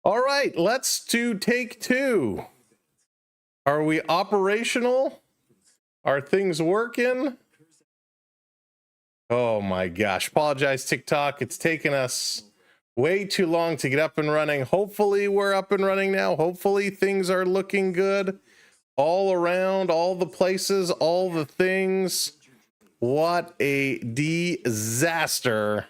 All right, let's do take two. Are we operational? Are things working? Oh my gosh, apologize TikTok. It's taken us way too long to get up and running. Hopefully we're up and running now. Hopefully things are looking good all around, all the places, all the things. What a disaster.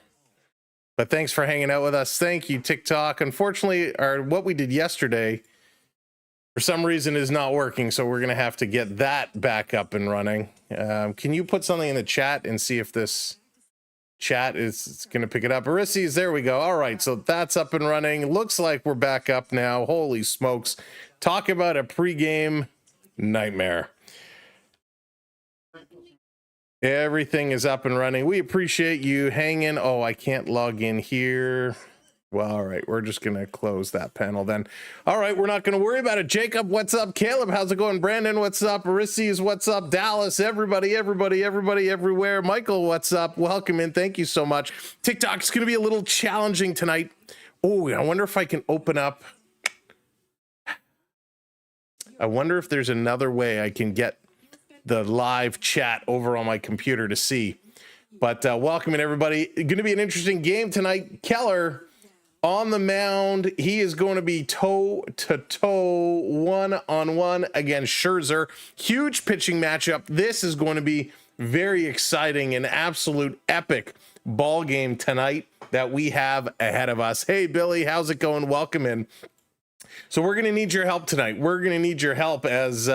But thanks for hanging out with us. Thank you, TikTok. Unfortunately, what we did yesterday, for some reason, is not working. So we're going to have to get that back up and running. Can you put something in the chat and see if this chat is going to pick it up? Arisses, there we go. All right, so that's up and running. Looks like we're back up now. Holy smokes. Talk about a pregame nightmare. Everything is up and running. We appreciate you hanging. Oh, I can't log in here. Well, all right, we're just going to close that panel then. All right, we're not going to worry about it. Jacob, what's up? Caleb, how's it going? Brandon, what's up? Arisses, what's up? Dallas, everybody, everywhere. Michael, what's up? Welcome in. Thank you so much. TikTok's going to be a little challenging tonight. Oh, I wonder if I can open up. I wonder if there's another way I can get the live chat over on my computer to see. But welcome in, everybody. Going to be an interesting game tonight. Keller on the mound. He is going to be toe-to-toe, one-on-one against Scherzer. Huge pitching matchup. This is going to be very exciting, an absolute epic ball game tonight that we have ahead of us. Hey, Billy, how's it going? Welcome in. So we're going to need your help tonight. We're going to need your help as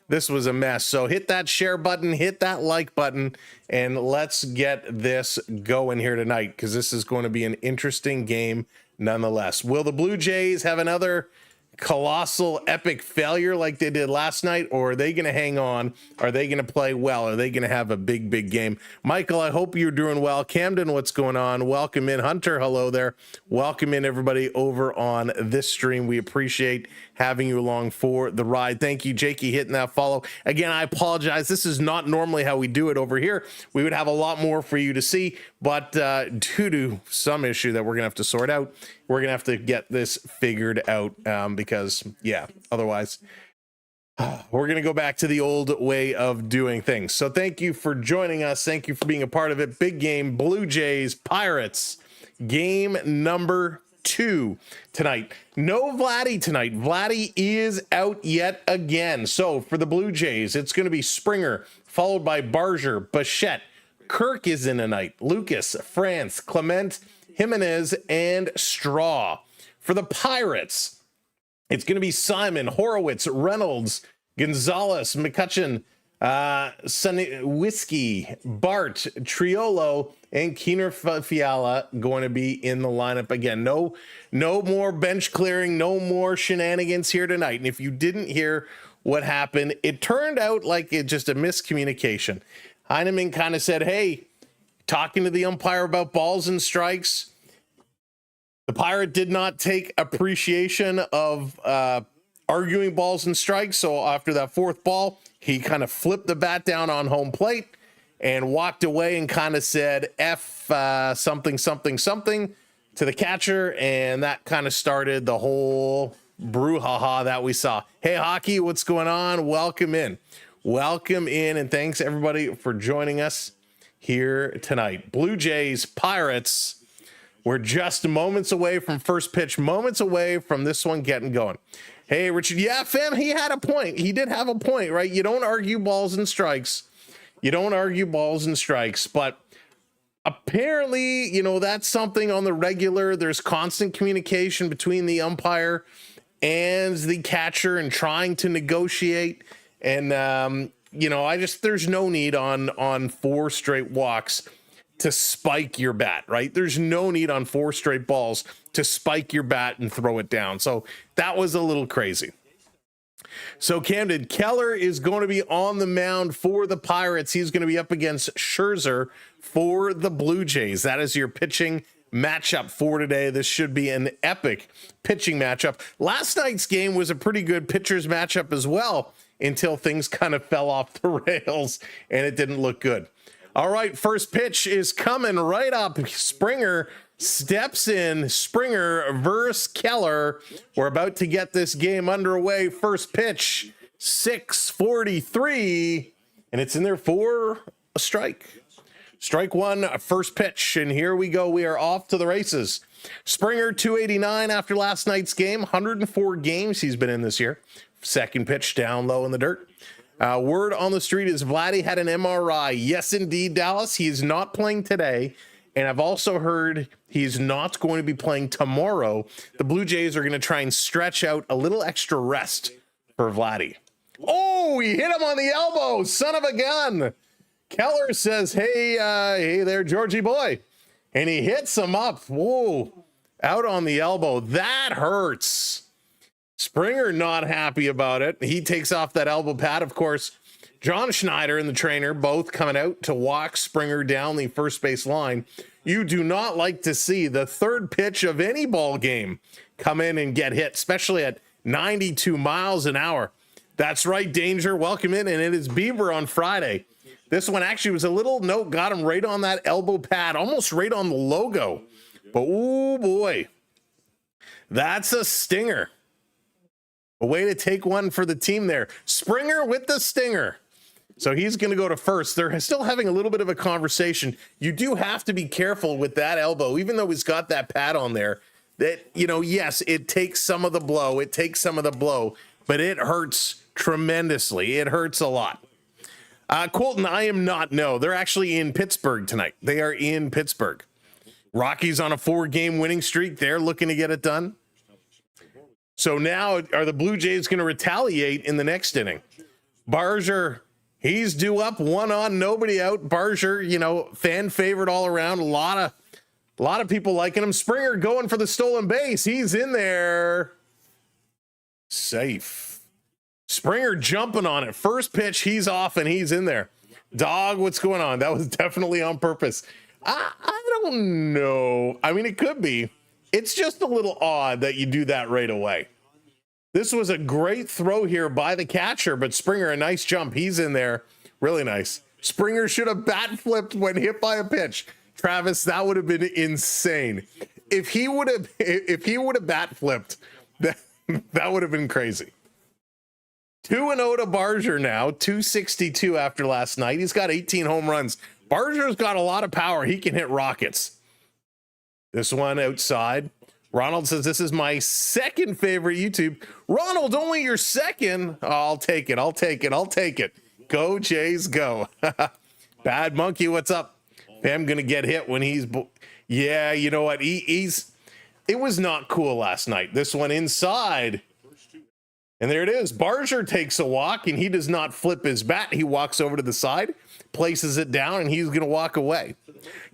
this was a mess. So hit that share button, hit that like button, and let's get this going here tonight, because this is going to be an interesting game nonetheless. Will the Blue Jays have another colossal epic failure like they did last night, or are they going to hang on? Are they going to play well? Are they going to have a big game? Michael, I hope you're doing well. Camden, what's going on? Welcome in. Hunter, hello there. Welcome in, everybody, over on this stream. We appreciate having you along for the ride. Thank you, Jakey, hitting that follow. Again, I apologize. This is not normally how we do it over here. We would have a lot more for you to see, but due to some issue that we're going to have to sort out, we're going to have to get this figured out because, yeah, otherwise we're going to go back to the old way of doing things. So thank you for joining us. Thank you for being a part of it. Big game, Blue Jays, Pirates, game number 2 tonight. No Vladdy tonight. Vladdy is out yet again. So for the Blue Jays, it's going to be Springer, followed by Barger, Bichette. Kirk is in tonight. Lucas, France, Clement, Jimenez, and Straw. For the Pirates, it's going to be Simon, Horowitz, Reynolds, Gonzalez, McCutcheon, Sunny Whiskey, Bart, Triolo, and Keener Fiala going to be in the lineup again. No more bench clearing, no more shenanigans here tonight. And if you didn't hear what happened, it turned out like it just a miscommunication. Heineman kind of said, hey, talking to the umpire about balls and strikes. The Pirate did not take appreciation of arguing balls and strikes. So after that fourth ball, he kind of flipped the bat down on home plate and walked away and kind of said F something to the catcher. And that kind of started the whole brouhaha that we saw. Hey, Hockey, what's going on? Welcome in. Welcome in. And thanks, everybody, for joining us here tonight. Blue Jays, Pirates. We're just moments away from first pitch, moments away from this one getting going. Hey, Richard. Yeah, fam, he had a point. He did have a point, right? You don't argue balls and strikes. But apparently, that's something on the regular. There's constant communication between the umpire and the catcher and trying to negotiate. And, there's no need on 4 straight walks to spike your bat, right? There's no need on 4 straight balls to spike your bat and throw it down. So that was a little crazy. So Camden, Keller is going to be on the mound for the Pirates. He's going to be up against Scherzer for the Blue Jays. That is your pitching matchup for today. This should be an epic pitching matchup. Last night's game was a pretty good pitchers matchup as well, until things kind of fell off the rails and it didn't look good. All right, first pitch is coming right up. Springer steps in. Springer versus Keller. We're about to get this game underway. First pitch, 6:43, and it's in there for a strike. Strike one, first pitch, and here we go. We are off to the races. Springer, 289 after last night's game. 104 games he's been in this year. Second pitch, down low in the dirt. Word on the street is Vladdy had an MRI. Yes, indeed, Dallas. He is not playing today. And I've also heard he's not going to be playing tomorrow. The Blue Jays are going to try and stretch out a little extra rest for Vladdy. Oh, he hit him on the elbow. Son of a gun. Keller says, hey there, Georgie boy. And he hits him up. Whoa, out on the elbow. That hurts. Springer not happy about it. He takes off that elbow pad. Of course, John Schneider and the trainer both coming out to walk Springer down the first base line. You do not like to see the third pitch of any ball game come in and get hit, especially at 92 miles an hour. That's right, Danger. Welcome in. And it is Bieber on Friday. This one actually was a little note, got him right on that elbow pad, almost right on the logo. But, oh boy, that's a stinger. A way to take one for the team there. Springer with the stinger. So he's going to go to first. They're still having a little bit of a conversation. You do have to be careful with that elbow, even though he's got that pad on there. That, yes, it takes some of the blow. But it hurts tremendously. It hurts a lot. Colton, I am not. No, they're actually in Pittsburgh tonight. They are in Pittsburgh. Rockies on a 4-game winning streak. They're looking to get it done. So now are the Blue Jays going to retaliate in the next inning? Barger, he's due up, 1 on, nobody out. Barger, fan favorite all around. A lot of people liking him. Springer going for the stolen base. He's in there. Safe. Springer jumping on it. First pitch, he's off and he's in there. Dog, what's going on? That was definitely on purpose. I don't know. I mean, it could be. It's just a little odd that you do that right away. This was a great throw here by the catcher, but Springer, a nice jump. He's in there. Really nice. Springer should have bat flipped when hit by a pitch. Travis, that would have been insane. If he would have bat flipped, that would have been crazy. 2-0 to Barger now, 262 after last night. He's got 18 home runs. Barger's got a lot of power. He can hit rockets. This one outside. Ronald says, this is my second favorite YouTube. Ronald, only your second? Oh, I'll take it. Go, Jays, go. Bad Monkey, what's up? I'm going to get hit when he's... Yeah, you know what? It was not cool last night. This one inside. And there it is. Barger takes a walk, and he does not flip his bat. He walks over to the side, places it down, and he's going to walk away.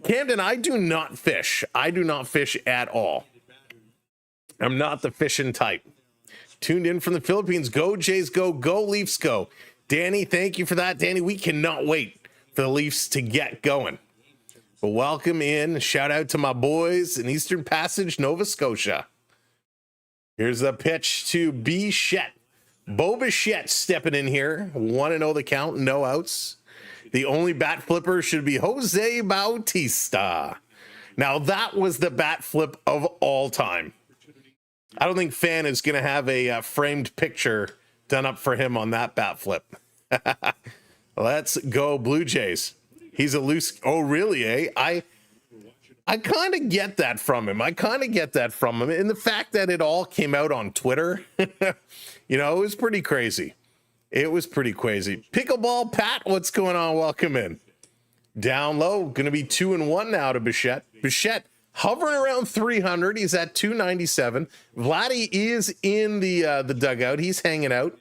Camden, I do not fish. I do not fish at all. I'm not the fishing type. Tuned in from the Philippines. Go Jays, go. Go Leafs, go. Danny, thank you for that. Danny, we cannot wait for the Leafs to get going. But welcome in. Shout out to my boys in Eastern Passage, Nova Scotia. Here's the pitch to Bichette. Bo Bichette stepping in here. 1-0 the count, no outs. The only bat flipper should be Jose Bautista. Now, that was the bat flip of all time. I don't think Fan is going to have a framed picture done up for him on that bat flip. Let's go Blue Jays. He's a loose... Oh, really, eh? I kind of get that from him. And the fact that it all came out on Twitter, it was pretty crazy. Pickleball Pat, what's going on? Welcome in. Down low, going to be 2-1 now to Bichette. Bichette hovering around 300. He's at 297. Vladdy is in the dugout. He's hanging out.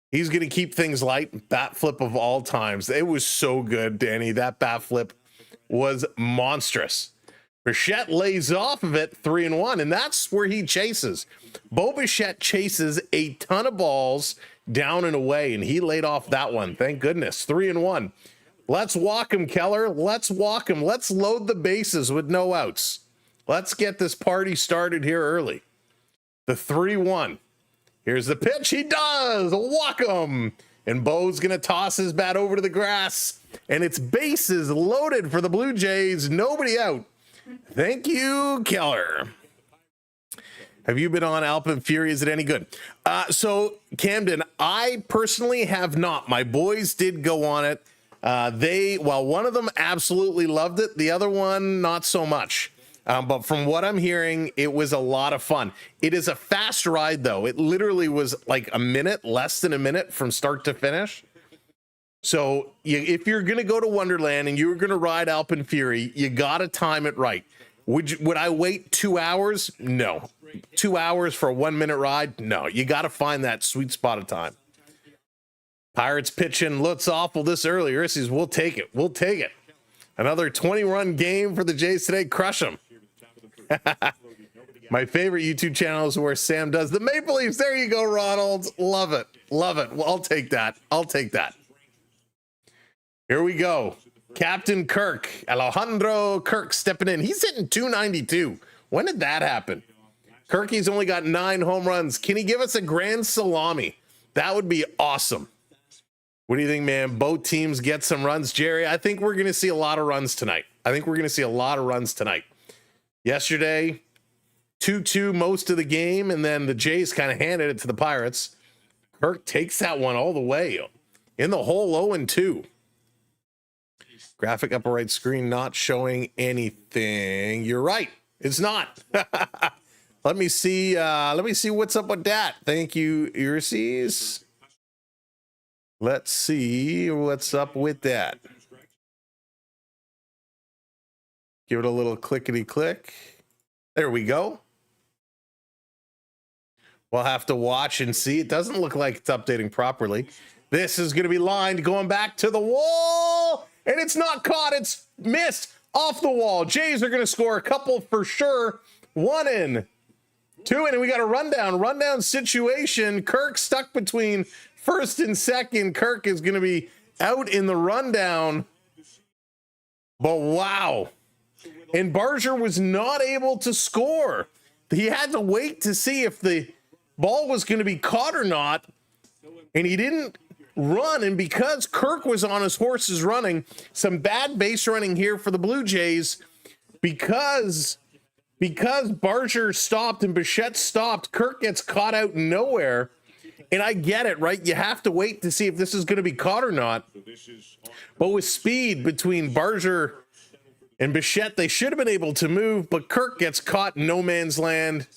He's going to keep things light. Bat flip of all times. It was so good, Danny. That bat flip was monstrous. Bichette lays off of it 3-1, and that's where he chases. Bo Bichette chases a ton of balls down and away, and he laid off that one. Thank goodness. 3-1. Let's walk him, Keller. Let's walk him. Let's load the bases with no outs. Let's get this party started here early. The 3-1. Here's the pitch. He does. Walk him. And Bo's going to toss his bat over to the grass. And it's bases loaded for the Blue Jays. Nobody out. Thank you, Keller. Have you been on Alpin Fury? Is it any good? So, Camden, I personally have not. My boys did go on it. Well, one of them absolutely loved it. The other one, not so much. But from what I'm hearing, it was a lot of fun. It is a fast ride, though. It literally was like a minute, less than a minute from start to finish. So if you're going to go to Wonderland and you're going to ride Alpin Fury, you got to time it right. Would I wait 2 hours? No. 2 hours for a 1 minute ride? No. You got to find that sweet spot of time. Pirates pitching looks awful this early. Ursies, we'll take it. We'll take it. Another 20-run game for the Jays today. Crush them. My favorite YouTube channel is where Sam does the Maple Leafs. There you go, Ronald. Love it. Love it. Well, I'll take that. I'll take that. Here we go. Captain Kirk, Alejandro Kirk stepping in. He's hitting 292. When did that happen? Kirky's only got 9 home runs. Can he give us a grand salami? That would be awesome. What do you think, man? Both teams get some runs. Jerry, I think we're going to see a lot of runs tonight. Yesterday, 2-2 most of the game, and then the Jays kind of handed it to the Pirates. Kirk takes that one all the way in the hole, 0-2. Graphic upper right screen not showing anything. You're right. It's not. Let me see what's up with that. Thank you, Ulysses. Let's see what's up with that. Give it a little clickety click. There we go. We'll have to watch and see. It doesn't look like it's updating properly. This is going to be lined going back to the wall. And it's not caught. It's missed off the wall. Jays are going to score a couple for sure. 1 in, 2 in, and we got a rundown situation. Kirk stuck between first and second. Kirk is going to be out in the rundown. But wow. And Barger was not able to score. He had to wait to see if the ball was going to be caught or not. And he didn't run, and because Kirk was on his horses running, some bad base running here for the Blue Jays, because Barger stopped and Bichette stopped, Kirk gets caught out nowhere. And I get it, right? You have to wait to see if this is going to be caught or not. But with speed between Barger and Bichette, they should have been able to move, but Kirk gets caught in no man's land,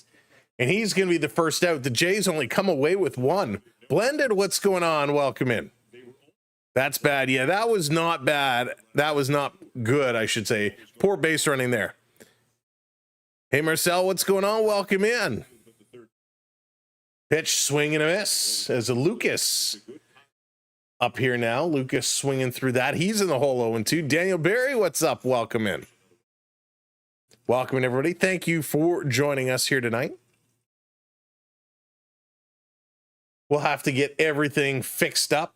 and he's going to be the first out. The Jays only come away with 1. Blended, what's going on? Welcome in. That's bad. Yeah, that was not bad. That was not good, I should say. Poor base running there. Hey, Marcel, what's going on? Welcome in. Pitch, swing and a miss as a Lucas up here now. Lucas swinging through that. He's in the hole 0-2. Daniel Berry, what's up? Welcome in. Welcome in, everybody. Thank you for joining us here tonight. We'll have to get everything fixed up.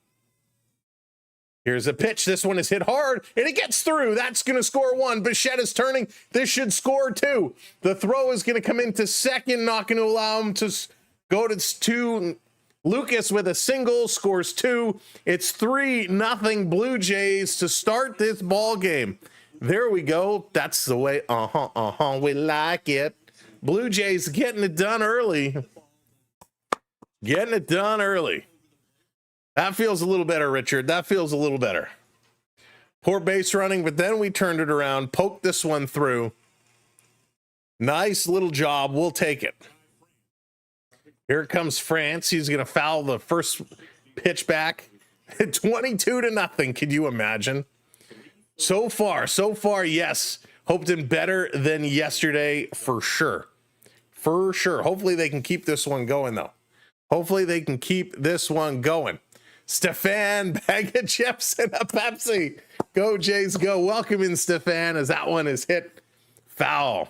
Here's a pitch. This one is hit hard, and it gets through. That's going to score 1. Bichette is turning. This should score 2. The throw is going to come into second, not going to allow him to go to 2. Lucas with a single scores 2. It's 3-0 Blue Jays to start this ball game. There we go. That's the way. We like it. Blue Jays getting it done early. Getting it done early. That feels a little better, Richard. That feels a little better. Poor base running, but then we turned it around, poked this one through. Nice little job. We'll take it. Here comes France. He's going to foul the first pitch back. 22-0. Can you imagine? So far, yes. Hoped him better than yesterday for sure. For sure. Hopefully they can keep this one going, though. Hopefully they can keep this one going. Stefan, bag of chips and a Pepsi. Go Jays, go. Welcome in, Stefan, as that one is hit foul.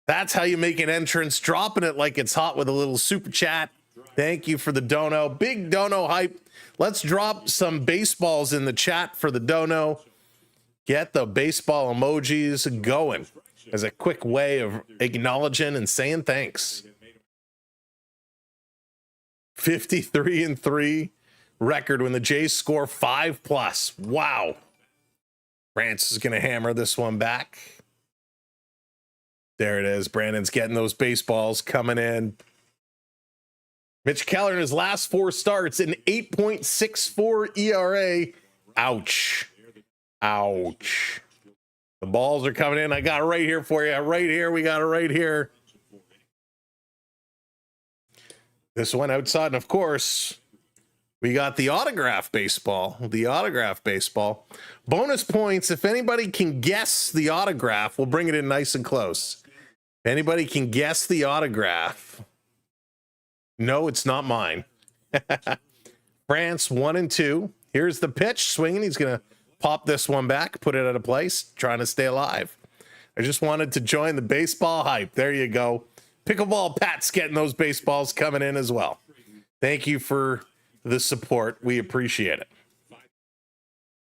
That's how you make an entrance. Dropping it like it's hot with a little super chat. Thank you for the dono. Big dono hype. Let's drop some baseballs in the chat for the dono. Get the baseball emojis going as a quick way of acknowledging and saying thanks. 53-3 record when the Jays score 5+. Wow. France is going to hammer this one back. There it is. Brandon's getting those baseballs coming in. Mitch Keller in his last 4 starts, an 8.64 ERA. Ouch. Ouch. The balls are coming in. I got it right here for you. Right here. We got it right here. This one outside. And of course, we got the autograph baseball. The autograph baseball. Bonus points. If anybody can guess the autograph, we'll bring it in nice and close. If anybody can guess the autograph. No, it's not mine. France 1-2. Here's the pitch swinging. He's going to pop this one back, put it out of place, trying to stay alive. I just wanted to join the baseball hype. There you go. Pickleball Pat's getting those baseballs coming in as well. Thank you for the support. We appreciate it.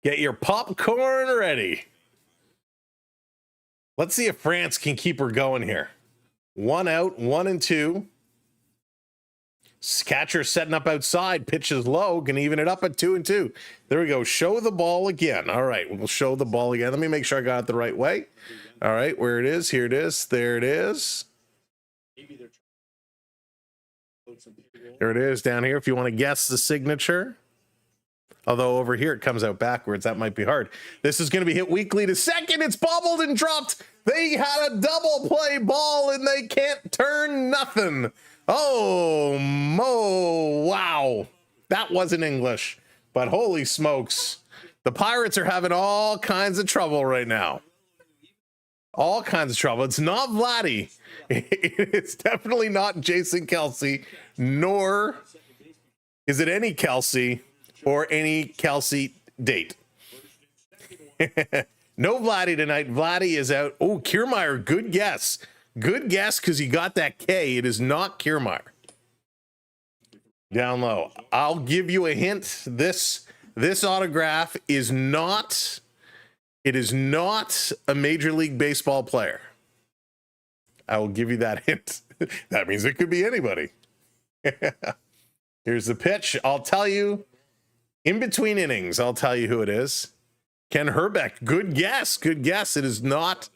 Get your popcorn ready. Let's see if France can keep her going here. 1 out, 1-2. Catcher setting up outside, pitches low, can even it up at 2-2. There we go. Show the ball again. All right, we'll show the ball again. Let me make sure I got it the right way. All right, where it is, here it is, there it is. There it is down here if you want to guess the signature. Although over here it comes out backwards. That might be hard. This is going to be hit weakly to second. It's bobbled and dropped. They had a double play ball and they can't turn nothing. Oh, wow. That wasn't English, but holy smokes. The Pirates are having all kinds of trouble right now. All kinds of trouble. It's not Vladdy. It's definitely not Jason Kelsey, nor is it any Kelsey or any Kelsey date. No Vladdy tonight. Vladdy is out. Oh, Kiermaier, good guess. Good guess because you got that K. It is not Kiermaier. Down low. I'll give you a hint. This autograph is not, it is not a Major League Baseball player. I will give you that hint. That means it could be anybody. Here's the pitch. I'll tell you in between innings. I'll tell you who it is. Ken Herbeck. Good guess. Good guess. It is not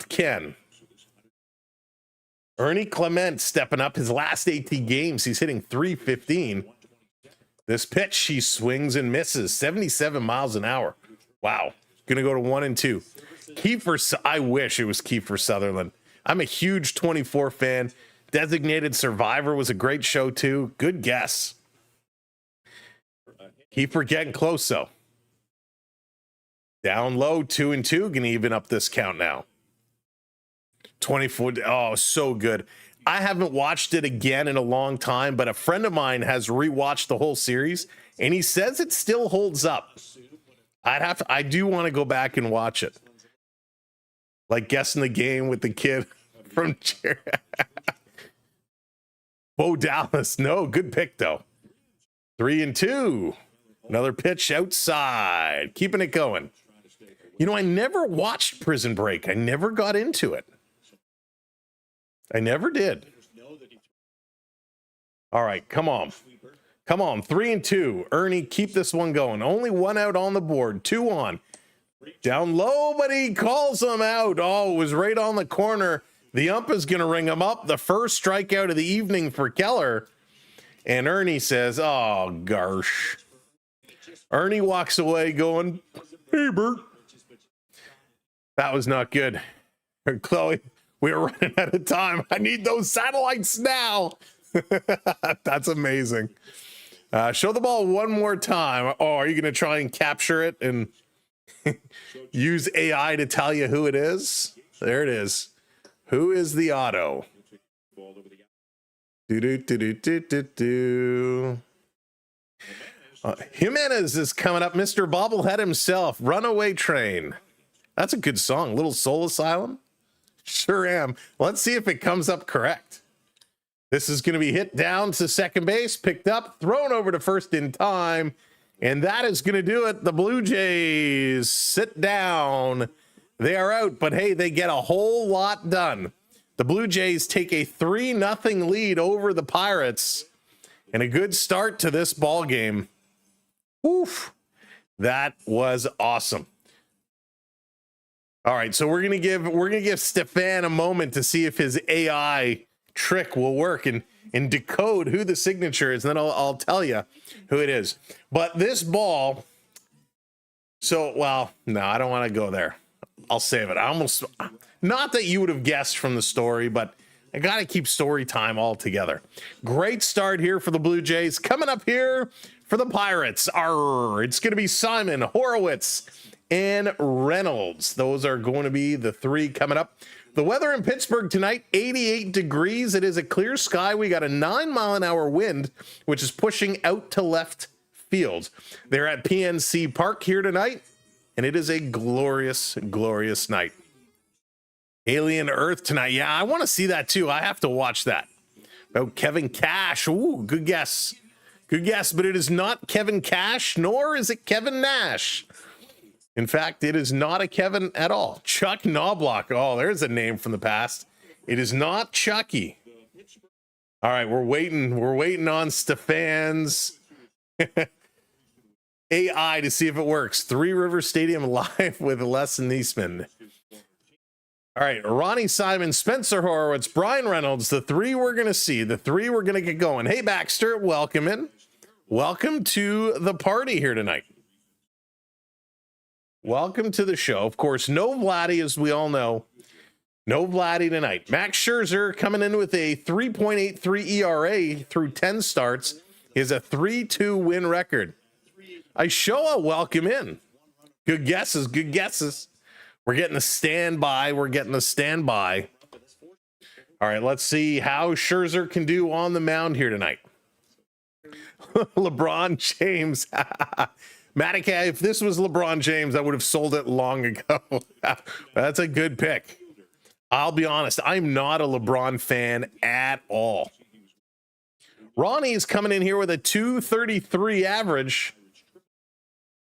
Ken. Ernie Clement stepping up his last 18 games. He's hitting .315. This pitch, he swings and misses. 77 miles an hour. Wow. Gonna go to 1-2. Kiefer, I wish it was Kiefer Sutherland. I'm a huge 24 fan. Designated Survivor was a great show too. Good guess. Kiefer getting close though. Down low, 2-2. Gonna even up this count now. 24. Oh, so good. I haven't watched it again in a long time, but a friend of mine has rewatched the whole series and he says it still holds up. I do want to go back and watch it. Like guessing the game with the kid from Bo Dallas. No, good pick though. 3-2. Another pitch outside. Keeping it going. You know, I never watched Prison Break. I never got into it. I never did. All right, come on. Come on, 3-2. Ernie, keep this one going. Only 1 out on the board. 2 on. Down low, but he calls him out. Oh, it was right on the corner. The ump is going to ring him up. The first strikeout of the evening for Keller. And Ernie says, oh, gosh. Ernie walks away going, hey, Bert. That was not good. Chloe, we were running out of time. I need those satellites now. That's amazing. Show the ball one more time. Oh, are you going to try and capture it and use AI to tell you who it is? There it is. Who is the auto? Jimenez is coming up. Mr. Bobblehead himself. Runaway Train. That's a good song. Little Soul Asylum. Sure am. Let's see if it comes up correct. This is going to be hit down to second base, picked up, thrown over to first in time, and that is going to do it. The Blue Jays sit down. They are out, but hey, they get a whole lot done. The Blue Jays take a 3-0 lead over the Pirates, and a good start to this ball game. Oof, that was awesome. All right, so we're gonna give Stefan a moment to see if his AI trick will work and decode who the signature is, and then I'll tell you who it is. But this ball, so well, no, I don't want to go there. I'll save it. I almost, not that you would have guessed from the story, but I got to keep story time all together. Great start here for the Blue Jays. Coming up here for the Pirates, it's going to be Simon, Horowitz, and Reynolds. Those are going to be the three coming up. The weather in Pittsburgh tonight, 88 degrees. It is a clear sky. We got a 9-mile-an-hour wind, which is pushing out to left field. They're at PNC Park here tonight, and it is a glorious, glorious night. Alien Earth tonight. Yeah, I want to see that too. I have to watch that. About Kevin Cash. Ooh, good guess. Good guess, but it is not Kevin Cash, nor is it Kevin Nash. In fact, it is not a Kevin at all. Chuck Knobloch. Oh, there's a name from the past. It is not Chucky. All right, we're waiting. We're waiting on Stefan's AI to see if it works. Three River Stadium live with Les Neesman. All right, Ronnie Simon, Spencer Horowitz, Brian Reynolds, the three we're going to see, the three we're going to get going. Hey, Baxter, welcome in. Welcome to the party here tonight. Welcome to the show. Of course, no Vladdy, as we all know. No Vladdy tonight. Max Scherzer coming in with a 3.83 ERA through 10 starts is a 3-2 win record. Ishoa, welcome in. Good guesses, good guesses. We're getting a standby. We're getting a standby. All right, let's see how Scherzer can do on the mound here tonight. LeBron James. Matica, if this was LeBron James, I would have sold it long ago. That's a good pick. I'll be honest, I'm not a LeBron fan at all. Ronnie is coming in here with a 233 average.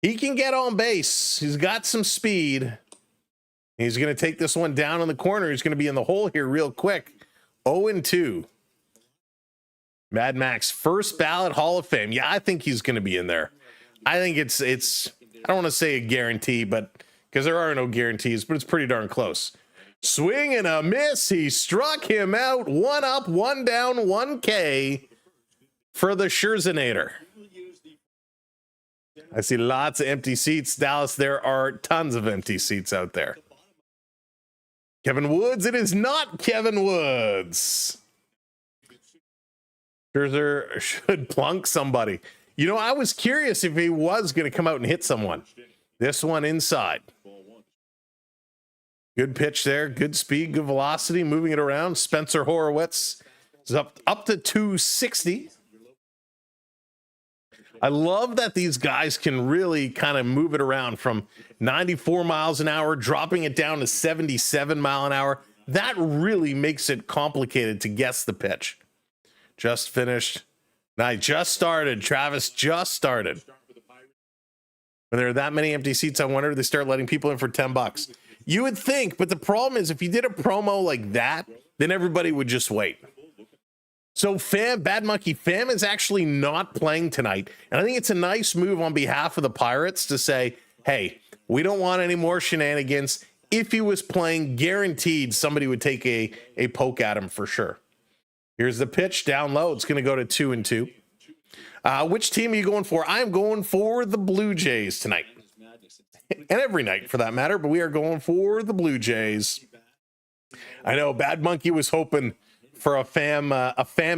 He can get on base. He's got some speed. He's going to take this one down in the corner. He's going to be in the hole here real quick. 0-2. Mad Max, first ballot Hall of Fame. Yeah, I think he's going to be in there. I think it's I don't want to say a guarantee, but because there are no guarantees, but it's pretty darn close. Swing and a miss. He struck him out. One up, one down, 1K for the Scherzinator. I see lots of empty seats. Dallas, there are tons of empty seats out there. Kevin Woods. It is not Kevin Woods. Scherzer should plunk somebody. You know, I was curious if he was going to come out and hit someone. This one inside. Good pitch there. Good speed, good velocity, moving it around. Spencer Horowitz is up to 260. I love that these guys can really kind of move it around from 94 miles an hour, dropping it down to 77 mile an hour. That really makes it complicated to guess the pitch. Just finished. I just started. Travis just started. When there are that many empty seats, I wonder if they start letting people in for $10. You would think, but the problem is if you did a promo like that, then everybody would just wait. So Bad Monkey Fam is actually not playing tonight. And I think it's a nice move on behalf of the Pirates to say, hey, we don't want any more shenanigans. If he was playing, guaranteed somebody would take a poke at him for sure. Here's the pitch down low. It's going to go to 2-2. Which team are you going for? I'm going for the Blue Jays tonight. And every night for that matter, but we are going for the Blue Jays. I know Bad Monkey was hoping for a fam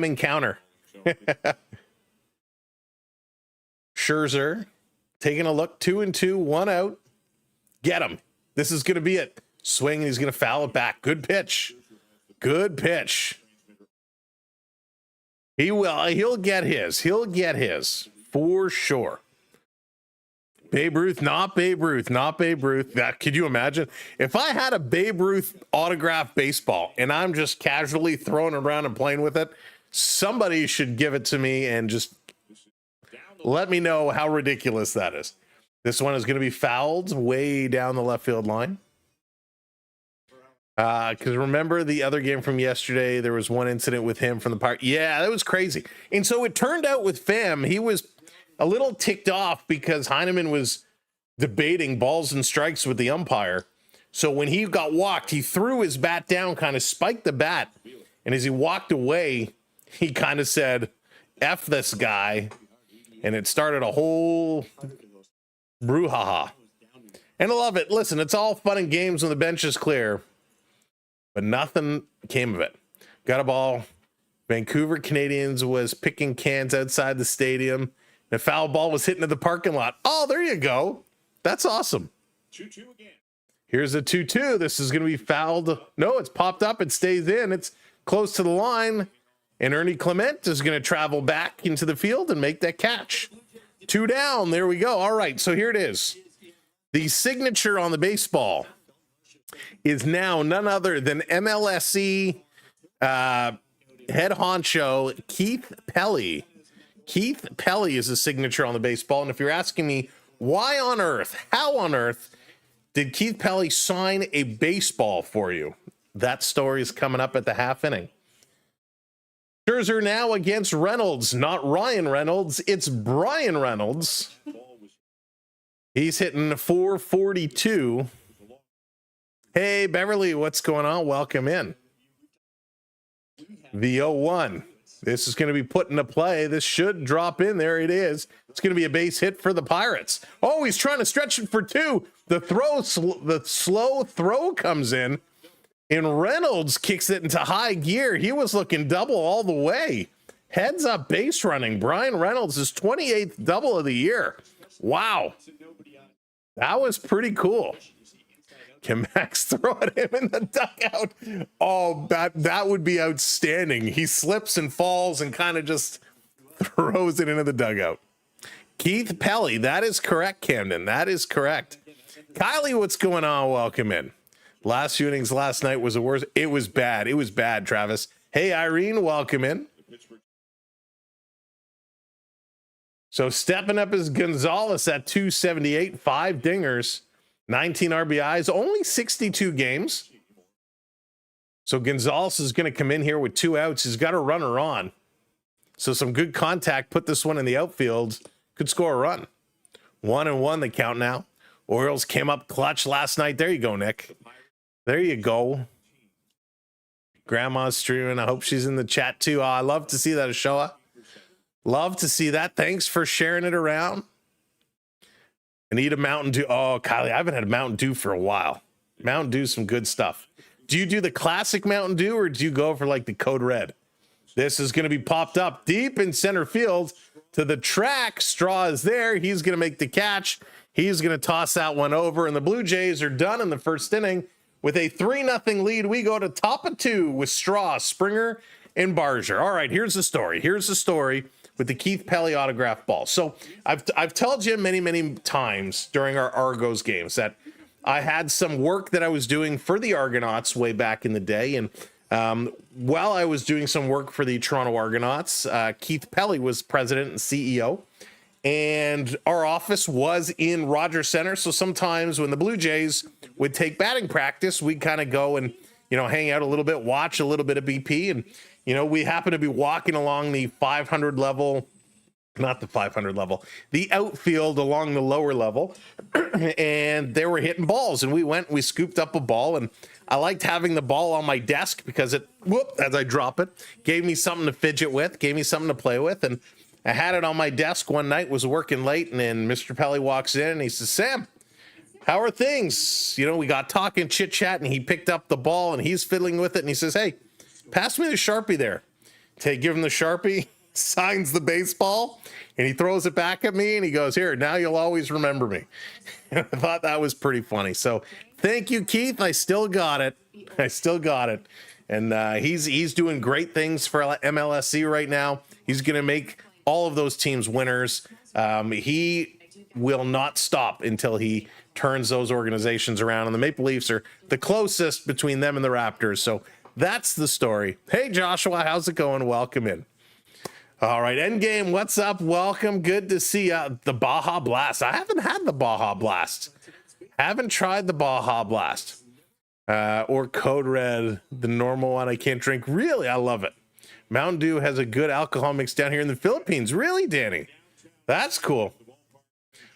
encounter. Scherzer taking a look, 2-2, one out. Get him. This is going to be it. Swing, and he's going to foul it back. Good pitch. Good pitch. He will. He'll get his. He'll get his for sure. Babe Ruth, not Babe Ruth, not Babe Ruth. Could you imagine if I had a Babe Ruth autographed baseball and I'm just casually throwing it around and playing with it? Somebody should give it to me and just let me know how ridiculous that is. This one is going to be fouled way down the left field line. Because remember the other game from yesterday, there was one incident with him from the park. Yeah, that was crazy. And so it turned out with Pham, he was a little ticked off because Heineman was debating balls and strikes with the umpire. So when he got walked, he threw his bat down, kind of spiked the bat. And as he walked away, he kind of said, F this guy. And it started a whole brouhaha. And I love it. Listen, it's all fun and games when the bench is clear. But nothing came of it. Got a ball. Vancouver Canadians was picking cans outside the stadium. The foul ball was hitting to the parking lot. Oh, there you go. That's awesome. 2-2 again. Here's a 2-2. This is going to be fouled. No, it's popped up. It stays in. It's close to the line. And Ernie Clement is going to travel back into the field and make that catch. 2 down. There we go. All right. So here it is. The signature on the baseball is now none other than MLSE head honcho Keith Pelley. Keith Pelley is a signature on the baseball. And if you're asking me why on earth, how on earth did Keith Pelley sign a baseball for you? That story is coming up at the half inning. Scherzer now against Reynolds, not Ryan Reynolds. It's Brian Reynolds. He's hitting 442. Hey, Beverly, what's going on? Welcome in. The 0-1. This is going to be put into play. This should drop in. There it is. It's going to be a base hit for the Pirates. Oh, he's trying to stretch it for 2. The slow throw comes in, and Reynolds kicks it into high gear. He was looking double all the way. Heads up base running. Brian Reynolds is 28th double of the year. Wow. That was pretty cool. Can Max throw at him in the dugout? Oh, that would be outstanding. He slips and falls and kind of just throws it into the dugout. Keith Pelley, that is correct, Camden. That is correct. Kylie, what's going on? Welcome in. Last few innings last night was the worst. It was bad. It was bad, Travis. Hey, Irene, welcome in. So stepping up is Gonzalez at 278, 5 dingers. 19 RBIs, only 62 games. So Gonzalez is going to come in here with 2 outs. He's got a runner on. So some good contact. Put this one in the outfield. Could score a run. 1-1 the count now. Orioles came up clutch last night. There you go, Nick. There you go. Grandma's streaming. I hope she's in the chat too. Oh, I love to see that, Ashoa. Love to see that. Thanks for sharing it around. I need a Mountain Dew. Oh, Kylie, I haven't had a Mountain Dew for a while. Mountain Dew, some good stuff. Do you do the classic Mountain Dew or do you go for like the Code Red? This is going to be popped up deep in center field to the track. Straw is there. He's going to make the catch. He's going to toss that one over, and the Blue Jays are done in the first inning with a 3-0 lead. We go to top of 2 with Straw, Springer, and Barger. All right, here's the story. Here's the story with the Keith Pelley autograph ball. So I've told you many times during our Argos games that I had some work that I was doing for the Argonauts way back in the day. And while I was doing some work for the Toronto Argonauts, Keith Pelley was president and CEO. And our office was in Rogers Center. So sometimes when the Blue Jays would take batting practice, we'd kind of go and, hang out a little bit, watch a little bit of BP. And, we happen to be walking along the 500 level, not the 500 level, the outfield along the lower level. And they were hitting balls. And we scooped up a ball. And I liked having the ball on my desk because it, as I drop it, gave me something to fidget with, gave me something to play with. And I had it on my desk one night, was working late, and then Mr. Pelley walks in and he says, Sam, how are things? We got talking, chit-chat, and he picked up the ball and he's fiddling with it. And he says, hey, pass me the Sharpie there. Give him the Sharpie, signs the baseball, and he throws it back at me and he goes, here, now you'll always remember me. And I thought that was pretty funny. So thank you, Keith. I still got it. And he's doing great things for MLSC right now. He's going to make all of those teams winners. He will not stop until he turns those organizations around. And the Maple Leafs are the closest between them and the Raptors. So that's the story. Hey, Joshua, how's it going? Welcome in. All right, Endgame, what's up? Welcome. Good to see the Baja Blast. I haven't had the Baja Blast. Haven't tried the Baja Blast. Or Code Red, the normal one I can't drink. Really, I love it. Mountain Dew has a good alcohol mix down here in the Philippines. Really, Danny? That's cool.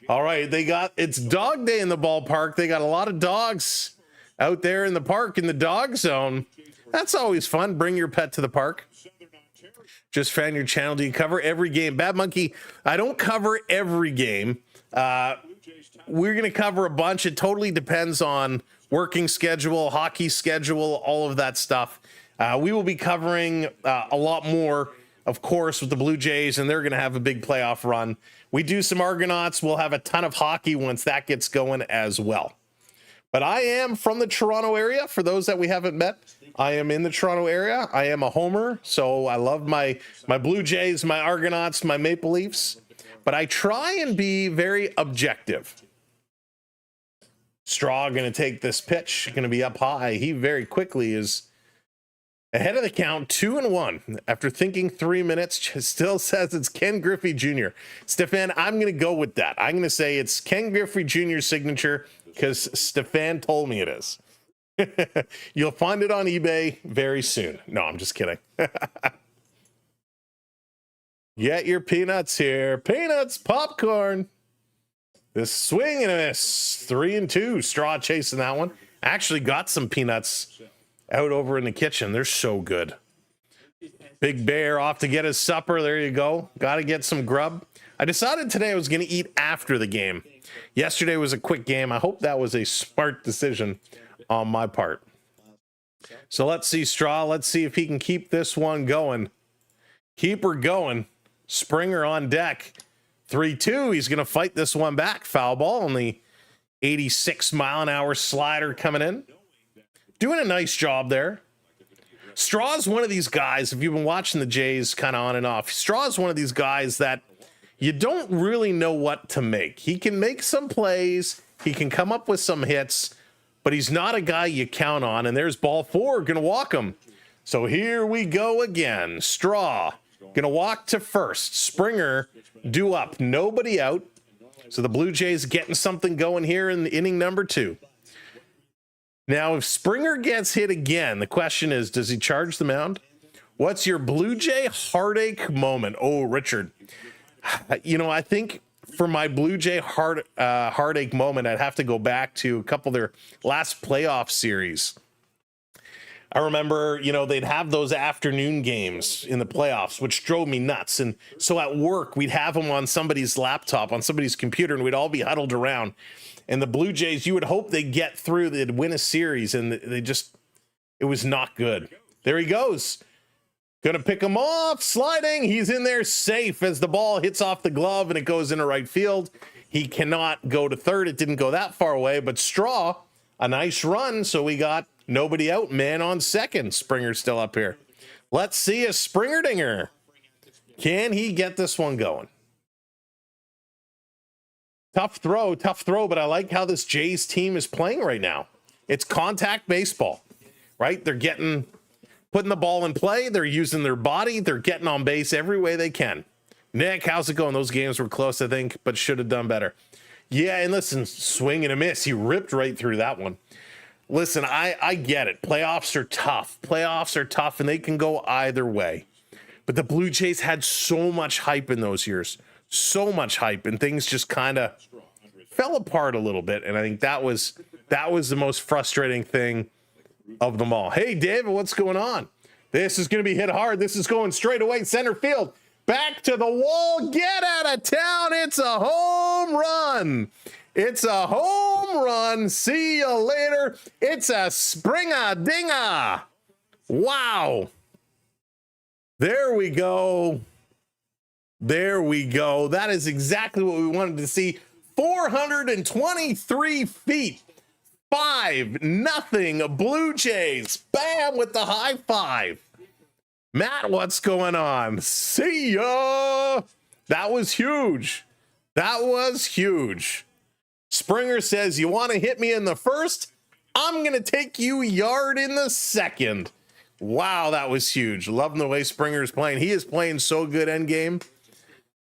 All right, it's dog day in the ballpark. They got a lot of dogs out there in the park in the dog zone. That's always fun. Bring your pet to the park. Just found your channel. Do you cover every game? Bad Monkey, I don't cover every game. We're going to cover a bunch. It totally depends on working schedule, hockey schedule, all of that stuff. We will be covering a lot more, of course, with the Blue Jays, and they're going to have a big playoff run. We do some Argonauts. We'll have a ton of hockey once that gets going as well. But I am from the Toronto area. For those that we haven't met, I am in the Toronto area. I am a homer, so I love my Blue Jays, my Argonauts, my Maple Leafs. But I try and be very objective. Straw going to take this pitch, going to be up high. He very quickly is ahead of the count, 2-1. After thinking 3 minutes, still says it's Ken Griffey Jr. Stefan, I'm going to go with that. I'm going to say it's Ken Griffey Jr.'s signature because Stefan told me it is. You'll find it on eBay very soon. No, I'm just kidding. Get your peanuts here. Peanuts, popcorn. This swing and a miss. 3-2. Straw chasing that one. Actually got some peanuts out over in the kitchen. They're so good. Big Bear off to get his supper. There you go. Got to get some grub. I decided today I was going to eat after the game. Yesterday was a quick game. I hope that was a smart decision on my part. So let's see, Straw. Let's see if he can keep this one going. Keep her going. Springer on deck. 3-2. He's going to fight this one back. Foul ball on the 86-mile-an-hour slider coming in. Doing a nice job there. Straw's one of these guys, if you've been watching the Jays kind of on and off, Straw's one of these guys that you don't really know what to make. He can make some plays. He can come up with some hits, but he's not a guy you count on. And there's ball 4, going to walk him. So here we go again. Straw going to walk to first. Springer due up. Nobody out. So the Blue Jays getting something going here in the inning number 2. Now, if Springer gets hit again, the question is, does he charge the mound? What's your Blue Jay heartache moment? Oh, Richard. You know, I think for my Blue Jay heartache moment, I'd have to go back to a couple of their last playoff series. I remember, you know, they'd have those afternoon games in the playoffs, which drove me nuts. And so at work, we'd have them on somebody's laptop, on somebody's computer, and we'd all be huddled around. And the Blue Jays, you would hope they'd get through, they'd win a series, and it was not good. There he goes. Gonna pick him off, sliding. He's in there safe as the ball hits off the glove and it goes into right field. He cannot go to third. It didn't go that far away, but Straw, a nice run. So we got nobody out, man on second. Springer's still up here. Let's see a Springer dinger. Can he get this one going? Tough throw, but I like how this Jays team is playing right now. It's contact baseball, right? They're putting the ball in play. They're using their body. They're getting on base every way they can. Nick, how's it going? Those games were close, I think, but should have done better. Yeah, and listen, swing and a miss. He ripped right through that one. Listen, I get it. Playoffs are tough. Playoffs are tough, and they can go either way. But the Blue Jays had so much hype in those years. So much hype, and things just kind of fell apart a little bit. And I think that was the most frustrating thing of them all. Hey, David, what's going on? This is going to be hit hard. This is going straight away center field. Back to the wall. Get out of town. It's a home run. It's a home run. See you later. It's a Springer dinger. Wow. There we go. There we go. That is exactly what we wanted to see. 423 feet. 5-0 Blue Jays. Bam with the high five. Matt, what's going on? See ya. That was huge. That was huge. Springer says, you want to hit me in the first? I'm going to take you yard in the second. Wow, that was huge. Loving the way Springer is playing. He is playing so good endgame.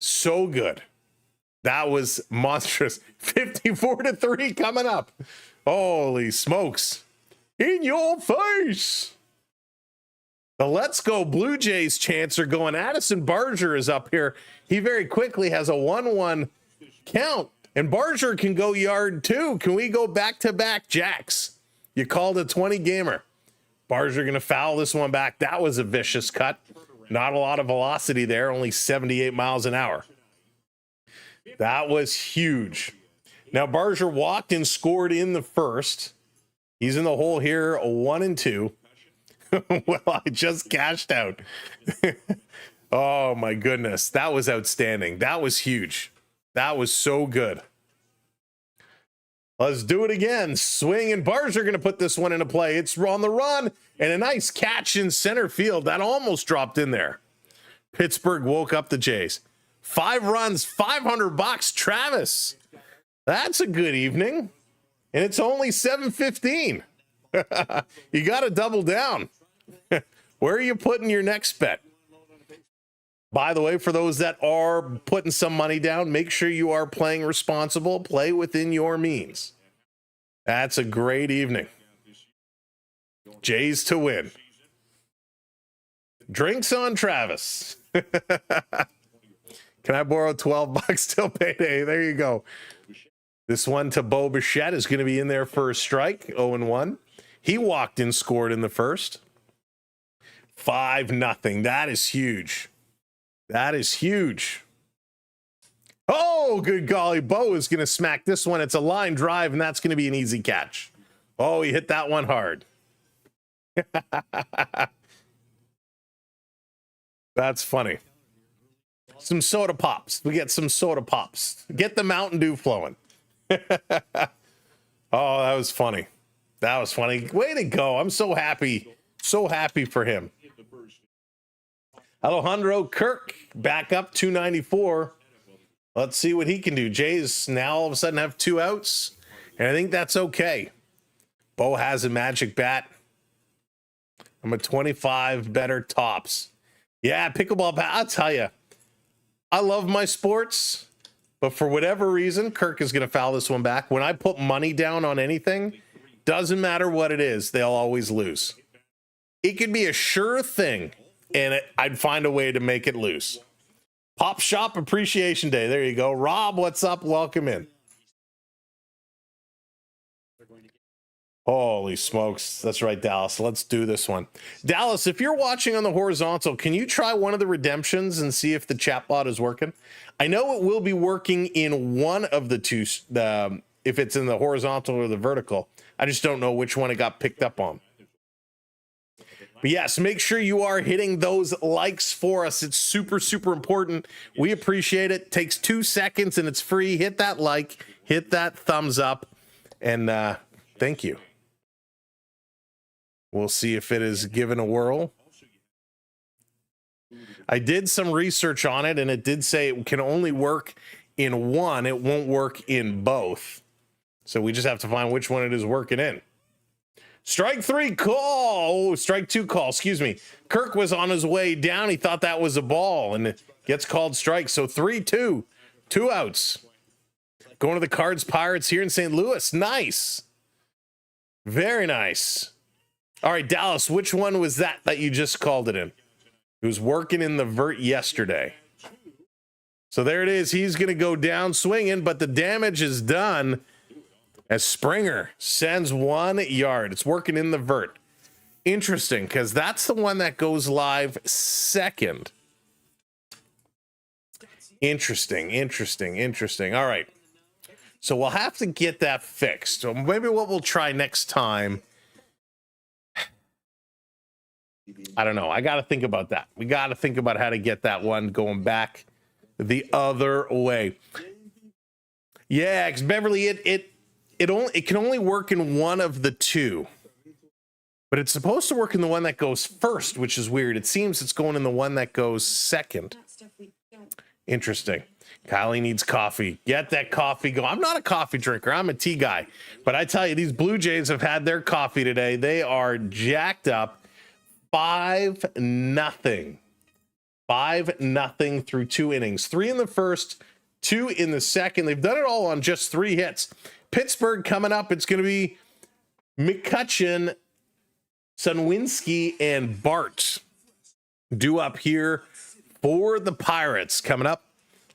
So good. That was monstrous. 54-3 coming up. Holy smokes. In your face. The Let's Go Blue Jays chants are going. Addison Barger is up here. He very quickly has a 1-1 count. And Barger can go yard too. Can we go back-to-back jacks? You called a 20 gamer. Barger going to foul this one back. That was a vicious cut. Not a lot of velocity there, only 78 miles an hour. That was huge. Now, Barger walked and scored in the first. He's in the hole here, 1-2. Well, I just cashed out. Oh, my goodness. That was outstanding. That was huge. That was so good. Let's do it again. Swing, and Barger going to put this one into play. It's on the run, and a nice catch in center field. That almost dropped in there. Pittsburgh woke up the Jays. 5 runs, $500. Travis. That's a good evening. And it's only 7:15. You got to double down. Where are you putting your next bet? By the way, for those that are putting some money down, make sure you are playing responsible. Play within your means. That's a great evening. Jays to win. Drinks on Travis. Can I borrow $12 till payday? There you go. This one to Bo Bichette is going to be in there for a strike. 0-1. He walked and scored in the first. 5-0. That is huge. That is huge. Oh, good golly. Bo is going to smack this one. It's a line drive, and that's going to be an easy catch. Oh, he hit that one hard. That's funny. Some soda pops. We get some soda pops. Get the Mountain Dew flowing. Oh, that was funny. That was funny. Way to go. I'm so happy. So happy for him. Alejandro Kirk back up 294. Let's see what he can do. Jays now all of a sudden have 2 outs, and I think that's okay. Bo has a magic bat. I'm a 25 better tops. Yeah, pickleball bat. I'll tell you, I love my sports, but for whatever reason, Kirk is going to foul this one back. When I put money down on anything, doesn't matter what it is, they'll always lose. It could be a sure thing, and I'd find a way to make it lose. Pop Shop Appreciation Day. There you go. Rob, what's up? Welcome in. Holy smokes. That's right, Dallas. Let's do this one. Dallas, if you're watching on the horizontal, can you try one of the redemptions and see if the chatbot is working? I know it will be working in one of the two, if it's in the horizontal or the vertical. I just don't know which one it got picked up on. But yes, make sure you are hitting those likes for us. It's super, super important. We appreciate it. Takes 2 seconds and it's free. Hit that like, hit that thumbs up, and thank you. We'll see if it is given a whirl. I did some research on it, and it did say it can only work in one. It won't work in both. So we just have to find which one it is working in. Strike 3 call. Oh, strike 2 call. Excuse me. Kirk was on his way down. He thought that was a ball, and it gets called strike. So 3-2. 2 outs. Going to the Cards Pirates here in St. Louis. Nice. Very nice. All right, Dallas, which one was that you just called it in? It was working in the vert yesterday. So there it is. He's going to go down swinging, but the damage is done as Springer sends 1 yard. It's working in the vert. Interesting, because that's the one that goes live second. Interesting. All right. So we'll have to get that fixed. So maybe what we'll try next time, I don't know. I got to think about that. We got to think about how to get that one going back the other way. Yeah, because Beverly, it can only work in one of the two, but it's supposed to work in the one that goes first, which is weird. It seems it's going in the one that goes second. Interesting. Kylie needs coffee. Get that coffee going. I'm not a coffee drinker. I'm a tea guy. But I tell you, these Blue Jays have had their coffee today. They are jacked up. 5-0. 5-0 through 2 innings. 3 in the first, 2 in the second. They've done it all on just 3 hits. Pittsburgh coming up. It's going to be McCutchen, Sunwinski, and Bart due up here for the Pirates. Coming up,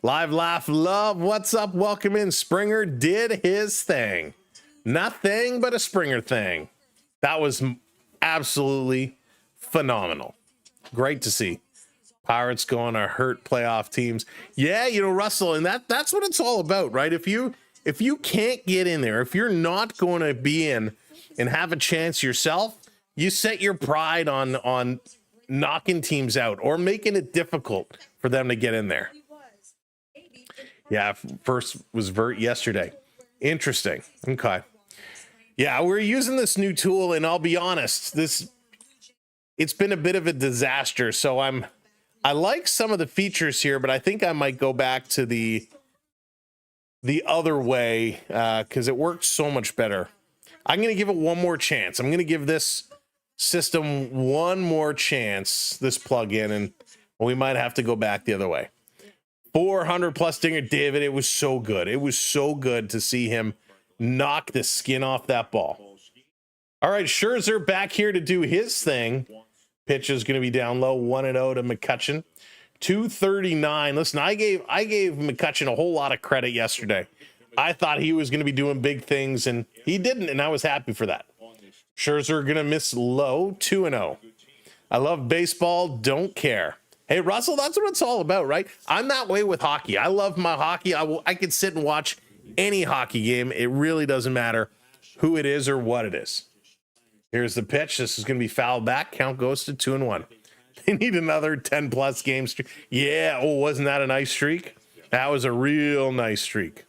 live, laugh, love. What's up? Welcome in. Springer did his thing. Nothing but a Springer thing. That was absolutely phenomenal. Great to see. Pirates going to hurt playoff teams. Yeah, Russell, and that's what it's all about, right? If you can't get in there, if you're not going to be in and have a chance yourself, you set your pride on knocking teams out or making it difficult for them to get in there. Yeah, first was Vert yesterday. Interesting. Okay. Yeah, we're using this new tool, and I'll be honest, it's been a bit of a disaster. So I like some of the features here, but I think I might go back to the other way because it works so much better. I'm going to give it one more chance. I'm going to give this system one more chance, this plugin, and we might have to go back the other way. 400 plus dinger, David. It was so good. It was so good to see him knock the skin off that ball. All right, Scherzer back here to do his thing. Pitch is going to be down low, 1-0 to McCutchen. 239. Listen, I gave McCutchen a whole lot of credit yesterday. I thought he was going to be doing big things, and he didn't, and I was happy for that. Scherzer going to miss low, 2-0. I love baseball, don't care. Hey, Russell, that's what it's all about, right? I'm that way with hockey. I love my hockey. I could sit and watch any hockey game. It really doesn't matter who it is or what it is. Here's the pitch. This is going to be fouled back. Count goes to 2-1. They need another 10-plus game streak. Yeah. Oh, wasn't that a nice streak? That was a real nice streak.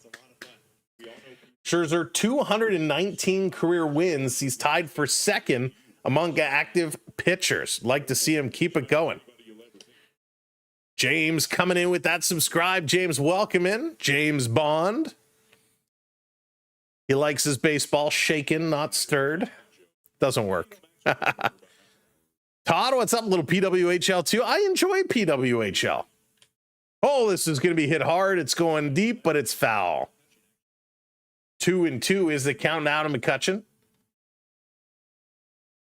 Scherzer, 219 career wins. He's tied for second among active pitchers. Like to see him keep it going. James coming in with that subscribe. James, welcome in. James Bond. He likes his baseball shaken, not stirred. Doesn't work. Todd, what's up? Little PWHL too. I enjoy PWHL. Oh, this is going to be hit hard. It's going deep, but it's foul. 2-2 is the count now to McCutchen.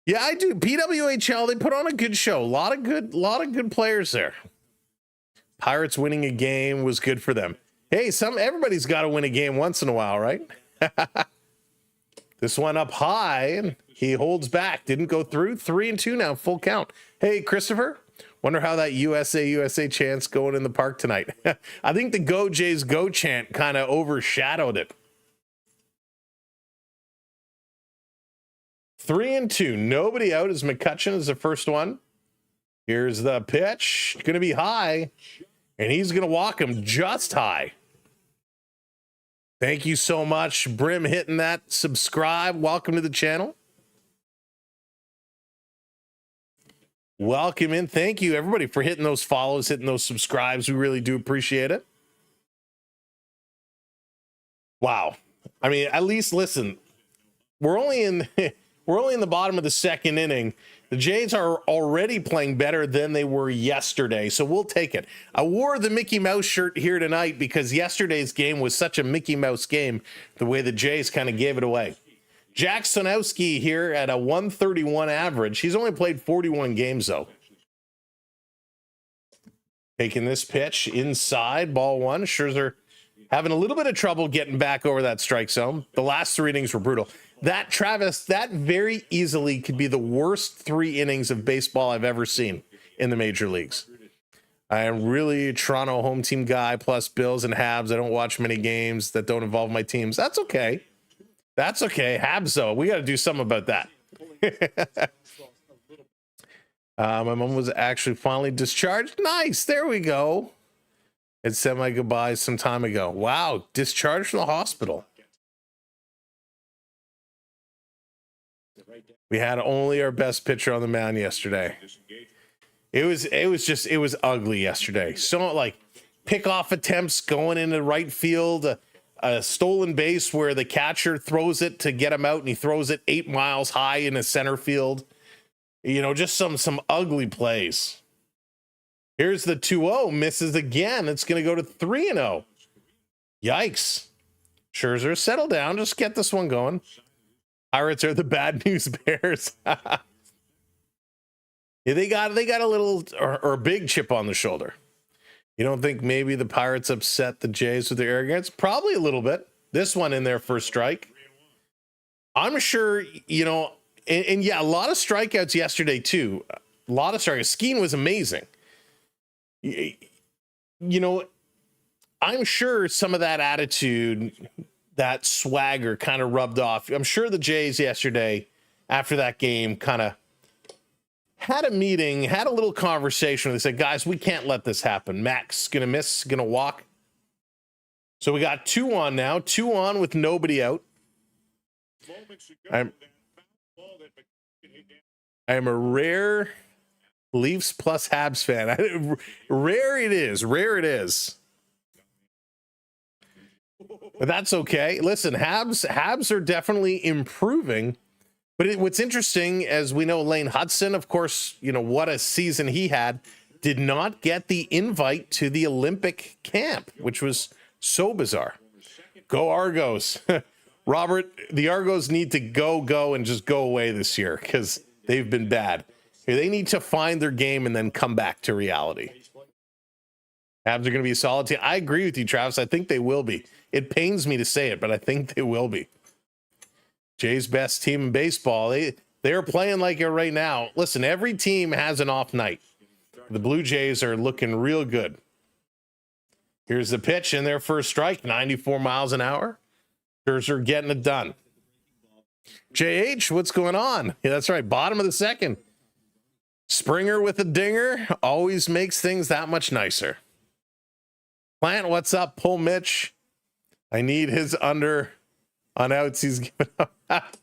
Yeah, I do. PWHL, they put on a good show. A lot of good players there. Pirates winning a game was good for them. Hey, everybody's got to win a game once in a while, right? This one up high, and he holds back. Didn't go through. 3-2 now, full count. Hey, Christopher, wonder how that USA chant's going in the park tonight. I think the Go Jays Go chant kind of overshadowed it. 3-2. Nobody out as McCutchen is the first one. Here's the pitch. Going to be high, and he's going to walk him just high. Thank you so much, Brim, hitting that subscribe. Welcome to the channel. Welcome in. Thank you, everybody, for hitting those follows, hitting those subscribes. We really do appreciate it. Wow. I mean, at least listen, we're only in the bottom of the second inning. The Jays are already playing better than they were yesterday, so we'll take it. I wore the Mickey Mouse shirt here tonight because yesterday's game was such a Mickey Mouse game, the way the Jays kind of gave it away. Jack Sonowski here at a 131 average. He's only played 41 games, though. Taking this pitch inside, ball one. Scherzer having a little bit of trouble getting back over that strike zone. The last 3 innings were brutal. That, Travis, that very easily could be the worst 3 innings of baseball I've ever seen in the major leagues. I am really a Toronto home team guy, plus Bills and Habs. I don't watch many games that don't involve my teams. That's okay. That's okay. Habs, though, we got to do something about that. My mom was actually finally discharged. Nice. There we go. It said my goodbyes some time ago. Wow. Discharged from the hospital. We had only our best pitcher on the mound yesterday. It was ugly yesterday. So like pickoff attempts going into right field, a stolen base where the catcher throws it to get him out and he throws it 8 miles high in the center field. Just some ugly plays. Here's the 2-0, misses again. It's going to go to 3-0. Yikes. Scherzer, settle down. Just get this one going. Pirates are the bad news bears. Yeah, they got a little or a big chip on the shoulder. You don't think maybe the Pirates upset the Jays with their arrogance? Probably a little bit. This one in there for a strike. I'm sure, and yeah, a lot of strikeouts yesterday too. A lot of strikeouts. Skenes was amazing. You know, I'm sure some of that attitude, that swagger kind of rubbed off. I'm sure the Jays yesterday after that game kind of had a meeting, had a little conversation. They said, guys, we can't let this happen. Max going to miss, going to walk. So we got 2 on now, 2 on with nobody out. I am a rare Leafs plus Habs fan. Rare it is. But that's okay. Listen, Habs are definitely improving. But what's interesting, as we know, Lane Hudson, of course, you know, what a season he had, did not get the invite to the Olympic camp, which was so bizarre. Go Argos. Robert, the Argos need to go and just go away this year because they've been bad. They need to find their game and then come back to reality. Habs are going to be a solid team. I agree with you, Travis. I think they will be. It pains me to say it, but I think they will be. Jay's best team in baseball. They're playing like it right now. Listen, every team has an off night. The Blue Jays are looking real good. Here's the pitch in their first strike, 94 miles an hour. Scherzer getting it done. JH, what's going on? Yeah, that's right. Bottom of the second. Springer with a dinger always makes things that much nicer. Plant, what's up? Pull Mitch. I need his under on outs. He's giving up.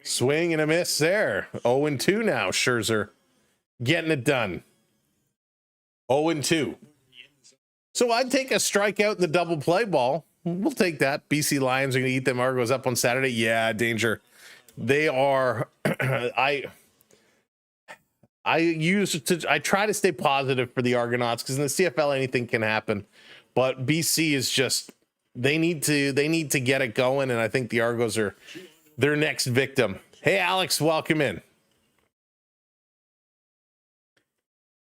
Swing and a miss there. 0-2 now. Scherzer getting it done. 0-2. So I'd take a strikeout in the double play ball. We'll take that. BC Lions are going to eat them Argos up on Saturday. Yeah, danger. They are. I try to stay positive for the Argonauts because in the CFL anything can happen, but BC is just they need to get it going, and I think the Argos are their next victim. Hey, Alex, welcome in.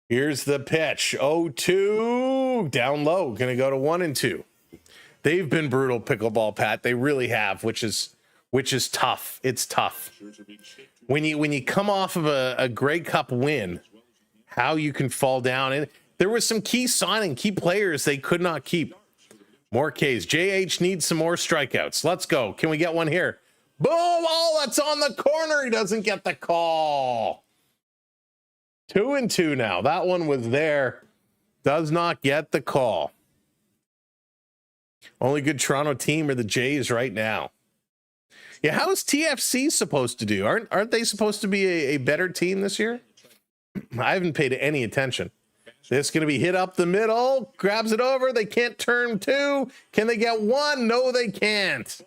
Here's the pitch. 0-2 down low. Going to go to 1-2. They've been brutal, pickleball, Pat. They really have, which is tough. It's tough. When you come off of a Grey Cup win, how you can fall down. And there was some key players they could not keep. More Ks. JH needs some more strikeouts. Let's go. Can we get one here? Boom! Oh, that's on the corner. He doesn't get the call. 2-2 now. That one was there. Does not get the call. Only good Toronto team are the Jays right now. Yeah, how is TFC supposed to do? Aren't they supposed to be a better team this year? I haven't paid any attention. This going to be hit up the middle. Grabs it over. They can't turn 2. Can they get 1? No, they can't.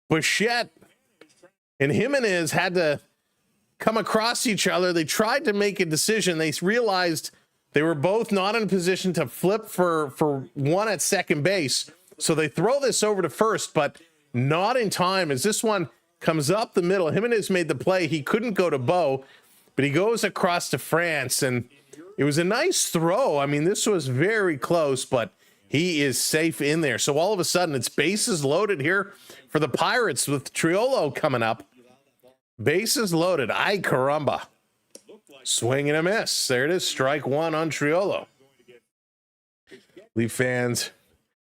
Bichette and Jimenez had to come across each other. They tried to make a decision. They realized they were both not in a position to flip for one at second base. So they throw this over to first, but not in time as this one comes up the middle. Jimenez made the play. He couldn't go to Bo, but he goes across to France, and it was a nice throw. I mean, this was very close, but he is safe in there. So all of a sudden, it's bases loaded here for the Pirates with Triolo coming up. Bases loaded. Ay, caramba. Swing and a miss. There it is. Strike 1 on Triolo. Leaf fans,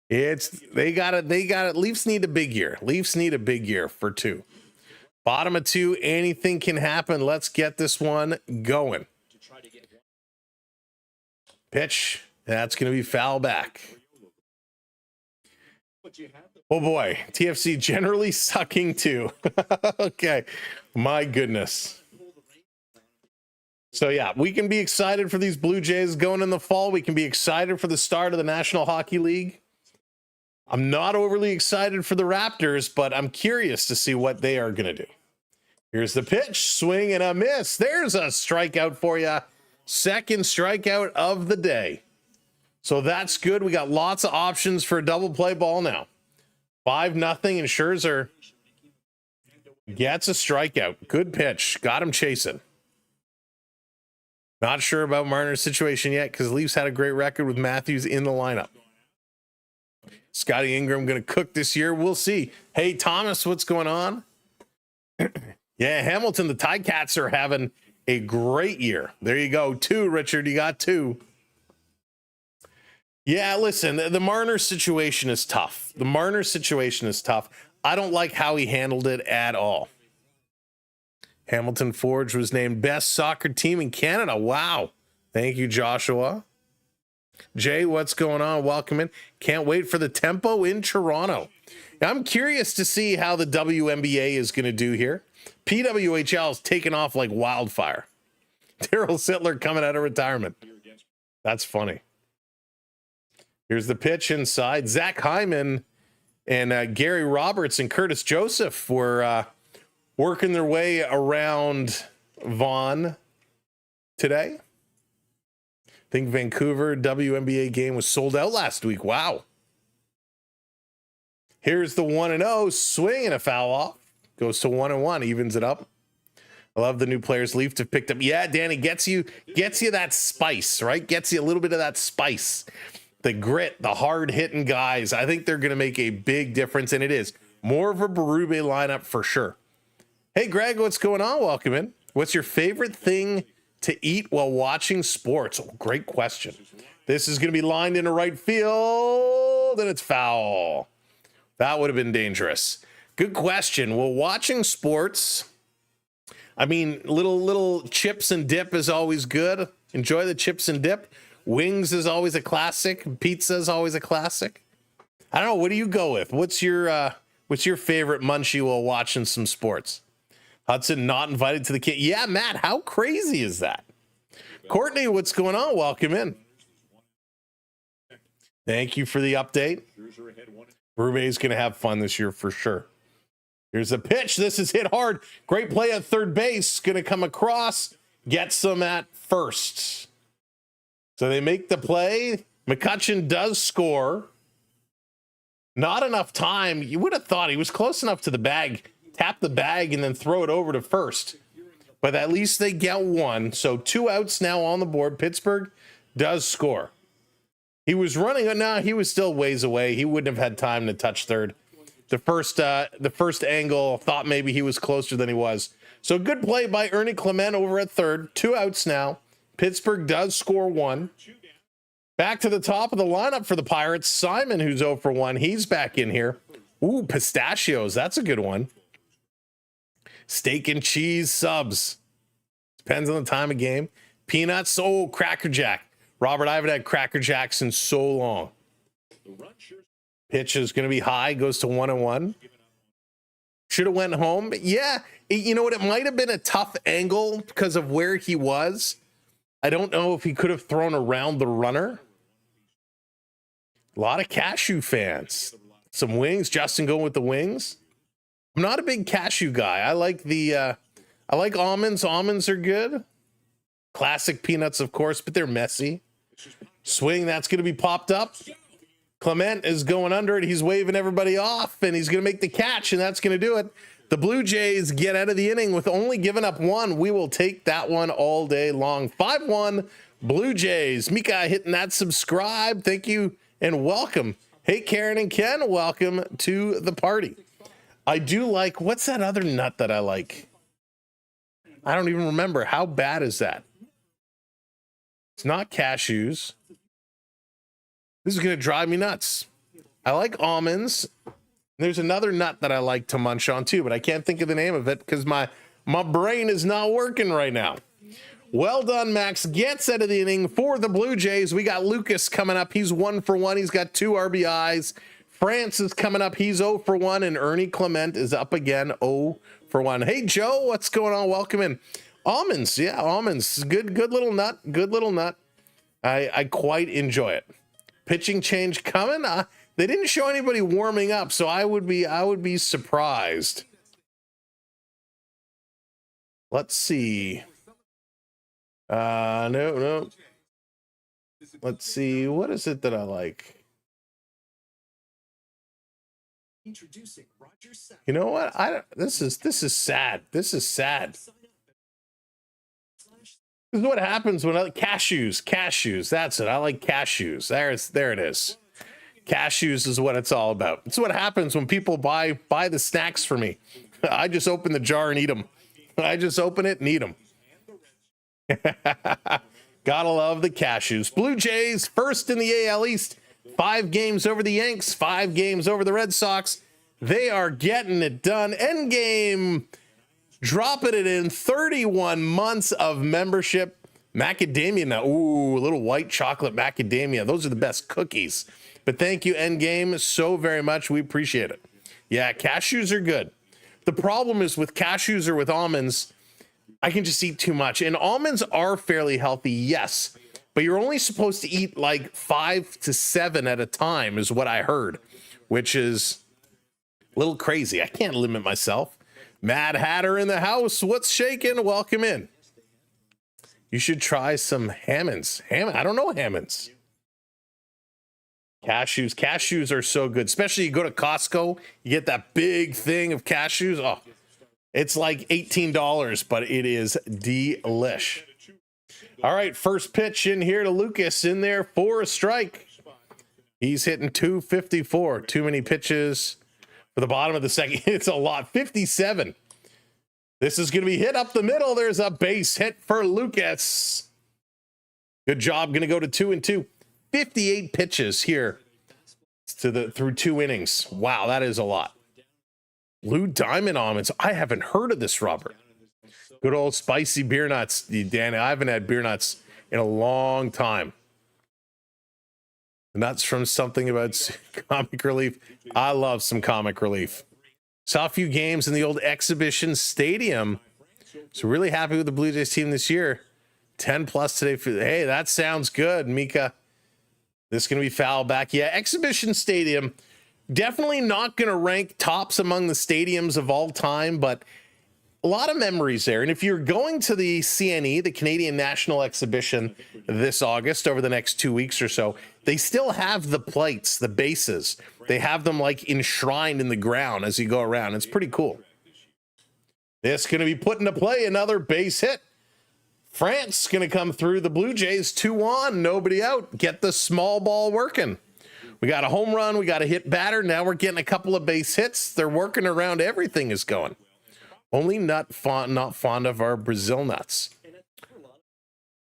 they got it. Leafs need a big year. Leafs need a big year for 2. Bottom of 2, anything can happen. Let's get this one going. Pitch. That's going to be foul back. Oh boy, TFC generally sucking too. Okay, my goodness. So yeah, we can be excited for these Blue Jays going in the fall. We can be excited for the start of the National Hockey League. I'm not overly excited for the Raptors, but I'm curious to see what they are going to do. Here's the pitch, swing and a miss. There's a strikeout for you. Second strikeout of the day. So that's good. We got lots of options for a double play ball now. 5-0, and Scherzer gets a strikeout. Good pitch. Got him chasing. Not sure about Marner's situation yet because Leafs had a great record with Matthews in the lineup. Scotty Ingram going to cook this year. We'll see. Hey, Thomas, what's going on? Yeah, Hamilton, the Ticats are having a great year. There you go. 2, Richard. You got 2. Yeah, listen, the Marner situation is tough. The Marner situation is tough. I don't like how he handled it at all. Hamilton Forge was named best soccer team in Canada. Wow. Thank you, Joshua. Jay, what's going on? Welcome in. Can't wait for the tempo in Toronto. Now, I'm curious to see how the WNBA is going to do here. PWHL is taking off like wildfire. Daryl Sittler coming out of retirement. That's funny. Here's the pitch inside. Zach Hyman and Gary Roberts and Curtis Joseph were working their way around Vaughan today. I think Vancouver WNBA game was sold out last week. Wow. Here's the 1-0 swing and a foul off. Goes to 1-1, evens it up. I love the new players Leafs have picked up. Yeah, Danny, gets you that spice, right? Gets you a little bit of that spice. The grit, the hard-hitting guys. I think they're going to make a big difference, and it is. More of a Berube lineup for sure. Hey, Greg, what's going on? Welcome in. What's your favorite thing to eat while watching sports? Oh, great question. This is going to be lined into right field, and it's foul. That would have been dangerous. Good question. Well, watching sports, I mean, little chips and dip is always good. Enjoy the chips and dip. Wings is always a classic. Pizza is always a classic. I don't know. What do you go with? What's your favorite munchie while watching some sports? Hudson not invited to the kid. Yeah, Matt, how crazy is that? Courtney, what's going on? Welcome in. Thank you for the update. Berube is going to have fun this year for sure. Here's a pitch. This is hit hard. Great play at third base. Going to come across. Gets them at first. So they make the play. McCutcheon does score. Not enough time. You would have thought he was close enough to the bag. Tap the bag and then throw it over to first. But at least they get one. So 2 outs now on the board. Pittsburgh does score. He was running. No, he was still ways away. He wouldn't have had time to touch third. The first angle thought maybe he was closer than he was. So good play by Ernie Clement over at third. 2 outs now. Pittsburgh does score 1. Back to the top of the lineup for the Pirates. Simon, who's 0 for 1. He's back in here. Ooh, pistachios. That's a good one. Steak and cheese subs. Depends on the time of game. Peanuts. Oh, Cracker Jack. Robert, I haven't had Cracker Jacks in so long. Pitch is going to be high. Goes to 1-1. Should have went home. Yeah. You know what? It might have been a tough angle because of where he was. I don't know if he could have thrown around the runner. A lot of cashew fans. Some wings. Justin going with the wings. I'm not a big cashew guy. I like almonds. Almonds are good. Classic peanuts, of course, but they're messy. Swing. That's going to be popped up. Clement is going under it. He's waving everybody off, and he's going to make the catch, and that's going to do it. The Blue Jays get out of the inning with only giving up 1. We will take that one all day long. 5-1 Blue Jays. Mika hitting that subscribe. Thank you and welcome. Hey, Karen and Ken, welcome to the party. I do like, what's that other nut that I like? I don't even remember. How bad is that? It's not cashews. This is going to drive me nuts. I like almonds. There's another nut that I like to munch on too, but I can't think of the name of it because my brain is not working right now. Well done, Max. Gets out of the inning for the Blue Jays. We got Lucas coming up. He's 1 for 1. He's got 2 RBIs. France is coming up. He's 0 for 1. And Ernie Clement is up again, 0 for 1. Hey, Joe, what's going on? Welcome in. Almonds. Yeah, almonds. Good little nut. Good little nut. I quite enjoy it. Pitching change coming. They didn't show anybody warming up, so I would be surprised. Let's see. No. Let's see. What is it that I like? You know what? This is sad. This is sad. This is what happens when cashews. That's it. I like cashews. There it is. Cashews is what it's all about. It's what happens when people buy the snacks for me. I just open the jar and eat them. I just open it and eat them. Gotta love the cashews. Blue Jays first in the AL East. 5 games over the Yanks, 5 games over the Red Sox. They are getting it done. End game, dropping it in 31 months of membership. Macadamia now. Ooh, a little white chocolate macadamia. Those are the best cookies. But thank you, Endgame, so very much. We appreciate it. Yeah, cashews are good. The problem is with cashews or with almonds, I can just eat too much. And almonds are fairly healthy, yes. But you're only supposed to eat like 5 to 7 at a time is what I heard, which is a little crazy. I can't limit myself. Mad Hatter in the house. What's shaking? Welcome in. You should try some Hammonds. I don't know Hammonds. Cashews are so good, especially you go to Costco, you get that big thing of cashews. Oh, it's like $18, but it is delish. All right, first pitch in here to Lucas in there for a strike. He's hitting 254. Too many pitches for the bottom of the second. It's a lot. 57. This is going to be hit up the middle. There's a base hit for Lucas. Good job. Going to go to 2-2. 58 pitches here through 2 innings. Wow, that is a lot. Blue Diamond almonds. I haven't heard of this, Robert. Good old spicy beer nuts, Danny. I haven't had beer nuts in a long time. Nuts from something about comic relief. I love some comic relief. Saw a few games in the old exhibition stadium. So really happy with the Blue Jays team this year. 10 plus today. Hey, that sounds good, Mika. This is going to be foul back. Yeah, exhibition stadium. Definitely not going to rank tops among the stadiums of all time, but a lot of memories there. And if you're going to the CNE, the Canadian National Exhibition, this August, over the next 2 weeks or so, they still have the plates, the bases. They have them like enshrined in the ground as you go around. It's pretty cool. This going to be put into play. Another base hit. France going to come through. The Blue Jays 2-on, nobody out. Get the small ball working. We got a home run. We got a hit batter. Now we're getting a couple of base hits. They're working around. Everything is going. Only not fond of our Brazil nuts.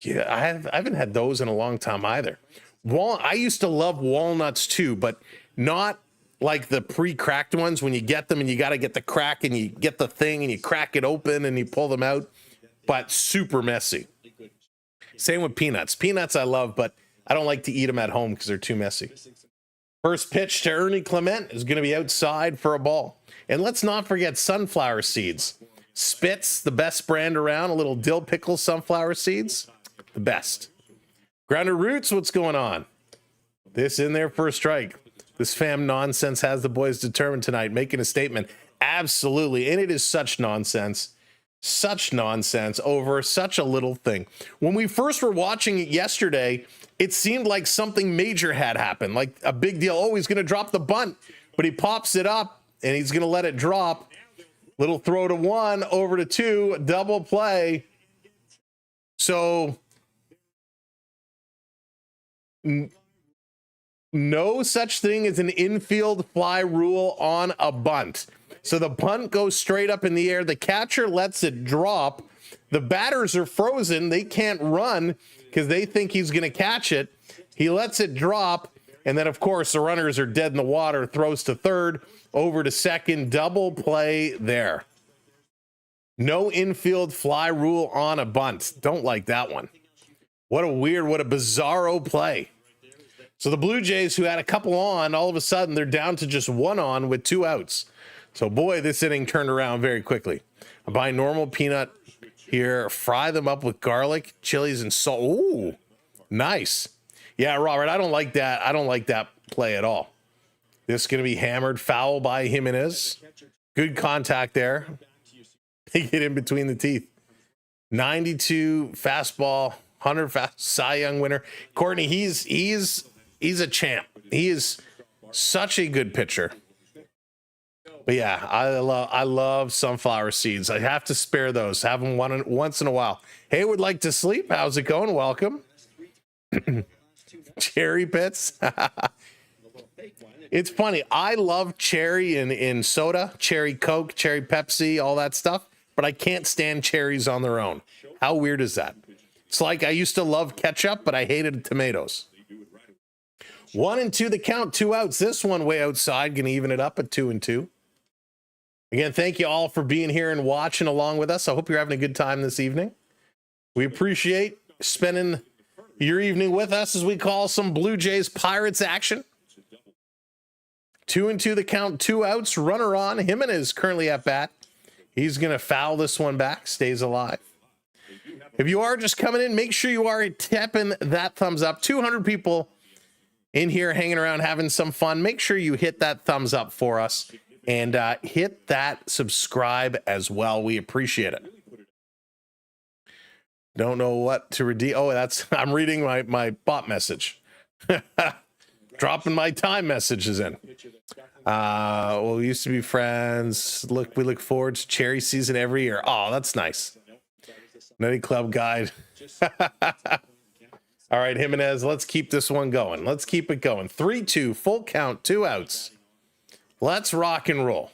Yeah, I haven't had those in a long time either. I used to love walnuts too, but not like the pre-cracked ones when you get them and you got to get the crack and you get the thing and you crack it open and you pull them out, but super messy. Same with peanuts. Peanuts I love, but I don't like to eat them at home because they're too messy. First pitch to Ernie Clement is going to be outside for a ball. And let's not forget sunflower seeds. Spitz, the best brand around. A little dill pickle sunflower seeds, the best. Grounder Roots, what's going on? This in there for a strike. This fam nonsense has the boys determined tonight, making a statement. Absolutely. And it is such nonsense. Such nonsense over such a little thing. When we first were watching it yesterday, it seemed like something major had happened, like a big deal. Oh, he's going to drop the bunt, but he pops it up and he's going to let it drop. Little throw to 1, over to 2, double play. So no such thing as an infield fly rule on a bunt. So the bunt goes straight up in the air. The catcher lets it drop. The batters are frozen. They can't run because they think he's going to catch it. He lets it drop. And then, of course, the runners are dead in the water. Throws to third, over to second. Double play there. No infield fly rule on a bunt. Don't like that one. What a bizarro play. So the Blue Jays, who had a couple on, all of a sudden they're down to just 1 on with 2 outs. So, boy, this inning turned around very quickly. I buy normal peanut here, fry them up with garlic, chilies, and salt. Ooh, nice. Yeah, Robert, I don't like that. I don't like that play at all. This is going to be hammered foul by Jimenez. Good contact there. They get in between the teeth. 92 fastball, 100 Cy Young winner. Courtney, he's a champ. He is such a good pitcher. But yeah, I love sunflower seeds. I have to spare those. Have them once in a while. Hey, would like to sleep? How's it going? Welcome. Cherry pits. It's funny. I love cherry in soda, cherry Coke, cherry Pepsi, all that stuff. but I can't stand cherries on their own. How weird is that? It's like I used to love ketchup, but I hated tomatoes. 1-2 the count, 2 outs. This one way outside, gonna even it up at 2-2. Again, thank you all for being here and watching along with us. I hope you're having a good time this evening. We appreciate spending your evening with us as we call some Blue Jays Pirates action. 2-2 the count, 2 outs, runner on. Jimenez currently at bat. He's going to foul this one back, stays alive. If you are just coming in, make sure you are tapping that thumbs up. 200 people in here hanging around having some fun. Make sure you hit that thumbs up for us and hit that subscribe as well. We appreciate it. Don't know what to redeem. Oh, I'm reading my bot message. Dropping my time messages in. Well, we used to be friends. We look forward to cherry season every year. Oh, that's nice. Nutty Club guide. All right, Jimenez, let's keep this one going. Let's keep it going. 3-2, full count, 2 outs. Let's rock and roll.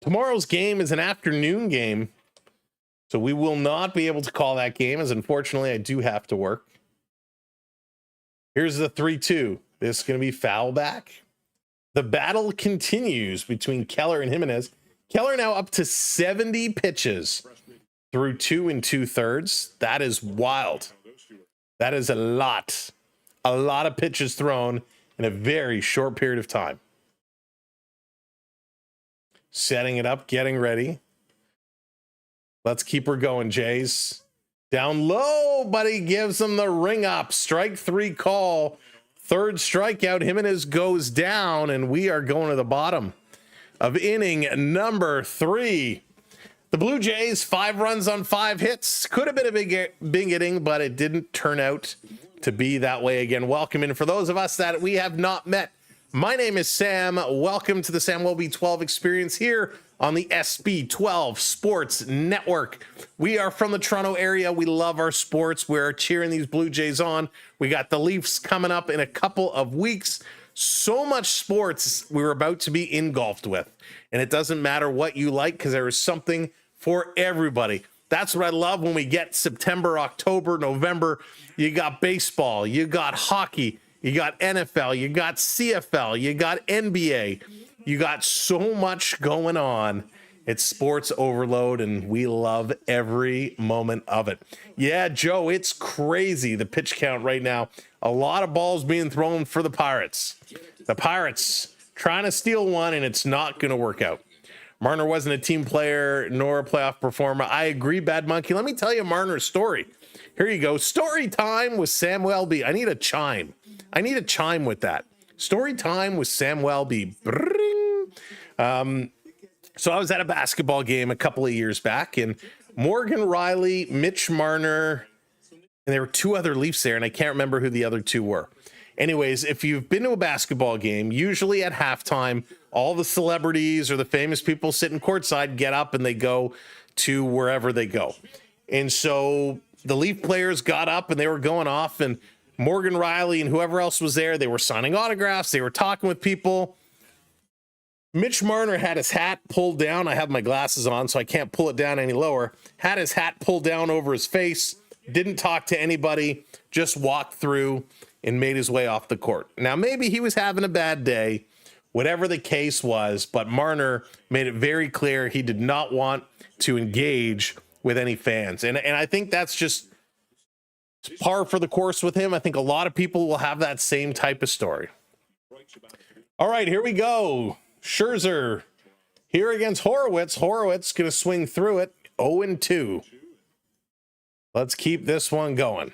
Tomorrow's game is an afternoon game, so we will not be able to call that game, as unfortunately I do have to work. Here's the 3-2. This is going to be foul back. The battle continues between Keller and Jimenez. Keller now up to 70 pitches through 2 2/3. That is wild. That is a lot of pitches thrown in a very short period of time. Setting it up, getting ready. Let's keep her going, Jays. Down low, but he gives them the ring up. Strike 3 call. Third strikeout. Jimenez goes down, and we are going to the bottom of inning number 3. The Blue Jays, 5 runs on 5 hits. Could have been a big inning, but it didn't turn out to be that way again. Welcome in for those of us that we have not met. My name is Sam. Welcome to the Sam Welby 12 experience here on the SB12 Sports Network. We are from the Toronto area. We love our sports. We're cheering these Blue Jays on. We got the Leafs coming up in a couple of weeks. So much sports we're about to be engulfed with. And it doesn't matter what you like, because there is something for everybody. That's what I love when we get September, October, November. You got baseball, you got hockey, you got NFL, you got CFL, you got NBA. You got so much going on. It's sports overload, and we love every moment of it. Yeah, Joe, it's crazy, the pitch count right now. A lot of balls being thrown for the Pirates. The Pirates trying to steal one, and it's not going to work out. Marner wasn't a team player nor a playoff performer. I agree, Bad Monkey. Let me tell you Marner's story. Here you go. Story time with Sam Welby. I need a chime. I need a chime with that. Story time with Sam Welby. So I was at a basketball game a couple of years back, and Morgan Riley, Mitch Marner, and there were 2 other Leafs there, and I can't remember who the other 2 were. Anyways, if you've been to a basketball game, usually at halftime, all the celebrities or the famous people sitting courtside get up and they go to wherever they go. And so the Leaf players got up and they were going off, and Morgan Riley and whoever else was there, they were signing autographs, they were talking with people. Mitch Marner had his hat pulled down. I have my glasses on, so I can't pull it down any lower. Had his hat pulled down over his face, didn't talk to anybody, just walked through and made his way off the court. Now, maybe he was having a bad day, whatever the case was, but Marner made it very clear he did not want to engage with any fans. And I think that's just par for the course with him. I think a lot of people will have that same type of story. All right, here we go. Scherzer here against Horowitz. Horowitz going to swing through it. 0-2. Let's keep this one going.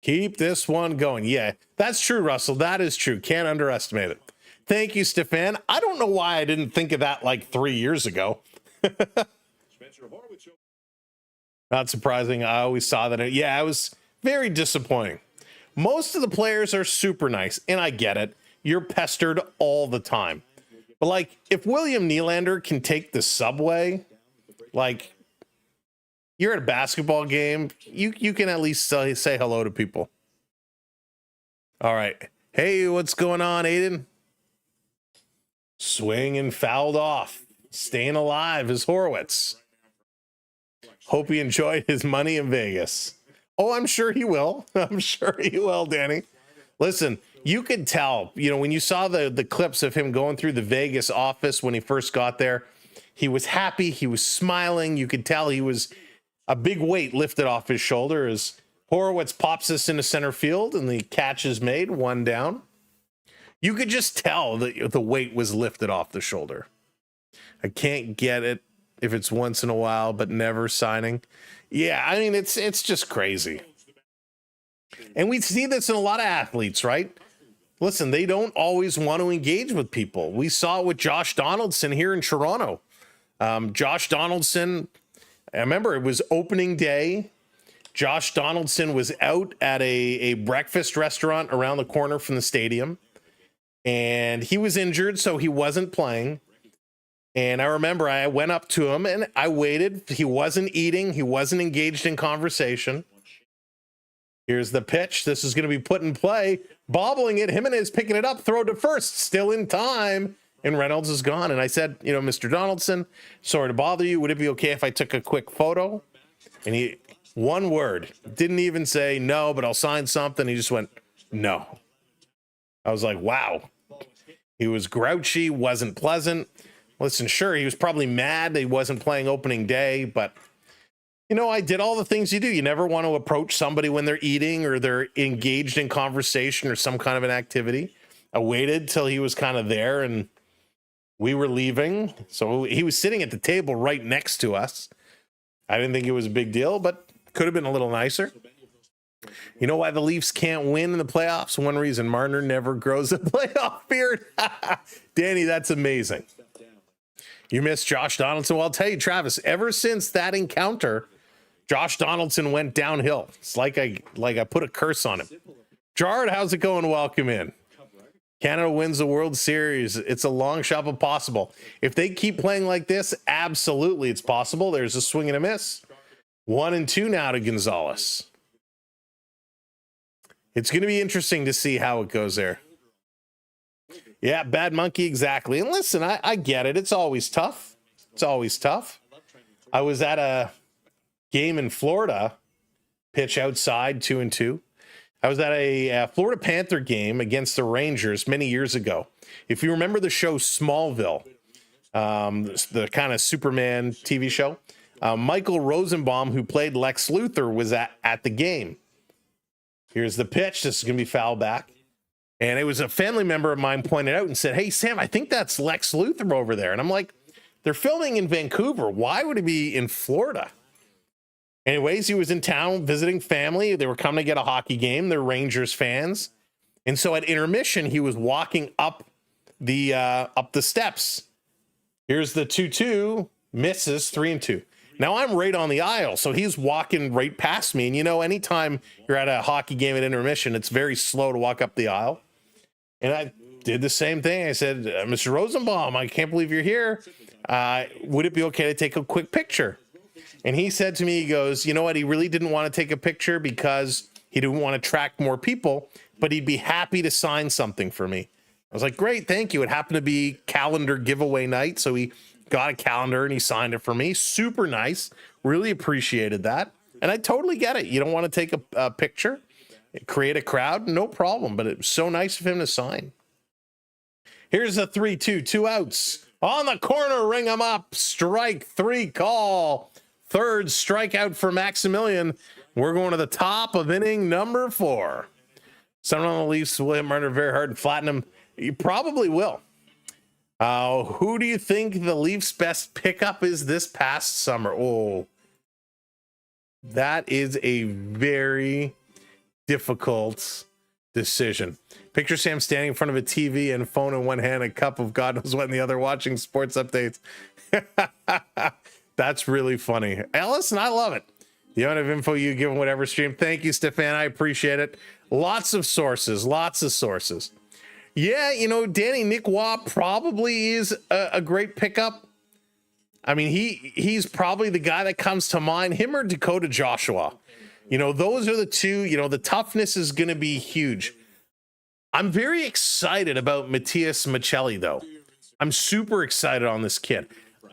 Keep this one going. Yeah, that's true, Russell. That is true. Can't underestimate it. Thank you, Stefan. I don't know why I didn't think of that like 3 years ago. Not surprising. I always saw that. Yeah, it was very disappointing. Most of the players are super nice, and I get it. You're pestered all the time. But, like, if William Nylander can take the subway, like, you're at a basketball game, you can at least say hello to people. All right. Hey, what's going on, Aiden? Swing and fouled off. Staying alive is Horowitz. Hope he enjoyed his money in Vegas. Oh, I'm sure he will. I'm sure he will, Danny. Listen, you could tell, when you saw the clips of him going through the Vegas office when he first got there, he was happy. He was smiling. You could tell he was a big weight lifted off his shoulder as Horowitz pops this into center field and the catch is made, 1 down. You could just tell that the weight was lifted off the shoulder. I can't get it if it's once in a while, but never signing. Yeah, I mean, it's just crazy. And we see this in a lot of athletes, right? Listen, they don't always want to engage with people. We saw it with Josh Donaldson here in Toronto. Josh Donaldson, I remember it was opening day. Josh Donaldson was out at a breakfast restaurant around the corner from the stadium. And he was injured, so he wasn't playing. And I remember I went up to him and I waited. He wasn't eating. He wasn't engaged in conversation. Here's the pitch. This is going to be put in play. Bobbling it. Jimenez picking it up. Throw to first. Still in time. And Reynolds is gone. And I said, Mr. Donaldson, sorry to bother you. Would it be okay if I took a quick photo? And he, one word, didn't even say no, but I'll sign something. He just went, no. I was like, wow. He was grouchy, wasn't pleasant. Listen, sure, he was probably mad that he wasn't playing opening day, but, I did all the things you do. You never want to approach somebody when they're eating or they're engaged in conversation or some kind of an activity. I waited till he was kind of there and we were leaving. So he was sitting at the table right next to us. I didn't think it was a big deal, but could have been a little nicer. You know why the Leafs can't win in the playoffs? One reason: Marner never grows a playoff beard. Danny, that's amazing. You missed Josh Donaldson. Well, I'll tell you, Travis, ever since that encounter, Josh Donaldson went downhill. It's like I put a curse on him. Gerard, how's it going? Welcome in. Canada wins the World Series. It's a long shot, but possible. If they keep playing like this, absolutely it's possible. There's a swing and a miss. 1-2 now to Gonzalez. It's going to be interesting to see how it goes there. Yeah, bad monkey, exactly. And listen, I get it. It's always tough. It's always tough. I was at a game in Florida, pitch outside, 2-2. I was at a Florida Panther game against the Rangers many years ago. If you remember the show Smallville, the kind of Superman TV show, Michael Rosenbaum, who played Lex Luthor, was at the game. Here's the pitch. This is going to be foul back. And it was a family member of mine pointed out and said, hey, Sam, I think that's Lex Luthor over there. And I'm like, they're filming in Vancouver. Why would he be in Florida? Anyways, he was in town visiting family. They were coming to get a hockey game. They're Rangers fans. And so at intermission, he was walking up the steps. Here's the 2-2, misses, 3-2. Now I'm right on the aisle, so he's walking right past me. And anytime you're at a hockey game at intermission, it's very slow to walk up the aisle. And I did the same thing. I said, Mr. Rosenbaum, I can't believe you're here. Would it be okay to take a quick picture? And he said to me, he goes, you know what? He really didn't want to take a picture because he didn't want to attract more people, but he'd be happy to sign something for me. I was like, great, thank you. It happened to be calendar giveaway night, so he got a calendar and he signed it for me. Super nice. Really appreciated that. And I totally get it. You don't want to take a picture, create a crowd, no problem. But it was so nice of him to sign. Here's a 3-2, 2 outs. On the corner, ring him up. Strike 3 call. Third strikeout for Maximilian. We're going to the top of inning number 4. Someone on the Leafs will hit Marner very hard and flatten him. You probably will. Who do you think the Leafs' best pickup is this past summer? Oh, that is a very difficult decision. Picture Sam standing in front of a TV and phone in one hand, a cup of God knows what in the other, watching sports updates. That's really funny. Listen, I love it. The amount of info you give on whatever stream. Thank you, Stefan. I appreciate it. Lots of sources. Yeah, Danny, Nick Waugh probably is a great pickup. I mean, he's probably the guy that comes to mind. Him or Dakota Joshua. Those are the two. The toughness is going to be huge. I'm very excited about Matias Maccelli, though. I'm super excited on this kid.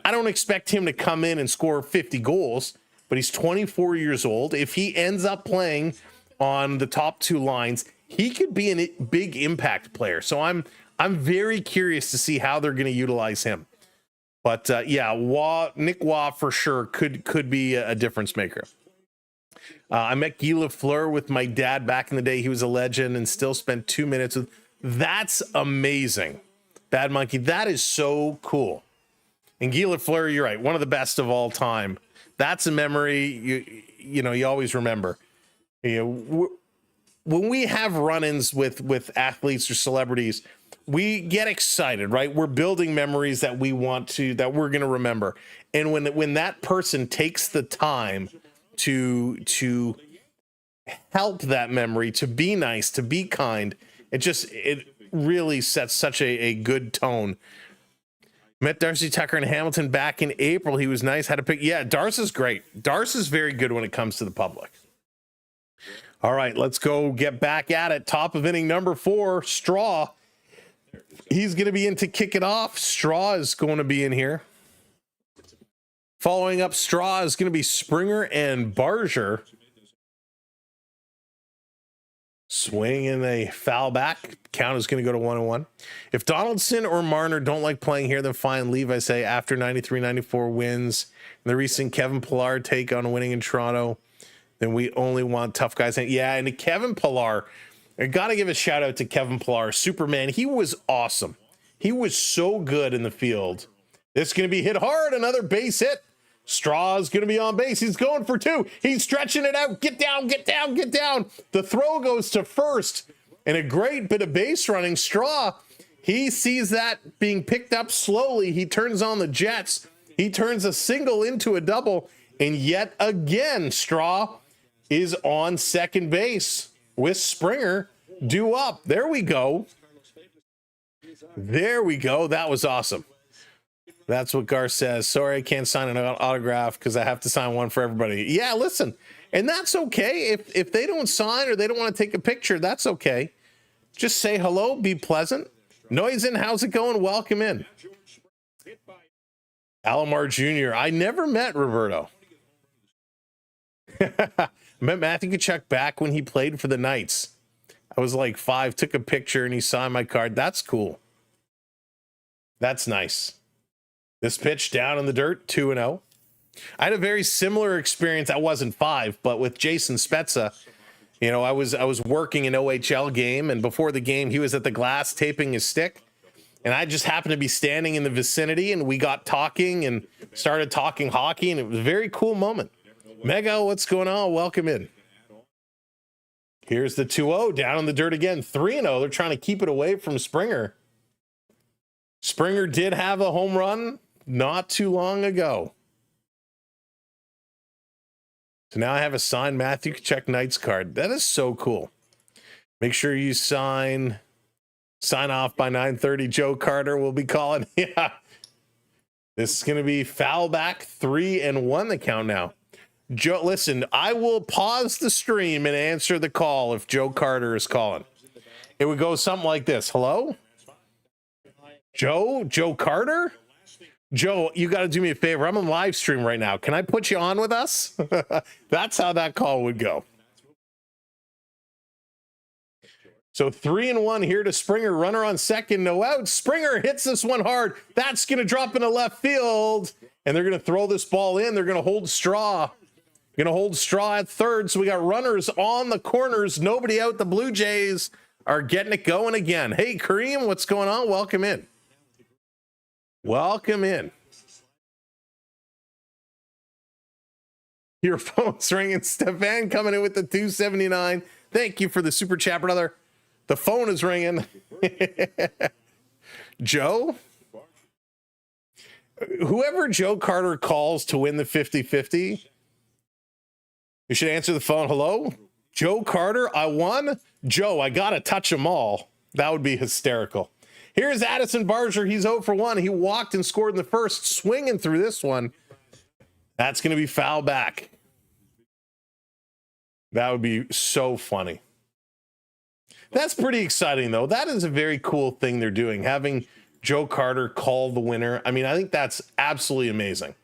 I don't expect him to come in and score 50 goals, but he's 24 years old. If he ends up playing on the top two lines, he could be a big impact player. So I'm very curious to see how they're going to utilize him. But yeah, Nick Waugh for sure could be a difference maker. I met Guy Lafleur with my dad back in the day. He was a legend and still spent 2 minutes with. That's amazing. Bad Monkey, that is so cool. And Guy Lafleur, you're right, one of the best of all time. That's a memory you always remember. When we have run-ins with athletes or celebrities, we get excited, right? We're building memories that we're going to remember. And when that person takes the time to help that memory, to be nice, to be kind, it really sets such a good tone. Met Darcy Tucker and Hamilton back in April. He was nice. Had to pick. Yeah, Darcy's great. Darcy's very good when it comes to the public. All right, let's go get back at it. Top of inning number 4, Straw. He's going to be in to kick it off. Straw is going to be in here. Following up Straw is going to be Springer and Barger. Swing and a foul back. Count is going to go to 1-1. If Donaldson or Marner don't like playing here, then fine, leave. I say after 93-94 wins. And the recent Kevin Pillar take on winning in Toronto, then we only want tough guys. Yeah, and Kevin Pillar, I got to give a shout out to Kevin Pillar. Superman, he was awesome. He was so good in the field. This is going to be hit hard. Another base hit. Straw's going to be on base. He's going for 2. He's stretching it out. Get down, get down, get down. The throw goes to first. And a great bit of base running. Straw, he sees that being picked up slowly. He turns on the jets. He turns a single into a double. And yet again, Straw is on second base with Springer due up. There we go. There we go. That was awesome. That's what Gar says. Sorry, I can't sign an autograph because I have to sign one for everybody. Yeah, listen, and that's okay. If they don't sign or they don't want to take a picture, that's okay. Just say hello, be pleasant. Noisen, how's it going? Welcome in. Alomar Jr. I never met Roberto. I met Matthew Tkachuk back when he played for the Knights. I was like 5, took a picture, and he signed my card. That's cool. That's nice. This pitch down in the dirt, 2-0. I had a very similar experience. I wasn't 5, but with Jason Spezza, I was working an OHL game, and before the game, he was at the glass taping his stick, and I just happened to be standing in the vicinity, and we got talking and started talking hockey, and it was a very cool moment. Mega, what's going on? Welcome in. Here's the 2-0 down in the dirt again, 3-0. They're trying to keep it away from Springer. Springer did have a home run not too long ago. So now I have a signed Matthew Tkachuk Knights card. That is so cool. Make sure you sign off by 9:30. Joe Carter will be calling. Yeah. This is going to be foul back, 3-1 the count now. Joe, listen, I will pause the stream and answer the call if Joe Carter is calling. It would go something like this. Hello? Joe Carter? Joe, you got to do me a favor. I'm on live stream right now. Can I put you on with us? That's how that call would go. So 3-1 here to Springer. Runner on second, no out. Springer hits this one hard. That's going to drop into left field. And they're going to throw this ball in. They're going to hold Straw. Going to hold Straw at third. So we got runners on the corners. Nobody out. The Blue Jays are getting it going again. Hey, Kareem, what's going on? Welcome in. Welcome in. Your phone's ringing. Stefan coming in with the 279. Thank you for the super chat, brother. The phone is ringing. Joe? Whoever Joe Carter calls to win the 50-50, you should answer the phone. Hello? Joe Carter, I won? Joe, I got to touch them all. That would be hysterical. Here's Addison Barger. He's 0 for 1. He walked and scored in the first, swinging through this one. That's going to be foul back. That would be so funny. That's pretty exciting, though. That is a very cool thing they're doing, having Joe Carter called the winner. I mean, I think that's absolutely amazing.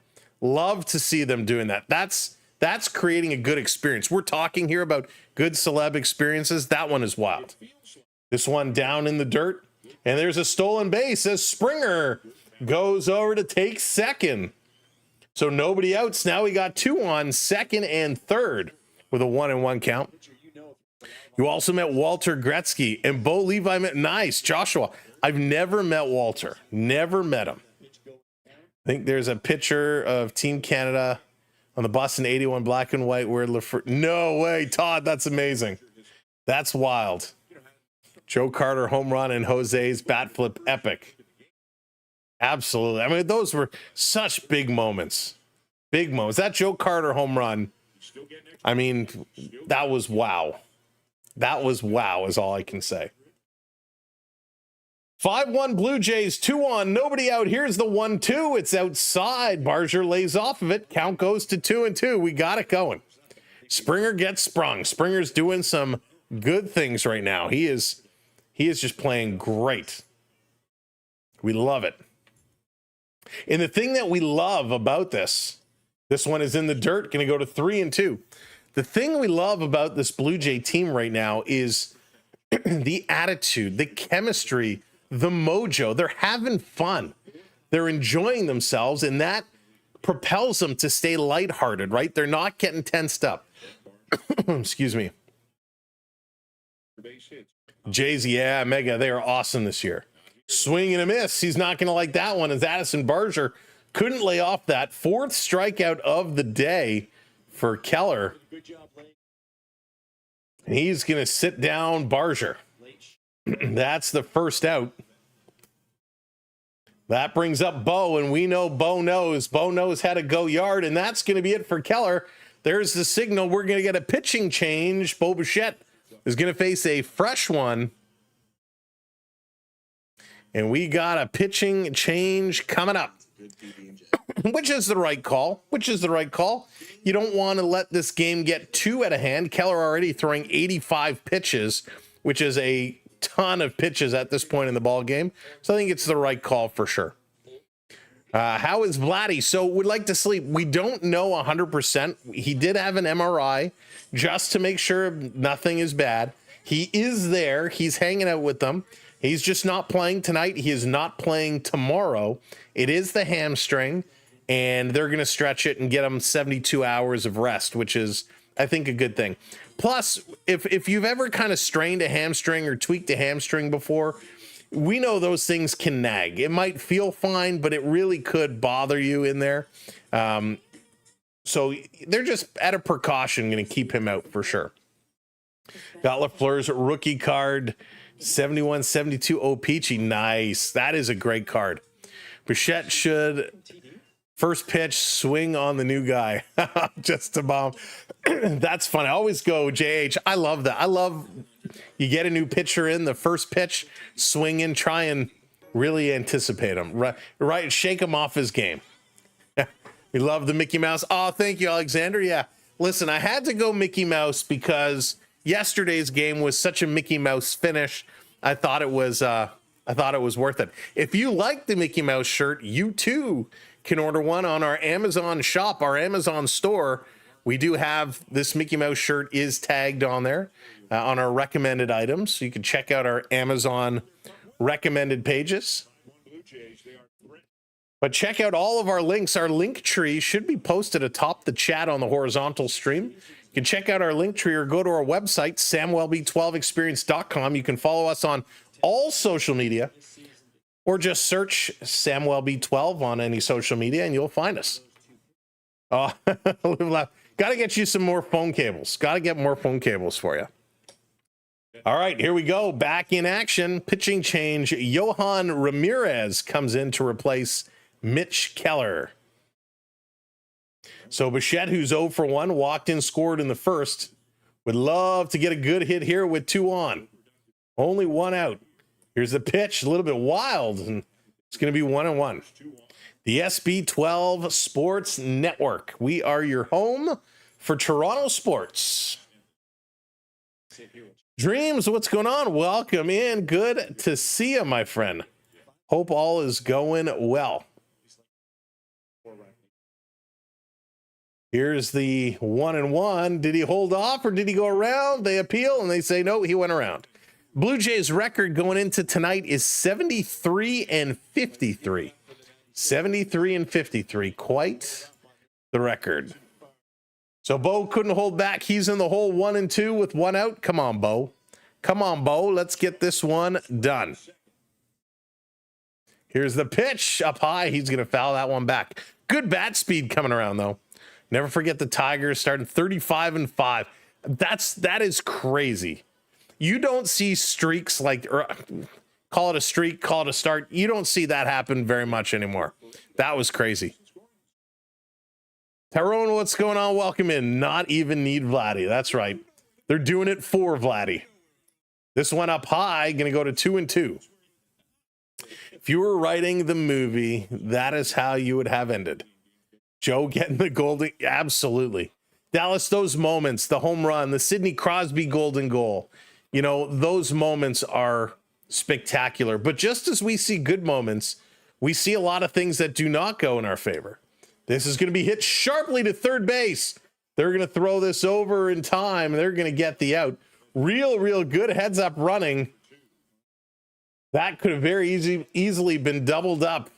Love to see them doing that. That's creating a good experience. We're talking here about good celeb experiences. That one is wild. This one down in the dirt, and there's a stolen base as Springer goes over to take second. So nobody outs. Now we got 2 on second and third with a 1-1 count. You also met Walter Gretzky and Bo Levi met nice. Joshua, I've never met Walter. Never met him. I think there's a picture of Team Canada on the Boston 81 black and white where no way, Todd, that's amazing. That's wild. Joe Carter home run and Jose's bat flip epic. Absolutely. I mean, those were such big moments. Big moments. That Joe Carter home run, I mean, that was wow. That was wow is all I can say. 5-1 Blue Jays, 2 on, nobody out. Here's the 1-2. It's outside. Barger lays off of it. Count goes to 2-2. We got it going. Springer gets sprung. Springer's doing some good things right now. He is just playing great. We love it. And the thing that we love about this one is in the dirt, going to go to 3-2. The thing we love about this Blue Jay team right now is the attitude, the chemistry, the mojo. They're having fun. They're enjoying themselves, and that propels them to stay lighthearted, right? They're not getting tensed up. Excuse me. Jays, yeah, Mega, they are awesome this year. Swing and a miss. He's not going to like that one as Addison Barger couldn't lay off that 4th strikeout of the day for Keller. And he's going to sit down Barger. That's the first out. That brings up Bo, and we know Bo knows. Bo knows how to go yard, and that's going to be it for Keller. There's the signal. We're going to get a pitching change. Bo Bichette is going to face a fresh one. And we got a pitching change coming up. Which is the right call. You don't want to let this game get too out of hand. Keller already throwing 85 pitches, which is a ton of pitches at this point in the ball game. So I think it's the right call for sure. How is Vladdy? So would like to sleep. We don't know 100%. He did have an MRI just to make sure nothing is bad. He is there. He's hanging out with them. He's just not playing tonight. He is not playing tomorrow. It is the hamstring, and they're going to stretch it and get him 72 hours of rest, which is, I think, a good thing. Plus, if you've ever kind of strained a hamstring or tweaked a hamstring before, we know those things can nag. It might feel fine, but it really could bother you in there. So they're just at a precaution going to keep him out for sure. Got LaFleur's rookie card. 71-72 O-Peachy. Nice. That is a great card. Bichette should first pitch swing on the new guy. Just a bomb. That's fun. I always go JH. I love that. I love you get a new pitcher in the first pitch, swing in, try and really anticipate him. Right. Shake him off his game. We love the Mickey Mouse. Oh, thank you, Alexander. Yeah. Listen, I had to go Mickey Mouse because yesterday's game was such a Mickey Mouse finish. I thought it was worth it. If you like the Mickey Mouse shirt, you too can order one on our Amazon shop, our Amazon store. We do have this Mickey Mouse shirt is tagged on there on our recommended items. So you can check out our Amazon recommended pages. But check out all of our links. Our link tree should be posted atop the chat on the horizontal stream. You can check out our link tree or go to our website, samwellb12experience.com. You can follow us on all social media or just search SamwellB12 on any social media and you'll find us. Oh, got to get you some more phone cables. Got to get more phone cables for you. All right, here we go. Back in action. Pitching change. Johan Ramirez comes in to replace Mitch Keller. So Bichette, who's 0 for 1, walked in, scored in the first. Would love to get a good hit here with 2 on. Only 1 out. Here's the pitch, a little bit wild, and it's going to be 1-1. The SB12 Sports Network. We are your home for Toronto sports. Dreams, what's going on? Welcome in. Good to see you, my friend. Hope all is going well. Here's the 1-1. Did he hold off or did he go around? They appeal and they say, no, he went around. Blue Jays record going into tonight is 73-53. 73-53. Quite the record. So Bo couldn't hold back. He's in the hole 1-2 with one out. Come on, Bo. Come on, Bo. Let's get this one done. Here's the pitch up high. He's going to foul that one back. Good bat speed coming around, though. Never forget the Tigers starting 35-5. That is crazy. You don't see streaks like, or call it a streak, call it a start. You don't see that happen very much anymore. That was crazy. Tyrone, what's going on? Welcome in. Not even need Vladdy. That's right. They're doing it for Vladdy. This one up high, going to go to 2-2. If you were writing the movie, that is how you would have ended. Joe getting the golden, absolutely. Dallas, those moments, the home run, the Sidney Crosby golden goal, you know, those moments are spectacular. But just as we see good moments, we see a lot of things that do not go in our favor. This is going to be hit sharply to third base. They're going to throw this over in time. They're going to get the out. Real good heads up running. That could have very easily been doubled up.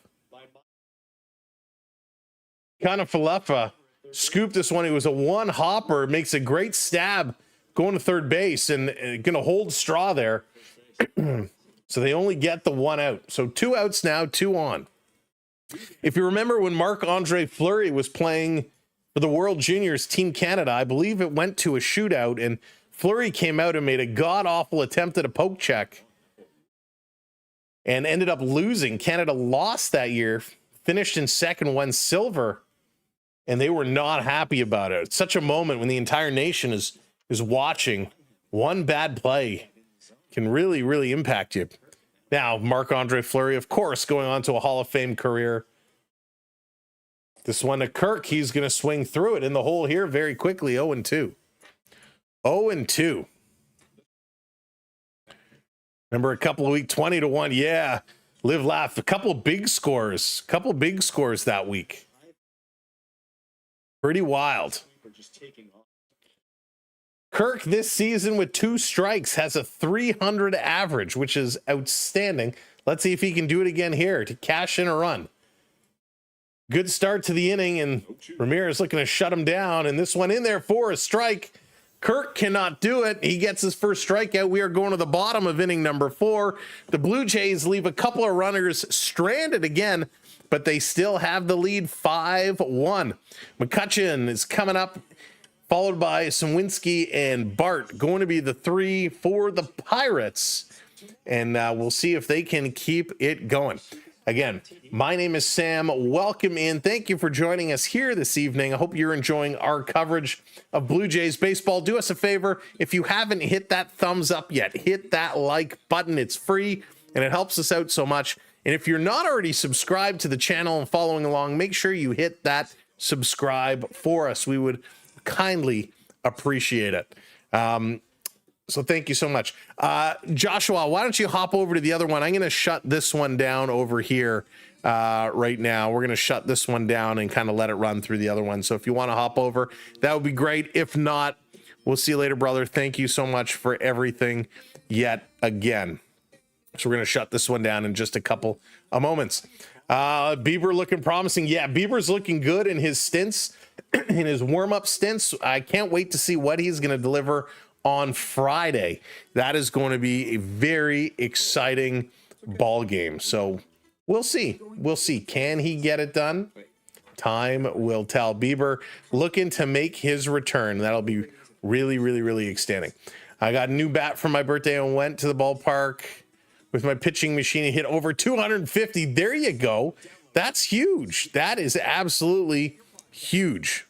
Kanafalefa scooped this one. It was a one hopper, makes a great stab going to third base and going to hold straw there. So they only get the one out. So 2 outs now, 2 on. If you remember when Marc-Andre Fleury was playing for the World Juniors Team Canada, I believe it went to a shootout and Fleury came out and made a god-awful attempt at a poke check and ended up losing. Canada lost that year, finished in second, won silver, and they were not happy about it. It's such a moment when the entire nation is watching. One bad play can really impact you. Now, Marc-Andre Fleury, of course, going on to a Hall of Fame career. This one to Kirk, he's going to swing through it in the hole here very quickly, 0-2. 0-2. Remember a couple of weeks, 20-1. Yeah, live, laugh. A couple big scores that week. Pretty wild. Kirk this season with 2 strikes has a 300 average, which is outstanding. Let's see if he can do it again here to cash in a run. Good start to the inning, and Ramirez looking to shut him down, and this one in there for a strike. Kirk cannot do it. He gets his first strikeout. We are going to the bottom of inning number 4. The Blue Jays leave a couple of runners stranded again, but they still have the lead 5-1. McCutcheon is coming up, followed by Sawinski and Bart, going to be the 3 for the Pirates. And we'll see if they can keep it going. Again, my name is Sam. Welcome in. Thank you for joining us here this evening. I hope you're enjoying our coverage of Blue Jays baseball. Do us a favor. If you haven't hit that thumbs up yet, hit that like button. It's free and it helps us out so much. And if you're not already subscribed to the channel and following along, make sure you hit that subscribe for us. We would kindly appreciate it. So thank you so much. Joshua, why don't you hop over to the other one? I'm going to shut this one down over here right now. We're going to shut this one down and kind of let it run through the other one. So if you want to hop over, that would be great. If not, we'll see you later, brother. Thank you so much for everything yet again. So we're going to shut this one down in just a couple of moments. Bieber looking promising. Yeah, Bieber's looking good in his stints, in his warm-up stints. I can't wait to see what he's going to deliver on Friday. That is going to be a very exciting ball game. So we'll see. We'll see. Can he get it done? Time will tell. Bieber looking to make his return. That'll be really exciting. I got a new bat for my birthday and went to the ballpark with my pitching machine and hit over 250. There you go. That's huge. That is absolutely huge.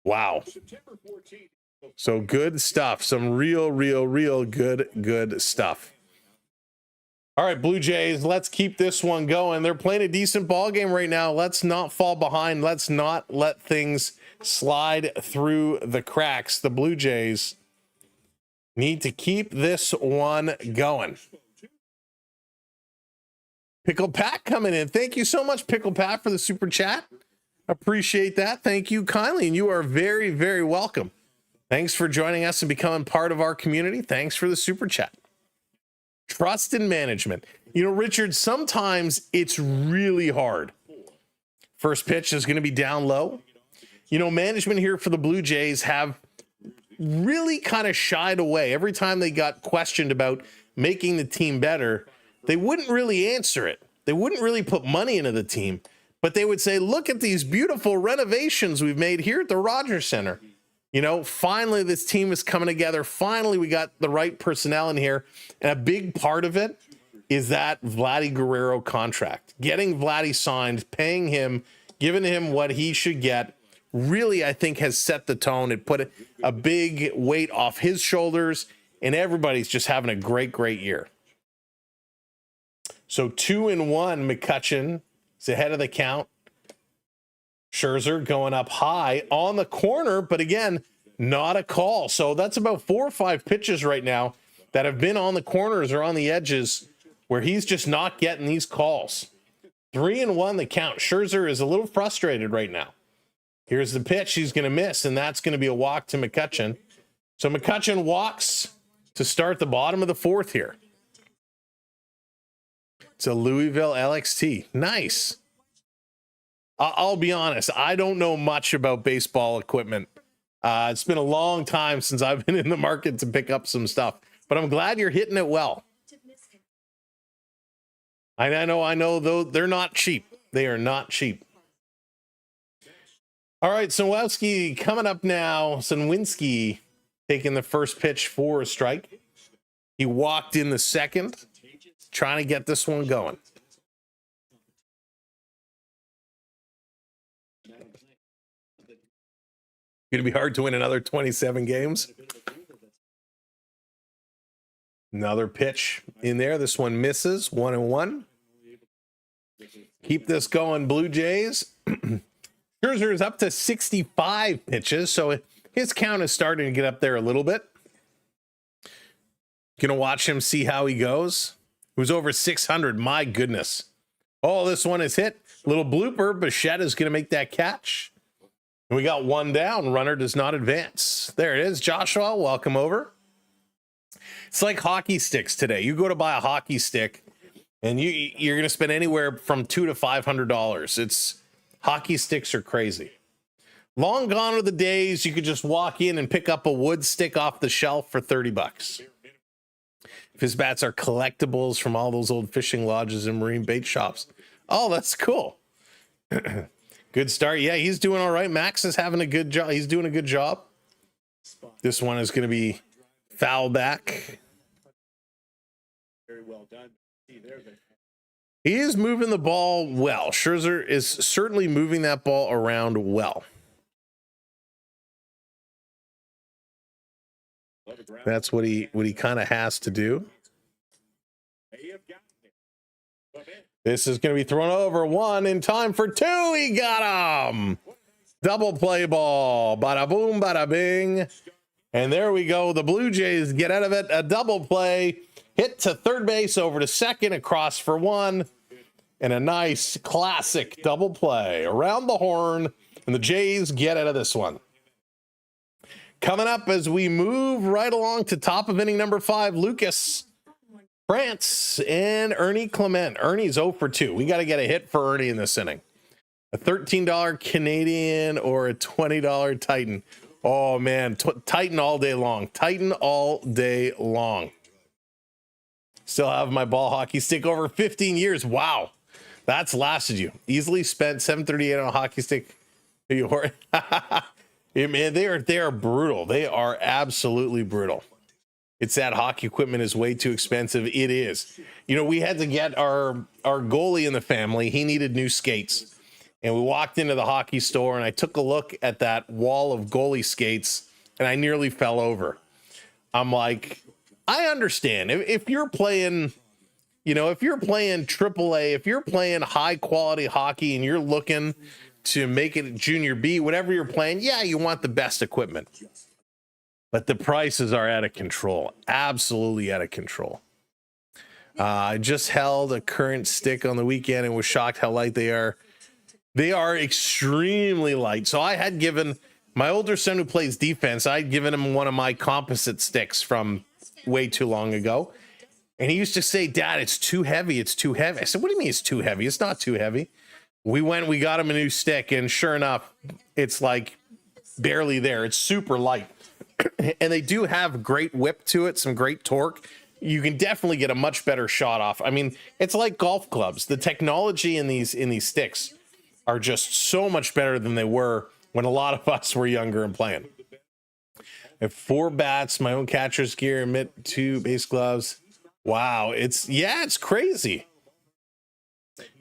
Wow. So good stuff. Some real good stuff. All right, Blue Jays, let's keep this one going. They're playing a decent ball game right now. Let's not fall behind. Let's not let things slide through the cracks. The Blue Jays need to keep this one going. Pickle Pat coming in. Thank you so much, Pickle Pat, for the super chat. Appreciate that. Thank you kindly. And you are very, very welcome. Thanks for joining us and becoming part of our community. Thanks for the super chat. Trust in management. You know, Richard, sometimes it's really hard. First pitch is going to be down low. You know, management here for the Blue Jays have really kind of shied away. Every time they got questioned about making the team better, they wouldn't really answer it. They wouldn't really put money into the team, but they would say, look at these beautiful renovations we've made here at the Rogers Center. You know, finally, this team is coming together. Finally, we got the right personnel in here. And a big part of it is that Vladdy Guerrero contract. Getting Vladdy signed, paying him, giving him what he should get, really, I think, has set the tone. It put a big weight off his shoulders, and everybody's just having a great, great year. So 2-1, McCutchen is ahead of the count. Scherzer going up high on the corner, but again, not a call. So that's about 4 or 5 pitches right now that have been on the corners or on the edges where he's just not getting these calls. 3-1 the count. Scherzer is a little frustrated right now. Here's the pitch he's going to miss, and that's going to be a walk to McCutchen. So McCutchen walks to start the bottom of the 4th here. It's a Louisville LXT. Nice. I'll be honest, I don't know much about baseball equipment. It's been a long time since I've been in the market to pick up some stuff, but I'm glad you're hitting it well. I know, though, they're not cheap. They are not cheap. All right, Sawowski coming up now. Sunwinski taking the first pitch for a strike. He walked in the second, trying to get this one going. Going to be hard to win another 27 games. Another pitch in there. This one misses. 1-1. Keep this going, Blue Jays. Scherzer is up to 65 pitches, so his count is starting to get up there a little bit. Going to watch him see how he goes. It was over 600. My goodness. Oh, this one is hit. Little blooper. Bichette is going to make that catch. We got one down. Runner does not advance. There it is. Joshua, welcome over. It's like hockey sticks today. You go to buy a hockey stick, and you're going to spend anywhere from $200 to $500. It's hockey sticks are crazy. Long gone are the days you could just walk in and pick up a wood stick off the shelf for $30. His bats are collectibles from all those old fishing lodges and marine bait shops. Oh, that's cool. Good start. Yeah, he's doing all right. Max is having a good job. He's doing a good job. This one is going to be foul back. Very well done. He is moving the ball well. Scherzer is certainly moving that ball around well. That's what he kind of has to do. This is going to be thrown over. 1 in time for 2. He got him. Double play ball. Bada boom, bada bing. And there we go. The Blue Jays get out of it. A double play. Hit to third base, over to second, across for 1. And a nice classic double play around the horn. And the Jays get out of this one. Coming up as we move right along to top of inning number 5, Lucas France and Ernie Clement. Ernie's 0 for 2. We got to get a hit for Ernie in this inning. A $13 Canadian or a $20 Titan. Oh, man. Titan all day long. Titan all day long. Still have my ball hockey stick over 15 years. Wow. That's lasted you. Easily spent $738 on a hockey stick. Man, they are brutal. They are absolutely brutal. It's that hockey equipment is way too expensive. It is. You know, we had to get our goalie in the family. He needed new skates. And we walked into the hockey store, and I took a look at that wall of goalie skates, and I nearly fell over. I'm like, I understand. If you're playing, you know, if you're playing AAA, if you're playing high quality hockey and you're looking to make it junior B, whatever you're playing, yeah, you want the best equipment. But the prices are out of control. Absolutely out of control. I just held a current stick on the weekend and was shocked how light they are. They are extremely light. So I had given my older son who plays defense, I'd given him one of my composite sticks from way too long ago. And he used to say, Dad, it's too heavy. It's too heavy. I said, what do you mean it's too heavy? It's not too heavy. We got him a new stick, and sure enough, it's like barely there. It's super light. And they do have great whip to it, some great torque. You can definitely get a much better shot off. I mean, it's like golf clubs. The technology in these sticks are just so much better than they were when a lot of us were younger and playing. I have 4 bats, my own catcher's gear, mitt, 2 base gloves. Wow, it's crazy.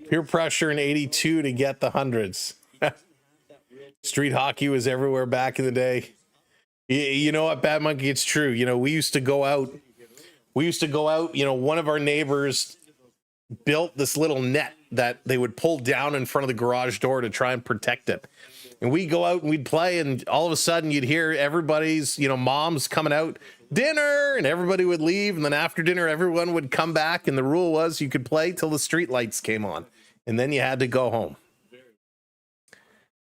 Peer pressure in 82 to get the hundreds. Street hockey was everywhere back in the day. You know what, Bad Monkey? It's true. You know, we used to go out. You know, one of our neighbors built this little net that they would pull down in front of the garage door to try and protect it. And we'd go out and we'd play, and all of a sudden you'd hear everybody's, you know, moms coming out, dinner, and everybody would leave. And then after dinner, everyone would come back. And the rule was you could play till the street lights came on, and then you had to go home.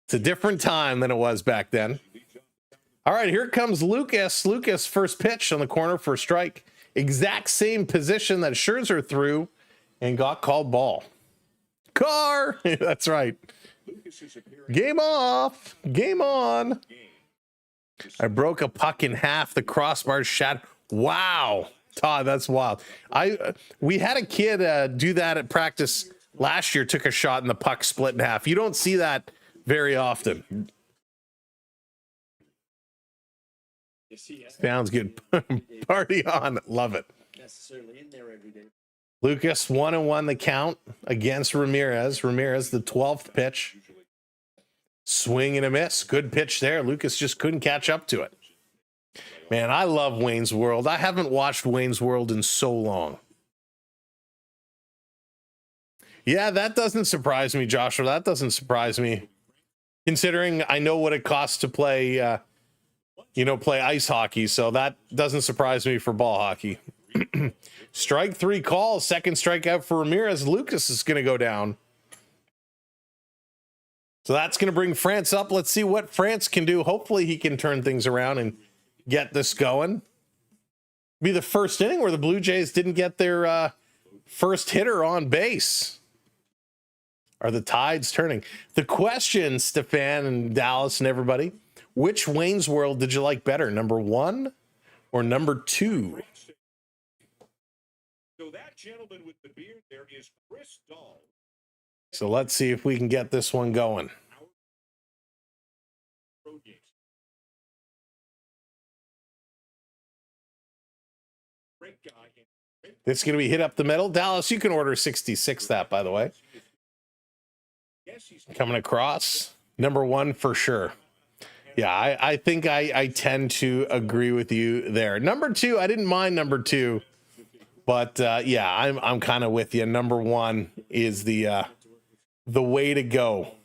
It's a different time than it was back then. All right, here comes Lucas. Lucas, first pitch on the corner for a strike. Exact same position that Scherzer threw and got called ball. Car! That's right. Game off. Game on. I broke a puck in half. The crossbar shattered. Wow. Todd, that's wild. We had a kid do that at practice last year, took a shot and the puck split in half. You don't see that very often. Sounds good. Party on. Love it. Lucas 1-1 the count against Ramirez. Ramirez, the 12th pitch. Swing and a miss. Good pitch there. Lucas just couldn't catch up to it. Man, I love Wayne's World. I haven't watched Wayne's World in so long. Yeah, that doesn't surprise me, Joshua. That doesn't surprise me, considering I know what it costs to play, play ice hockey. So that doesn't surprise me for ball hockey. Strike 3 call. Second strikeout for Ramirez. Lucas is going to go down. So that's going to bring France up. Let's see what France can do. Hopefully he can turn things around and get this going. Be the first inning where the Blue Jays didn't get their first hitter on base. Are the tides turning? The question, Stefan and Dallas and everybody, which Wayne's World did you like better, number 1 or number 2? So that gentleman with the beard there is Chris Dahl. So let's see if we can get this one going. It's going to be hit up the middle. Dallas, you can order 66 that, by the way. Coming across. Number 1 for sure. Yeah, I think I tend to agree with you there. Number 2, I didn't mind number 2. But yeah, I'm kind of with you. Number 1 is the way to go.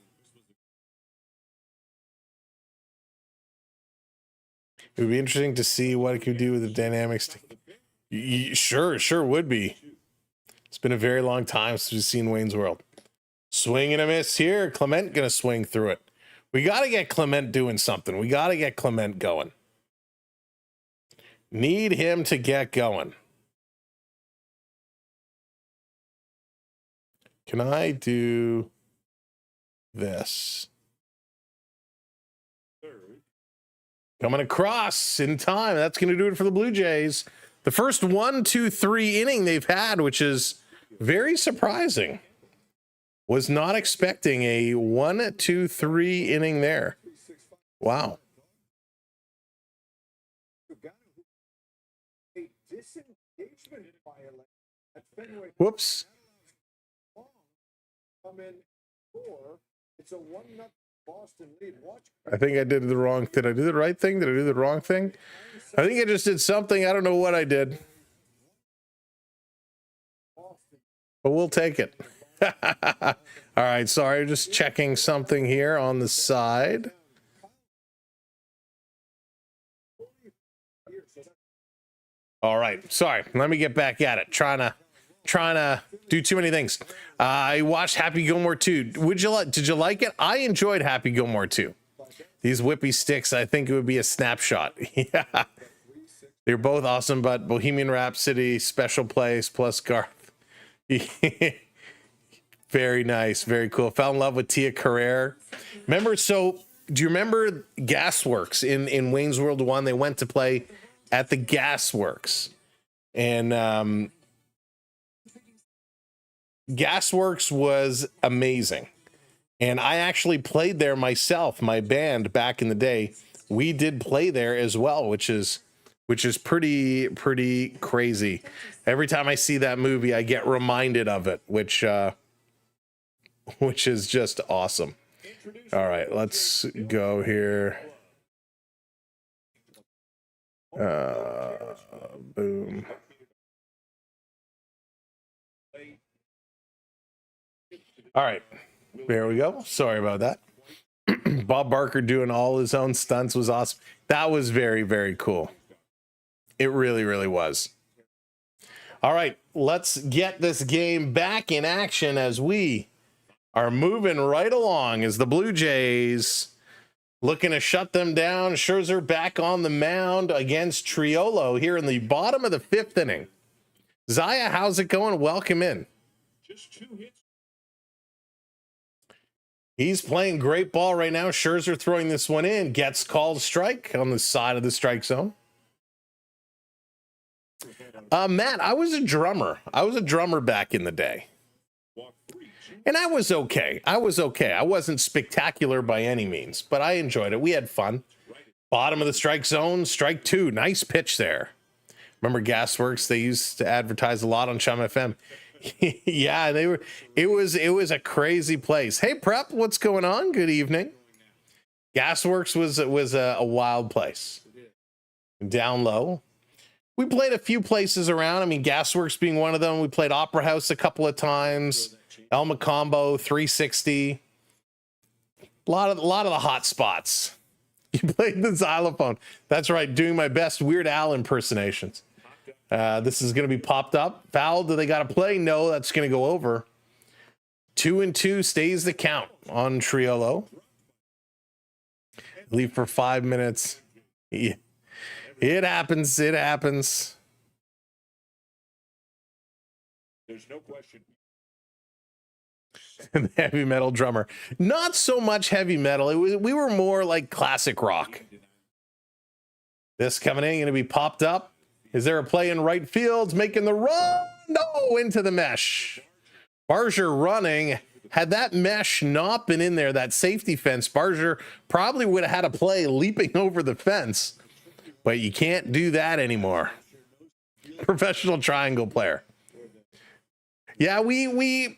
It would be interesting to see what it could do with the dynamics. Sure would be. It's been a very long time since we've seen Wayne's World. Swing and a miss here. Clement gonna swing through it. We got to get Clement doing something. We got to get Clement going. Need him to get going. Can I do this? Coming across in time. That's going to do it for the Blue Jays. The first 1-2-3 inning they've had, which is very surprising. Was not expecting a 1-2-3 inning there. Wow. Whoops. I think I did the wrong. Did I do the right thing? Did I do the wrong thing? I think I just did something. I don't know what I did. But we'll take it. All right. Sorry. Just checking something here on the side. All right. Sorry. Let me get back at it. Trying trying to do too many things. I watched Happy Gilmore 2. Did you like it? I enjoyed Happy Gilmore 2. These whippy sticks, I think it would be a snapshot. Yeah. They're both awesome, but Bohemian Rhapsody, Special Place, plus Garth. Very nice. Very cool. Fell in love with Tia Carrere. Remember, so do you remember Gasworks in Wayne's World 1? They went to play at the Gasworks. And Gasworks was amazing. And I actually played there myself, my band back in the day. We did play there as well, which is pretty crazy. Every time I see that movie, I get reminded of it, which is just awesome. All right, let's go here. Boom. All right, there we go. Sorry about that. Bob Barker doing all his own stunts was awesome. That was very, very cool. It really, really was. All right, let's get this game back in action as we are moving right along as the Blue Jays looking to shut them down. Scherzer back on the mound against Triolo here in the bottom of the 5th inning. Zaya, how's it going? Welcome in. Just 2 hits. He's playing great ball right now. Scherzer throwing this one in, gets called strike on the side of the strike zone. Matt, I was a drummer. I was a drummer back in the day. And I was okay. I wasn't spectacular by any means, but I enjoyed it. We had fun. Bottom of the strike zone, strike 2. Nice pitch there. Remember Gasworks? They used to advertise a lot on Chum FM. Yeah, they were. It was a crazy place. Hey, Prep, what's going on? Good evening. Gasworks was a wild place. Down low. We played a few places around. I mean, Gasworks being one of them. We played Opera House a couple of times. El Macombo, 360. A lot of the hot spots. You played the xylophone. That's right. Doing my best Weird Al impersonations. This is going to be popped up. Foul. Do they got to play? No, that's going to go over. 2-2 stays the count on Triolo. Leave for 5 minutes. Yeah. It happens. It happens. There's no question. The heavy metal drummer. Not so much heavy metal. We were more like classic rock. This coming in, going to be popped up. Is there a play in right field? Making the run. No, into the mesh. Barger running. Had that mesh not been in there, that safety fence, Barger probably would have had a play leaping over the fence. But you can't do that anymore. Professional triangle player. Yeah, we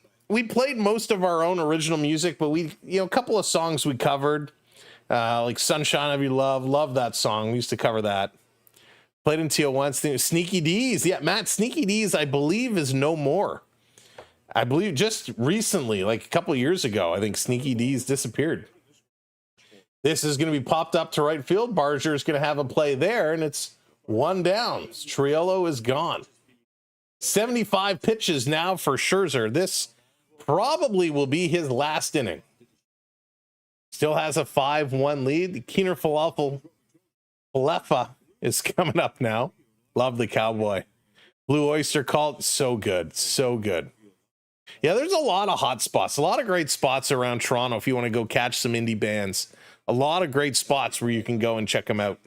played most of our own original music, but a couple of songs we covered, like Sunshine of Your Love that song. We used to cover that. Played in TO1. Sneaky D's. Yeah, Matt, Sneaky D's, I believe, is no more. I believe just recently, like a couple of years ago, I think Sneaky D's disappeared. This is going to be popped up to right field. Barger is going to have a play there, and it's 1 down. Triolo is gone. 75 pitches now for Scherzer. This probably will be his last inning. Still has a 5-1 lead. Keener Falefa is coming up now. Love the Cowboy. Blue Oyster Cult, so good. So good. Yeah, there's a lot of hot spots. A lot of great spots around Toronto if you want to go catch some indie bands. A lot of great spots where you can go and check them out.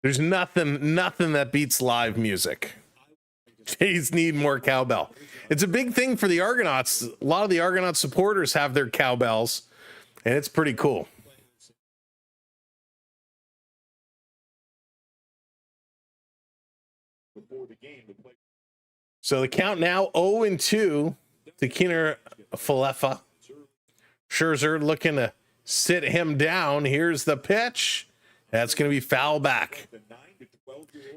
There's nothing that beats live music. Jays need more cowbell. It's a big thing for the Argonauts. A lot of the Argonaut supporters have their cowbells, and it's pretty cool. So the count now 0-2 to Keener Falefa. Scherzer looking to sit him down. Here's the pitch. That's going to be foul back.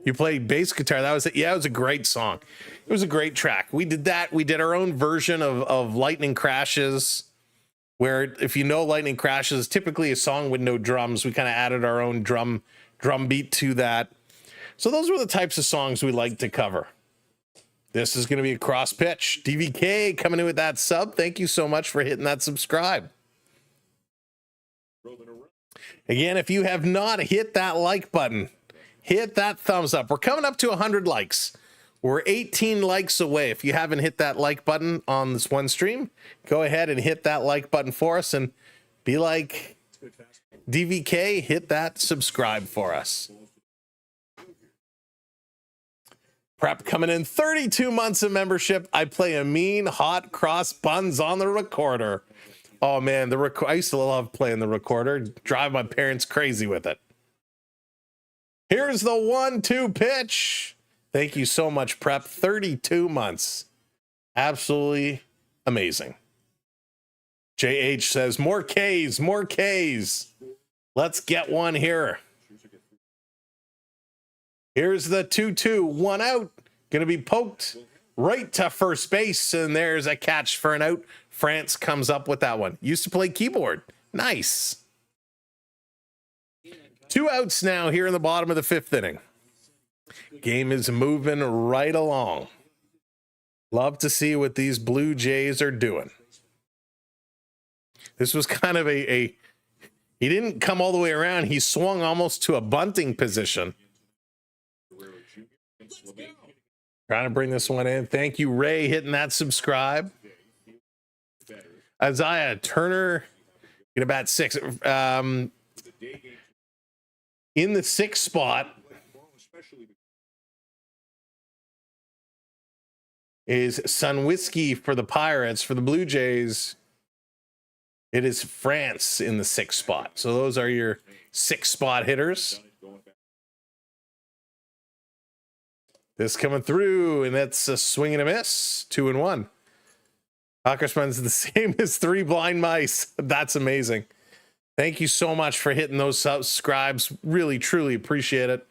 You played bass guitar. That was it. Yeah, it was a great song. It was a great track. We did that. We did our own version of Lightning Crashes, where if you know Lightning Crashes, typically a song with no drums. We kind of added our own drum beat to that. So those were the types of songs we liked to cover. This is going to be a cross pitch. DVK coming in with that sub. Thank you so much for hitting that subscribe. Again, if you have not hit that like button, hit that thumbs up. We're coming up to 100 likes. We're 18 likes away. If you haven't hit that like button on this one stream, go ahead and hit that like button for us and be like DVK, hit that subscribe for us. Prep coming in 32 months of membership. I play a mean hot cross buns on the recorder. Oh man, I used to love playing the recorder. Drive my parents crazy with it. Here's the 1-2 pitch. Thank you so much, Prep. 32 months. Absolutely amazing. JH says, more Ks, more Ks. Let's get one here. Here's the 2-2, 1 out. Gonna be poked right to first base, and there's a catch for an out. France comes up with that one. Used to play keyboard. Nice. 2 outs now here in the bottom of the 5th inning. Game is moving right along. Love to see what these Blue Jays are doing. This was kind of he didn't come all the way around. He swung almost to a bunting position. Trying to bring this one in. Thank you, Ray, hitting that subscribe. Isaiah Turner, get a bat 6. In the 6th spot is Sun Whiskey for the Pirates. For the Blue Jays, it is France in the 6th spot. So those are your 6th spot hitters. This coming through, and that's a swing and a miss. 2-1. Hawkersman's the same as 3 blind mice. That's amazing. Thank you so much for hitting those subscribes. Really, truly appreciate it.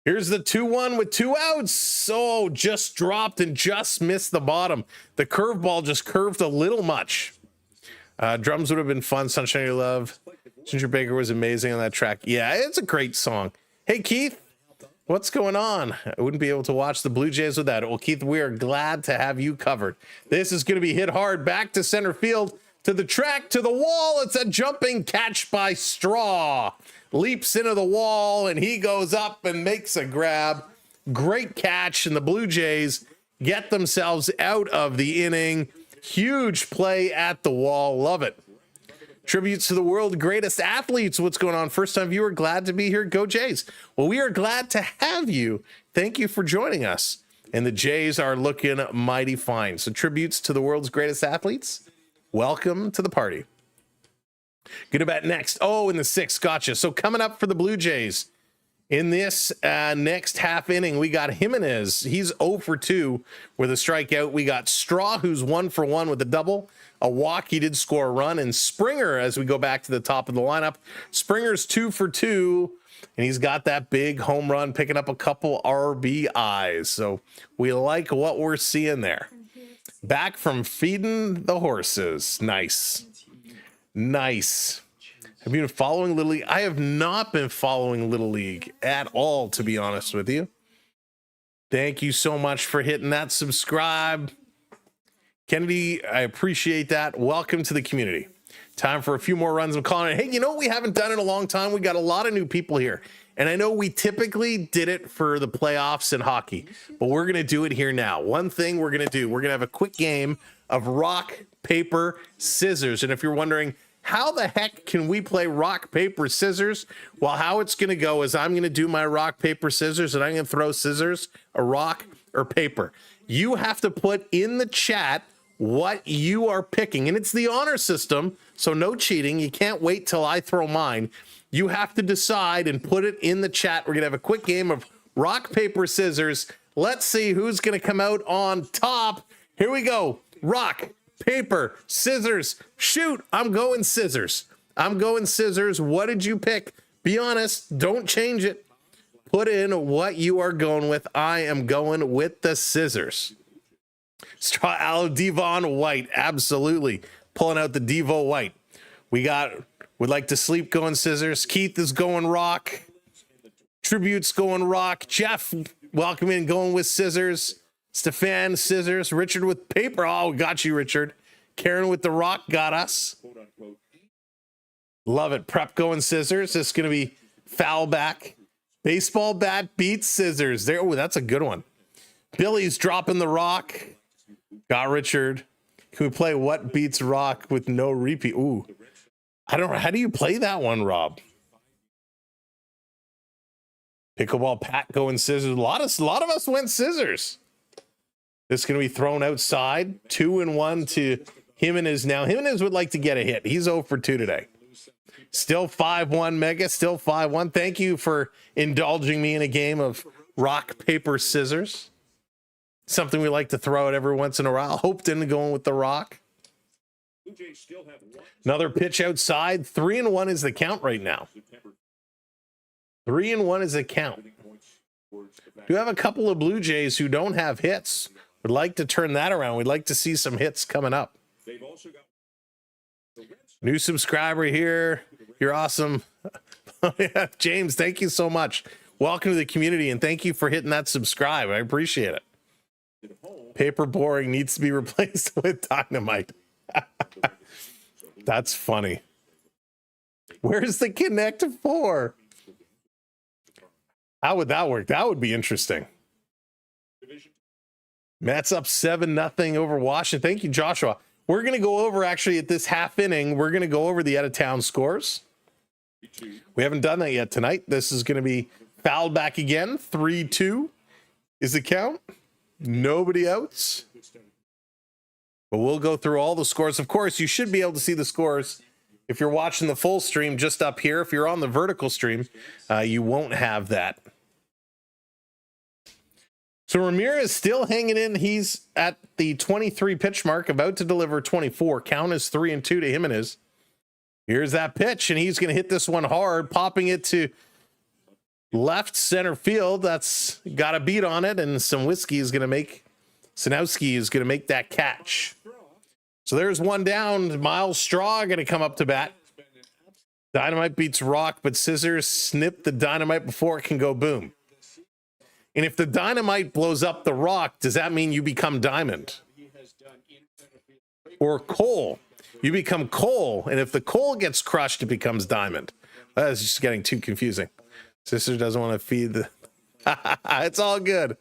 Here's the 2-1 with 2 outs. Oh, just dropped and just missed the bottom. The curveball just curved a little much. Drums would have been fun. Sunshine Your Love. Ginger Baker was amazing on that track. Yeah, it's a great song. Hey, Keith, what's going on? I wouldn't be able to watch the Blue Jays without it. Well, Keith, we are glad to have you covered. This is going to be hit hard back to center field, to the track, to the wall. It's a jumping catch by Straw. Leaps into the wall, and he goes up and makes a grab. Great catch, and the Blue Jays get themselves out of the inning. Huge play at the wall. Love it. Tributes to the world's greatest athletes. What's going on? First time viewer, glad to be here. Go Jays. Well, we are glad to have you. Thank you for joining us. And the Jays are looking mighty fine. So tributes to the world's greatest athletes. Welcome to the party. Good about next. Oh, in the 6th. Gotcha. So coming up for the Blue Jays in this next half inning, we got Jimenez. He's 0 for 2 with a strikeout. We got Straw, who's 1 for 1 with a double. A walk, he did score a run. And Springer, as we go back to the top of the lineup, Springer's 2 for 2, and he's got that big home run, picking up a couple RBIs. So we like what we're seeing there. Back from feeding the horses. Nice. Nice. Have you been following Little League? I have not been following Little League at all, to be honest with you. Thank you so much for hitting that subscribe. Kennedy, I appreciate that. Welcome to the community. Time for a few more runs. I'm calling it. Hey, you know what we haven't done in a long time? We got a lot of new people here. And I know we typically did it for the playoffs in hockey, but we're going to do it here now. One thing we're going to do, we're going to have a quick game of rock, paper, scissors. And if you're wondering, how the heck can we play rock, paper, scissors? Well, how it's going to go is I'm going to do my rock, paper, scissors, and I'm going to throw scissors, a rock, or paper. You have to put in the chat what you are picking, and it's the honor system, so no cheating. You can't wait till I throw mine. You have to decide and put it in the chat. We're gonna have a quick game of rock, paper, scissors. Let's see who's gonna come out on top. Here we go. Rock, paper, scissors. Shoot, I'm going scissors. I'm going scissors. What did you pick? Be honest, don't change it. Put in what you are going with. I am going with the scissors. Straw Aloe Devon White, absolutely. Pulling out the Devo White. We got Would Like to Sleep going scissors. Keith is going rock. Tributes going rock. Jeff welcome in, going with scissors. Stefan, scissors. Richard with paper. Oh, got you, Richard. Karen with the rock got us. Love it. Prep going scissors. This is going to be foul back. Baseball bat beats scissors. There. Oh, that's a good one. Billy's dropping the rock. Got Richard. Can we play what beats rock with no repeat? Ooh. I don't know. How do you play that one, Rob? Pickleball Pat going scissors. A lot of us went scissors. This is going to be thrown outside. 2-1 to Jimenez now. Jimenez would like to get a hit. He's 0 for 2 today. Still 5-1, Mega. Still 5-1. Thank you for indulging me in a game of rock, paper, scissors. Something we like to throw out every once in a while. Hoped into going with the rock. Another pitch outside. 3-1 is the count right now. 3-1 is the count. Do have a couple of Blue Jays who don't have hits. Would like to turn that around. We'd like to see some hits coming up. New subscriber here. You're awesome. Yeah, James, thank you so much. Welcome to the community, and thank you for hitting that subscribe. I appreciate it. Paper boring needs to be replaced with dynamite. That's funny. Where's the Connect 4? How would that work? That would be interesting. Mets up 7-0 over Washington. Thank you, Joshua. We're going to go over, actually, at this half inning, we're going to go over the out-of-town scores. We haven't done that yet tonight. This is going to be fouled back again. 3-2 is the count. Nobody outs. But we'll go through all the scores. Of course, you should be able to see the scores if you're watching the full stream just up here. If you're on the vertical stream, you won't have that. So Ramirez still hanging in. He's at the 23 pitch mark, about to deliver 24. Count is 3-2 to Jimenez. Here's that pitch, and he's going to hit this one hard, popping it to left center field. That's got a beat on it, and some whiskey is going to make, Sanowski is going to make that catch. So there's one down. Miles Straw going to come up to bat. Dynamite beats rock, but scissors snip the dynamite before it can go boom. And if the dynamite blows up the rock, does that mean you become diamond? Or coal? You become coal, and if the coal gets crushed, it becomes diamond. That's just getting too confusing. Sister doesn't want to feed the... It's all good.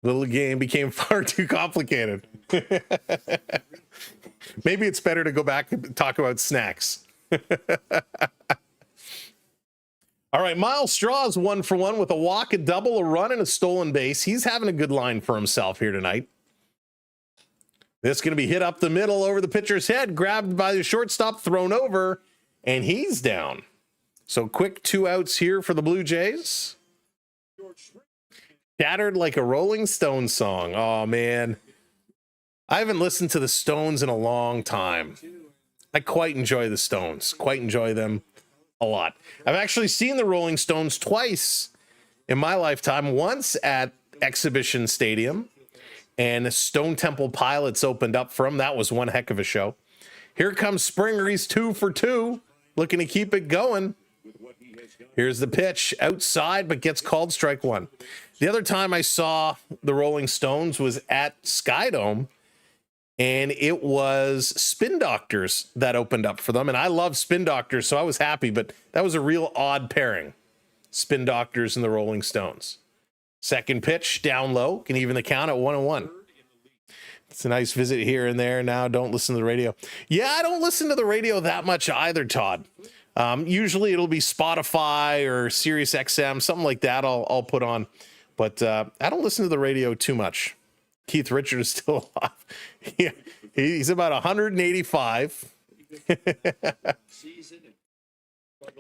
Little game became far too complicated. Maybe it's better to go back and talk about snacks. All right, Miles Straw's 1 for 1 with a walk, a double, a run, and a stolen base. He's having a good line for himself here tonight. This is going to be hit up the middle over the pitcher's head, grabbed by the shortstop, thrown over, and he's down. So quick 2 outs here for the Blue Jays. Shattered like a Rolling Stones song. Oh, man. I haven't listened to the Stones in a long time. I quite enjoy the Stones. Quite enjoy them a lot. I've actually seen the Rolling Stones twice in my lifetime. Once at Exhibition Stadium, and Stone Temple Pilots opened up for him. That was one heck of a show. Here comes Springer. He's 2 for 2, looking to keep it going. Here's the pitch outside, but gets called strike 1. The other time I saw the Rolling Stones was at Skydome, and it was Spin Doctors that opened up for them. And I love Spin Doctors, so I was happy, but that was a real odd pairing. Spin Doctors and the Rolling Stones. Second pitch, down low, can even the count at 1-1. It's a nice visit here and there. Now don't listen to the radio. Yeah, I don't listen to the radio that much either, Todd. Usually it'll be Spotify or Sirius XM, something like that I'll put on. But I don't listen to the radio too much. Keith Richards is still alive. He's about 185.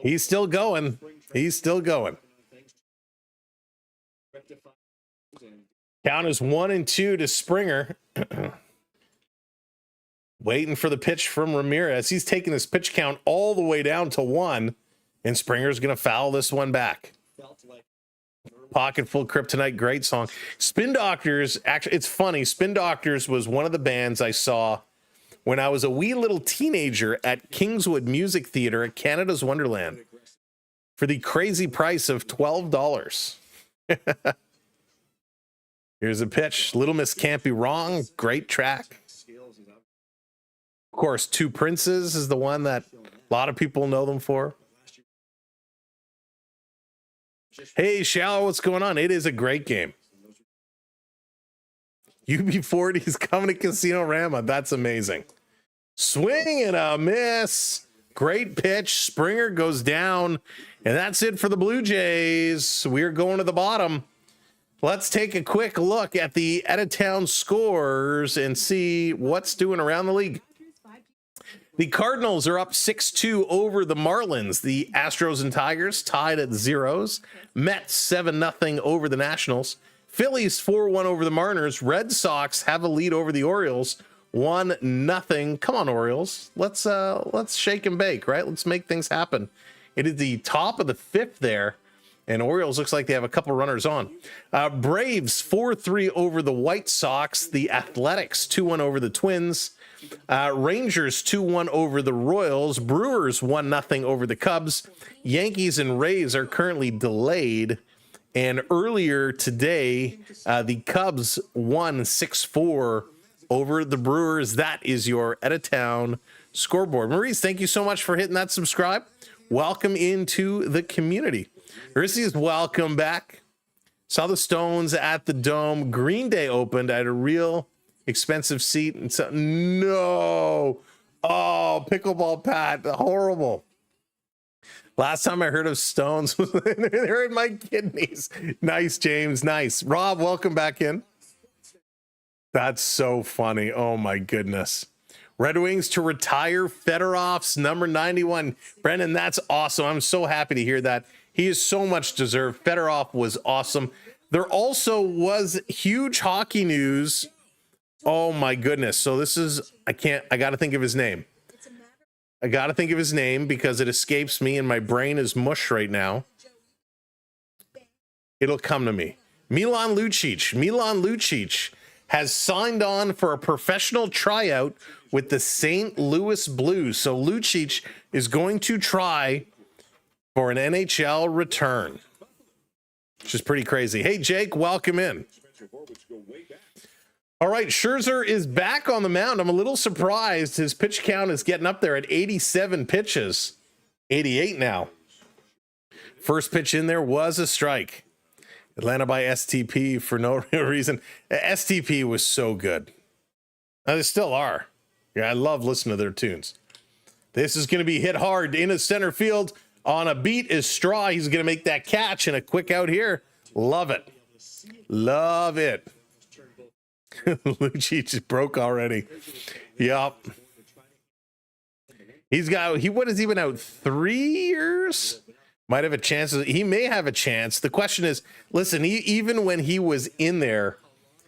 He's still going. He's still going. Count is 1-2 to Springer. Waiting for the pitch from Ramirez. He's taking this pitch count all the way down to 1, and Springer's going to foul this one back. Pocket Full Kryptonite, great song. Spin Doctors, actually, it's funny. Spin Doctors was one of the bands I saw when I was a wee little teenager at Kingswood Music Theater at Canada's Wonderland. for the crazy price of $12. Here's a pitch. Little Miss Can't Be Wrong. Great track. Of course, Two Princes is the one that a lot of people know them for. Hey, Shallow, what's going on? It is a great game. UB40 is coming to Casino Rama. That's amazing. Swing and a miss. Great pitch. Springer goes down. And that's it for the Blue Jays. We're going to the bottom. Let's take a quick look at the out-of-town scores and see what's doing around the league. The Cardinals are up 6-2 over the Marlins. The Astros and Tigers tied at zeros. Mets 7-0 over the Nationals. Phillies 4-1 over the Mariners. Red Sox have a lead over the Orioles. 1-0. Come on, Orioles. Let's shake and bake, right? Let's make things happen. It is the top of the fifth there, and Orioles looks like they have a couple runners on. Braves 4-3 over the White Sox. The Athletics 2-1 over the Twins. Rangers 2-1 over the Royals. Brewers 1-0 over the Cubs. Yankees and Rays are currently delayed. And earlier today, the Cubs won 6-4 over the Brewers. That is your out-of-town scoreboard. Maurice, thank you so much for hitting that subscribe. Welcome into the community. Maurice, welcome back. Saw the Stones at the Dome. Green Day opened. I had a real expensive seat. And so, no. Oh, pickleball Pat. Horrible. Last time I heard of Stones was they're in my kidneys. Nice, James. Nice. Rob, welcome back in. That's so funny. Oh, my goodness. Red Wings to retire Fedorov's number 91. Brendan, that's awesome. I'm so happy to hear that. He is so much deserved. Fedorov was awesome. There also was huge hockey news. Oh, my goodness. So this is, I got to think of his name. I got to think of his name because it escapes me and my brain is mush right now. It'll come to me. Milan Lucic. Milan Lucic has signed on for a professional tryout with the St. Louis Blues. So Lucic is going to try for an NHL return, which is pretty crazy. Hey, Jake, welcome in. All right, Scherzer is back on the mound. I'm a little surprised. His pitch count is getting up there at 87 pitches. 88 now. First pitch in there was a strike. Atlanta by STP for no real reason. STP was so good. They still are. Yeah, I love listening to their tunes. This is going to be hit hard into center field. On a beat is Straw. He's going to make that catch and a quick out here. Love it. Love it. Lucic broke already. Yep. What has he been out 3 years? Might have a chance. He may have a chance. The question is, listen, even when he was in there,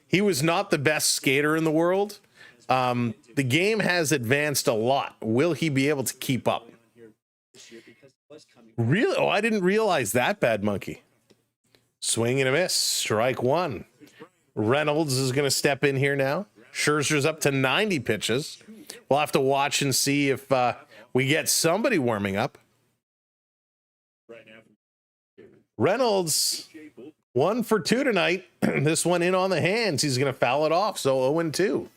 he was not the best skater in the world. The game has advanced a lot. Will he be able to keep up? Really? Oh, I didn't realize that, Bad Monkey. Swing and a miss. Strike one. Reynolds is going to step in here now. Scherzer's up to 90 pitches. We'll have to watch and see if we get somebody warming up. Reynolds, 1 for 2 tonight. This one in on the hands. He's going to foul it off. So 0-2.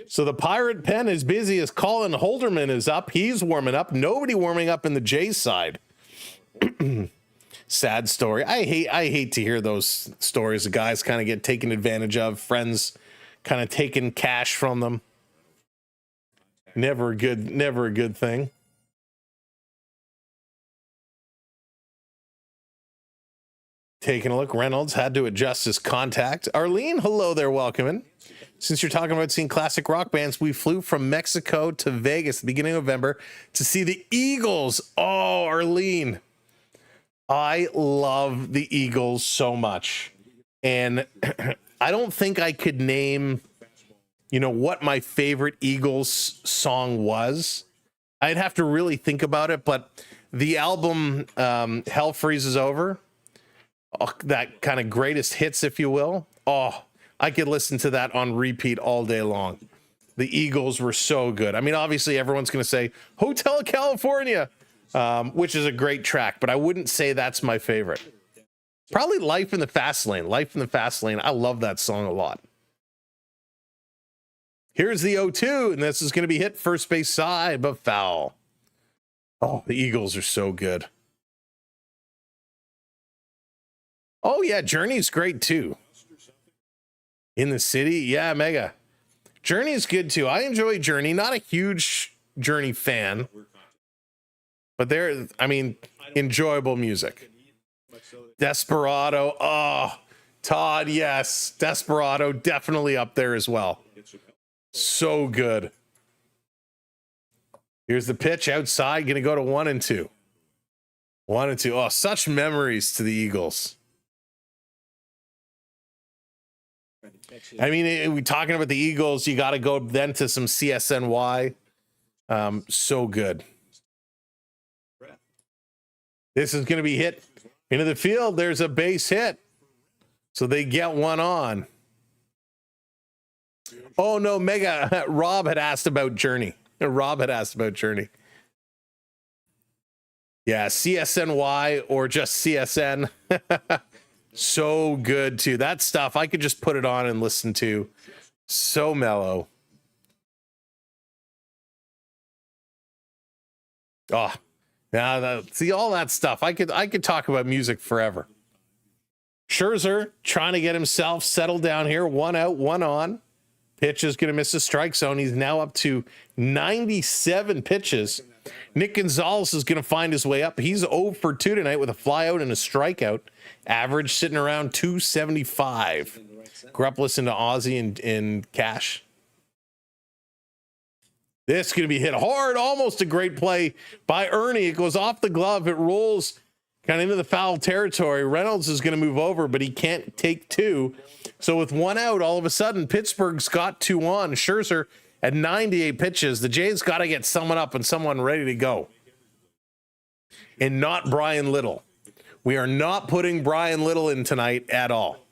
So the Pirate Pen is busy as Colin Holderman is up. He's warming up. Nobody warming up in the Jays side. Sad story. I hate to hear those stories of guys kind of get taken advantage of, friends kind of taking cash from them. Never a good thing. Taking a look, Reynolds had to adjust his contact. Arlene, hello there, welcome in. Since you're talking about seeing classic rock bands, we flew from Mexico to Vegas at the beginning of November to see the Eagles. Oh, Arlene. I love the Eagles so much. And I don't think I could name, what my favorite Eagles song was. I'd have to really think about it, but the album Hell Freezes Over, that kind of greatest hits, if you will. Oh, I could listen to that on repeat all day long. The Eagles were so good. I mean, obviously everyone's going to say Hotel California. which is a great track, but I wouldn't say that's my favorite. Probably Life in the Fast Lane. Life in the Fast Lane. I love that song a lot. Here's the 0-2, and this is going to be hit first base side, but foul. Oh, the Eagles are so good. Oh, yeah, Journey's great, too. In the City, yeah, mega. Journey's good, too. I enjoy Journey. Not a huge Journey fan, but I mean, enjoyable music. Desperado, oh, Todd, yes. Desperado, definitely up there as well. So good. Here's the pitch outside, going to go to 1-2. 1-2. Oh, such memories to the Eagles. I mean, we talking about the Eagles, you got to go then to some CSNY. So good. This is going to be hit into the field. There's a base hit. So they get one on. Oh, no, Mega. Rob had asked about Journey. Rob had asked about Journey. Yeah, CSNY or just CSN. So good, too. That stuff, I could just put it on and listen to. So mellow. Oh, now see all that stuff. I could talk about music forever. Scherzer trying to get himself settled down here. 1 out, 1 on. Pitch is going to miss the strike zone. He's now up to 97 pitches. Nick Gonzalez is going to find his way up. He's 0 for 2 tonight with a flyout and a strikeout. Average sitting around 275. Grew up listening to Ozzy and Cash. This is going to be hit hard. Almost a great play by Ernie. It goes off the glove. It rolls kind of into the foul territory. Reynolds is going to move over, but he can't take 2. So with 1 out, all of a sudden, Pittsburgh's got 2 on. Scherzer at 98 pitches. The Jays got to get someone up and someone ready to go. And not Brian Little. We are not putting Brian Little in tonight at all.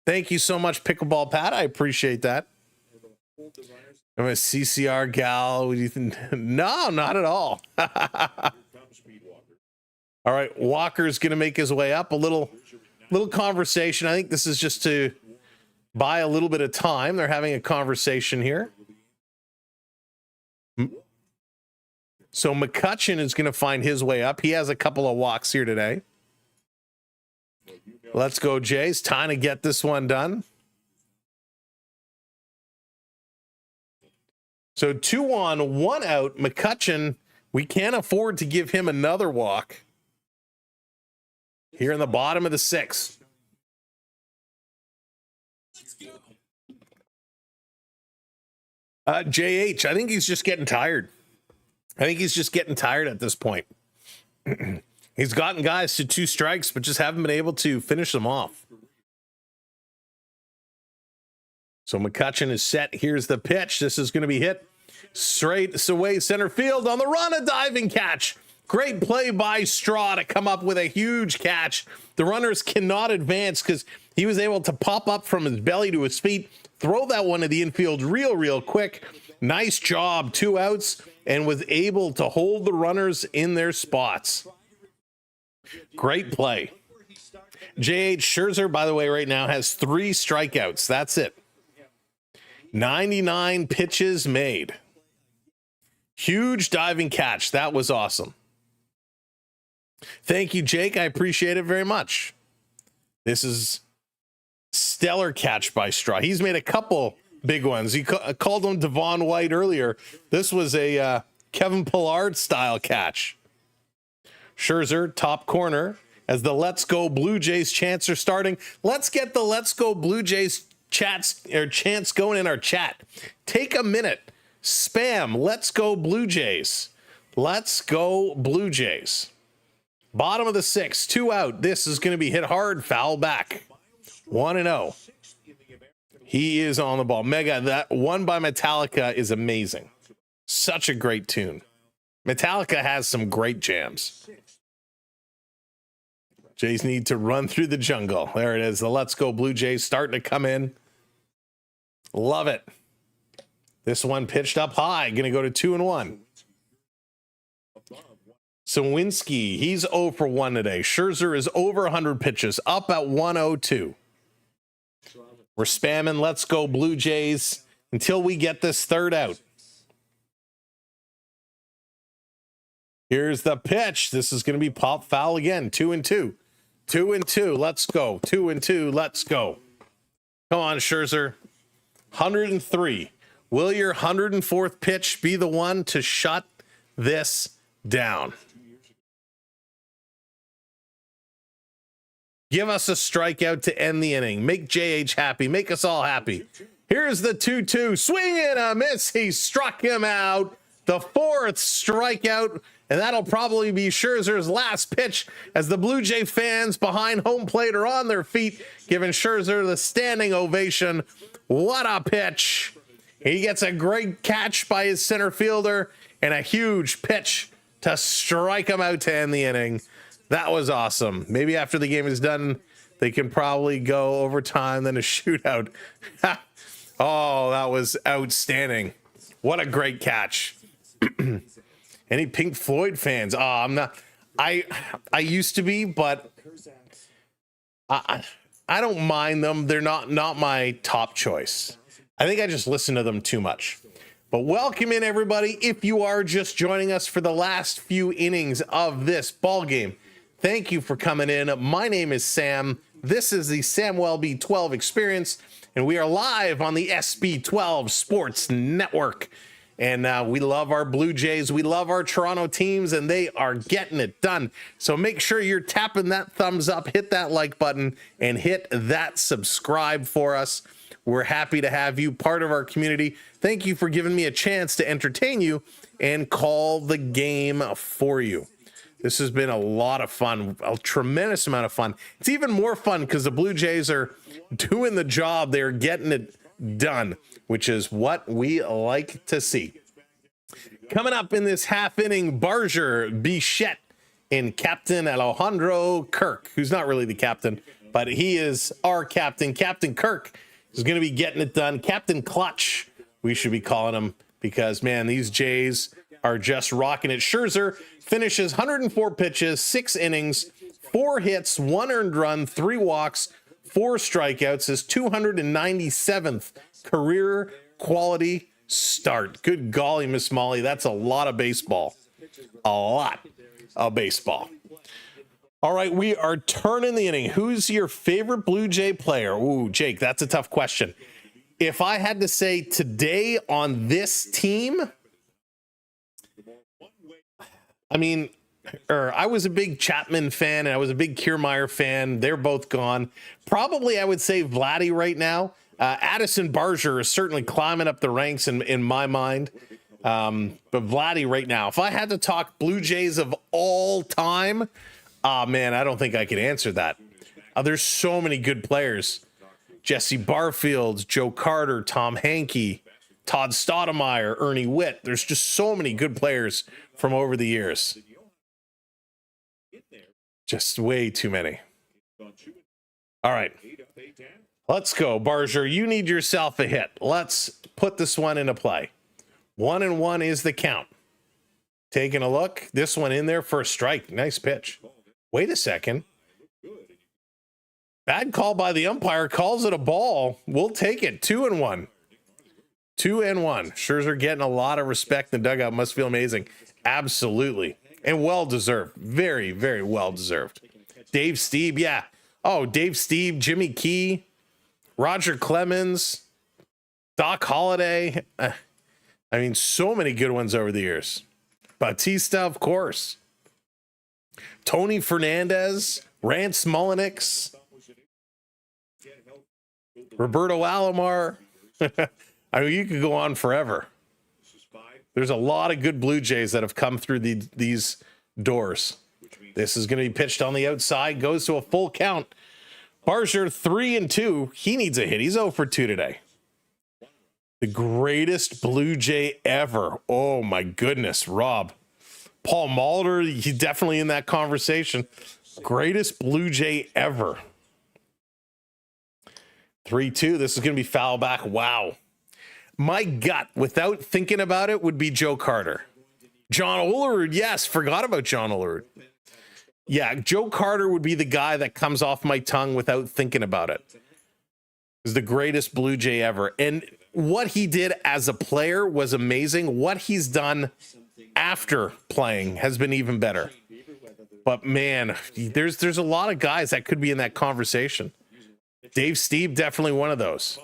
Thank you so much, Pickleball Pat. I appreciate that. I'm a CCR gal. What do you think? No, not at all. All right, Walker's going to make his way up. A little conversation. I think this is just to buy a little bit of time. They're having a conversation here. So McCutcheon is going to find his way up. He has a couple of walks here today. Let's go, Jays. Time to get this one done. So 2 on, 1 out. McCutcheon, we can't afford to give him another walk. Here in the bottom of the 6th. JH, I think he's just getting tired. I think he's just getting tired at this point. He's gotten guys to 2 strikes, but just haven't been able to finish them off. So McCutcheon is set. Here's the pitch. This is going to be hit straight away center field on the run. A diving catch. Great play by Straw to come up with a huge catch. The runners cannot advance because he was able to pop up from his belly to his feet, throw that one to the infield real quick. Nice job, 2 outs, and was able to hold the runners in their spots. Great play. J.H. Scherzer, by the way, right now has 3 strikeouts. That's it. 99 pitches made. Huge diving catch. That was awesome. Thank you, Jake. I appreciate it very much. This is stellar catch by Straw. He's made a couple big ones. He called him Devon White earlier. This was a Kevin Pillar style catch. Scherzer, top corner, as the Let's Go Blue Jays chants are starting. Let's get the Let's Go Blue Jays chants going in our chat. Take a minute. Spam Let's Go Blue Jays. Let's go Blue Jays. Bottom of the 6th, 2 out. This is going to be hit hard, foul back. 1-0. He is on the ball. Mega, that one by Metallica is amazing. Such a great tune. Metallica has some great jams. Jays need to run through the jungle. There it is. The Let's Go Blue Jays starting to come in. Love it. This one pitched up high. Going to go to 2-1. Sawinski, he's 0 for 1 today. Scherzer is over 100 pitches, up at 102. We're spamming, let's go Blue Jays, until we get this third out. Here's the pitch. This is going to be pop foul again. 2-2. 2-2. Let's go. 2-2. Let's go. Come on, Scherzer. 103. Will your 104th pitch be the one to shut this down? Give us a strikeout to end the inning. Make JH happy. Make us all happy. Here's the 2-2. Swing and a miss. He struck him out. The 4th strikeout. And that'll probably be Scherzer's last pitch as the Blue Jay fans behind home plate are on their feet, giving Scherzer the standing ovation. What a pitch. He gets a great catch by his center fielder and a huge pitch to strike him out to end the inning. That was awesome. Maybe after the game is done, they can probably go overtime, then a shootout. Oh, that was outstanding. What a great catch. Any Pink Floyd fans? Oh, I'm not. I used to be, but I don't mind them. They're not my top choice. I think I just listen to them too much. But welcome in, everybody. If you are just joining us for the last few innings of this ball game, thank you for coming in. My name is Sam. This is the Sam Welby 12 Experience, and we are live on the SB12 Sports Network. And we love our Blue Jays. We love our Toronto teams, and they are getting it done. So make sure you're tapping that thumbs up, hit that like button, and hit that subscribe for us. We're happy to have you part of our community. Thank you for giving me a chance to entertain you and call the game for you. This has been a lot of fun, a tremendous amount of fun. It's even more fun because the Blue Jays are doing the job. They're getting it done, which is what we like to see. Coming up in this half inning, Barger, Bichette, and Captain Alejandro Kirk, who's not really the captain, but he is our captain. Captain Kirk is going to be getting it done. Captain Clutch, we should be calling him, because, man, these Jays are just rocking it. Scherzer finishes 104 pitches, 6 innings, 4 hits, 1 earned run, 3 walks, 4 strikeouts, his 297th career quality start. Good golly, Miss Molly. That's a lot of baseball. A lot of baseball. All right, we are turning the inning. Who's your favorite Blue Jay player? Ooh, Jake, that's a tough question. If I had to say today on this team, I mean, I was a big Chapman fan and I was a big Kiermaier fan. They're both gone. Probably I would say Vladdy right now. Addison Barger is certainly climbing up the ranks in my mind. But Vladdy right now, if I had to talk Blue Jays of all time, man, I don't think I could answer that. There's so many good players. Jesse Barfield, Joe Carter, Tom Hankey, Todd Stoudemire, Ernie Witt. There's just so many good players from over the years. Just way too many. All right. Let's go, Barger. You need yourself a hit. Let's put this one into play. 1-1 is the count. Taking a look. This one in there for a strike. Nice pitch. Wait a second. Bad call by the umpire. Calls it a ball. We'll take it. 2-1. 2-1. Scherzer getting a lot of respect in the dugout. Must feel amazing. Absolutely. And well-deserved. Very, very well-deserved. Dave Stieb, yeah. Oh, Dave Stieb, Jimmy Key, Roger Clemens, Doc Holliday. I mean, so many good ones over the years. Bautista, of course. Tony Fernandez, Rance Mulliniks, Roberto Alomar. I mean, you could go on forever. There's a lot of good Blue Jays that have come through these doors. This is going to be pitched on the outside, goes to a full count. Barger 3-2. He needs a hit. He's 0 for 2 today. The greatest Blue Jay ever. Oh my goodness, Rob. Paul Molitor, he's definitely in that conversation. Greatest Blue Jay ever. 3-2. This is going to be foul back. Wow. My gut, without thinking about it, would be Joe Carter. John Olerud, yes, forgot about John Olerud. Yeah, Joe Carter would be the guy that comes off my tongue without thinking about it. He's the greatest Blue Jay ever. And what he did as a player was amazing. What he's done after playing has been even better. But man, there's a lot of guys that could be in that conversation. Dave Stieb, definitely one of those.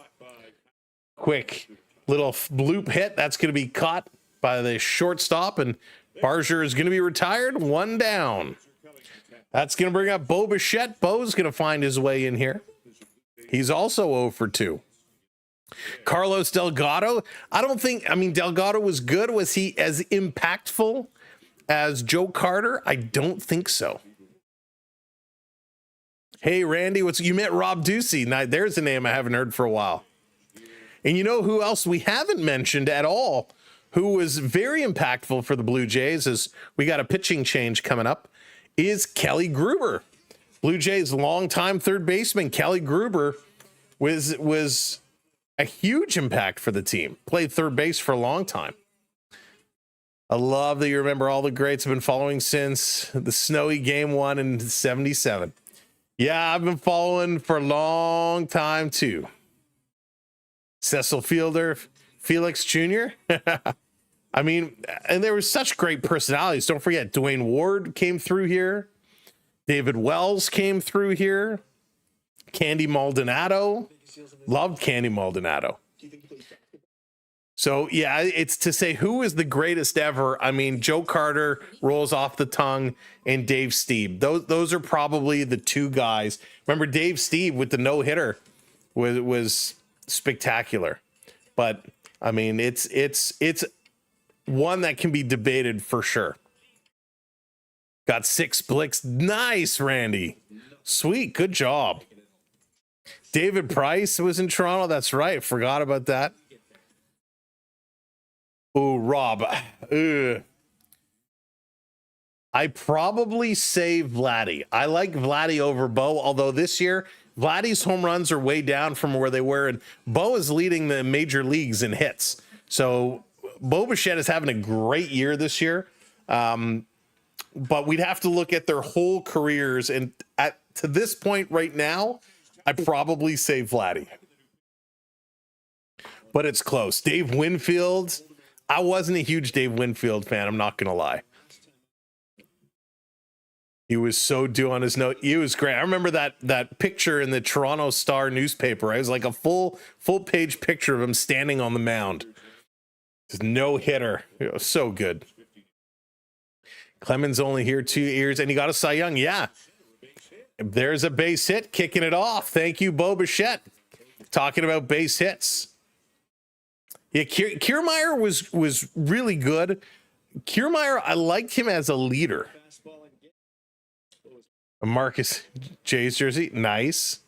Quick little bloop hit. That's going to be caught by the shortstop, and Barger is going to be retired. One down. That's going to bring up Bo Bichette. Bo's going to find his way in here. He's also 0 for 2. Carlos Delgado. Delgado was good. Was he as impactful as Joe Carter? I don't think so. Hey, Randy, you met Rob Ducey. Now, there's a name I haven't heard for a while. And you know who else we haven't mentioned at all, who was very impactful for the Blue Jays, as we got a pitching change coming up, is Kelly Gruber. Blue Jays longtime third baseman Kelly Gruber was a huge impact for the team. Played third base for a long time. I love that you remember all the greats. I've been following since the snowy game 1 in 77. Yeah, I've been following for a long time too. Cecil Fielder, Felix Jr. I mean, and there were such great personalities. Don't forget, Dwayne Ward came through here. David Wells came through here. Candy Maldonado. Loved Candy Maldonado. So, yeah, it's to say who is the greatest ever. I mean, Joe Carter rolls off the tongue, and Dave Stieb. Those are probably the two guys. Remember, Dave Stieb with the no-hitter was spectacular. But, I mean, it's one that can be debated for sure. Got 6 blicks. Nice, Randy. Sweet. Good job. David Price was in Toronto. That's right. Forgot about that. Oh, Rob. I probably say Vladdy. I like Vladdy over Bo, although this year, Vladdy's home runs are way down from where they were, and Bo is leading the major leagues in hits. So Bo Bichette is having a great year this year. But we'd have to look at their whole careers, and to this point right now, I'd probably say Vladdy. But it's close. Dave Winfield. I wasn't a huge Dave Winfield fan, I'm not going to lie. He was so due on his note. He was great. I remember that picture in the Toronto Star newspaper. It was like a full page picture of him standing on the mound. Just no hitter. It was so good. Clemens only here 2 years, and he got a Cy Young. Yeah. There's a base hit kicking it off. Thank you, Bo Bichette. Talking about base hits. Yeah, Kiermaier was really good. Kiermaier, I liked him as a leader. Marcus Jays jersey, nice.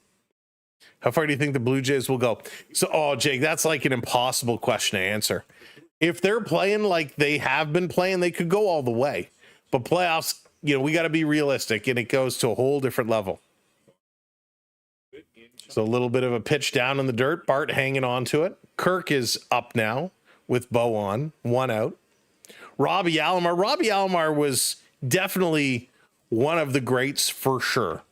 How far do you think the Blue Jays will go? So, Jake, that's like an impossible question to answer. If they're playing like they have been playing, they could go all the way. But playoffs, we got to be realistic, and it goes to a whole different level. So a little bit of a pitch down in the dirt. Bart hanging on to it. Kirk is up now with Bo on. 1 out. Robbie Alomar was definitely one of the greats for sure.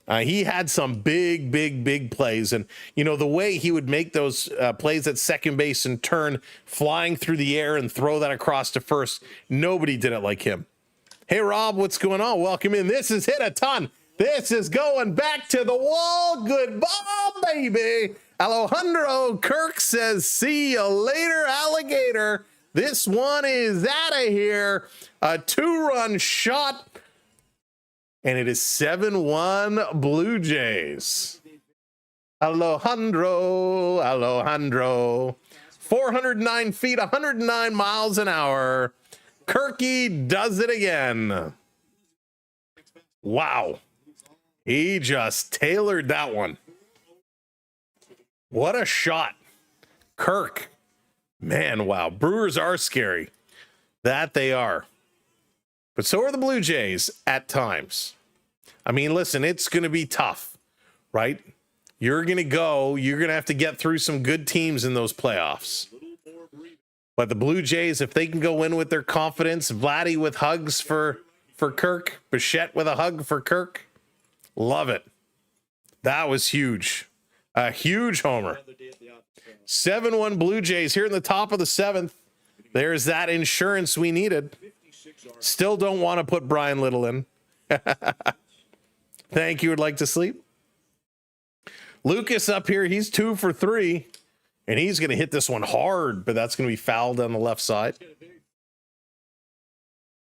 He had some big plays. And, the way he would make those plays at second base and turn flying through the air and throw that across to first, nobody did it like him. Hey, Rob, what's going on? Welcome in. This is Hit a Ton. This is going back to the wall. Goodbye, baby. Alejandro Kirk says, see you later, alligator. This one is out of here. A 2-run shot. And it is 7-1 Blue Jays. Alejandro. 409 feet, 109 miles an hour. Kirky does it again. Wow. He just tailored that one. What a shot. Kirk. Man, wow. Brewers are scary. That they are. But so are the Blue Jays at times. I mean, listen, it's going to be tough, right? You're going to have to get through some good teams in those playoffs. But the Blue Jays, if they can go in with their confidence, Vladdy with hugs for Kirk, Bichette with a hug for Kirk, love it. That was huge. A huge homer. 7-1 Blue Jays here in the top of the 7th. There's that insurance we needed. Still don't want to put Brian Little in. Thank you. Would like to sleep. Lucas up here. He's 2 for 3. And he's going to hit this one hard, but that's going to be fouled on the left side.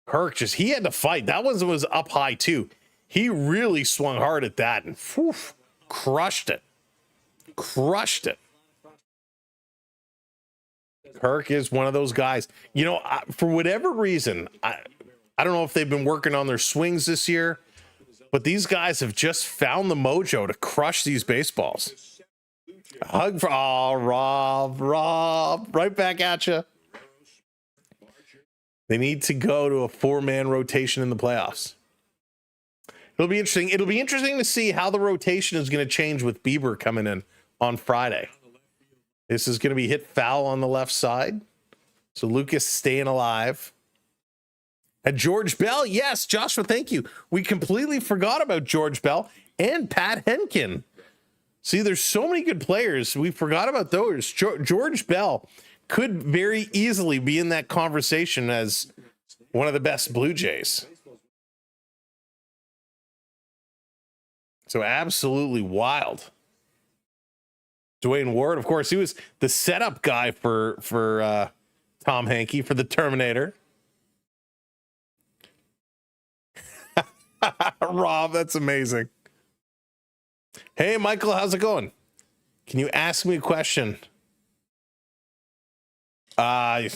Kirk he had to fight. That one was up high too. He really swung hard at that and crushed it. Crushed it. Kirk is one of those guys. You know, for whatever reason, I don't know if they've been working on their swings this year, but these guys have just found the mojo to crush these baseballs. A hug for Rob, right back at you. They need to go to a 4-man rotation in the playoffs. It'll be interesting. It'll be interesting to see how the rotation is going to change with Bieber coming in on Friday. This is going to be hit foul on the left side. So Lucas staying alive. And George Bell, yes, Joshua, thank you. We completely forgot about George Bell and Pat Henkin. See, there's so many good players. We forgot about those. George Bell could very easily be in that conversation as one of the best Blue Jays. So absolutely wild. Dwayne Ward, of course, he was the setup guy for Tom Hankey for the Terminator. Rob, that's amazing. Hey, Michael, how's it going? Can you ask me a question? I'll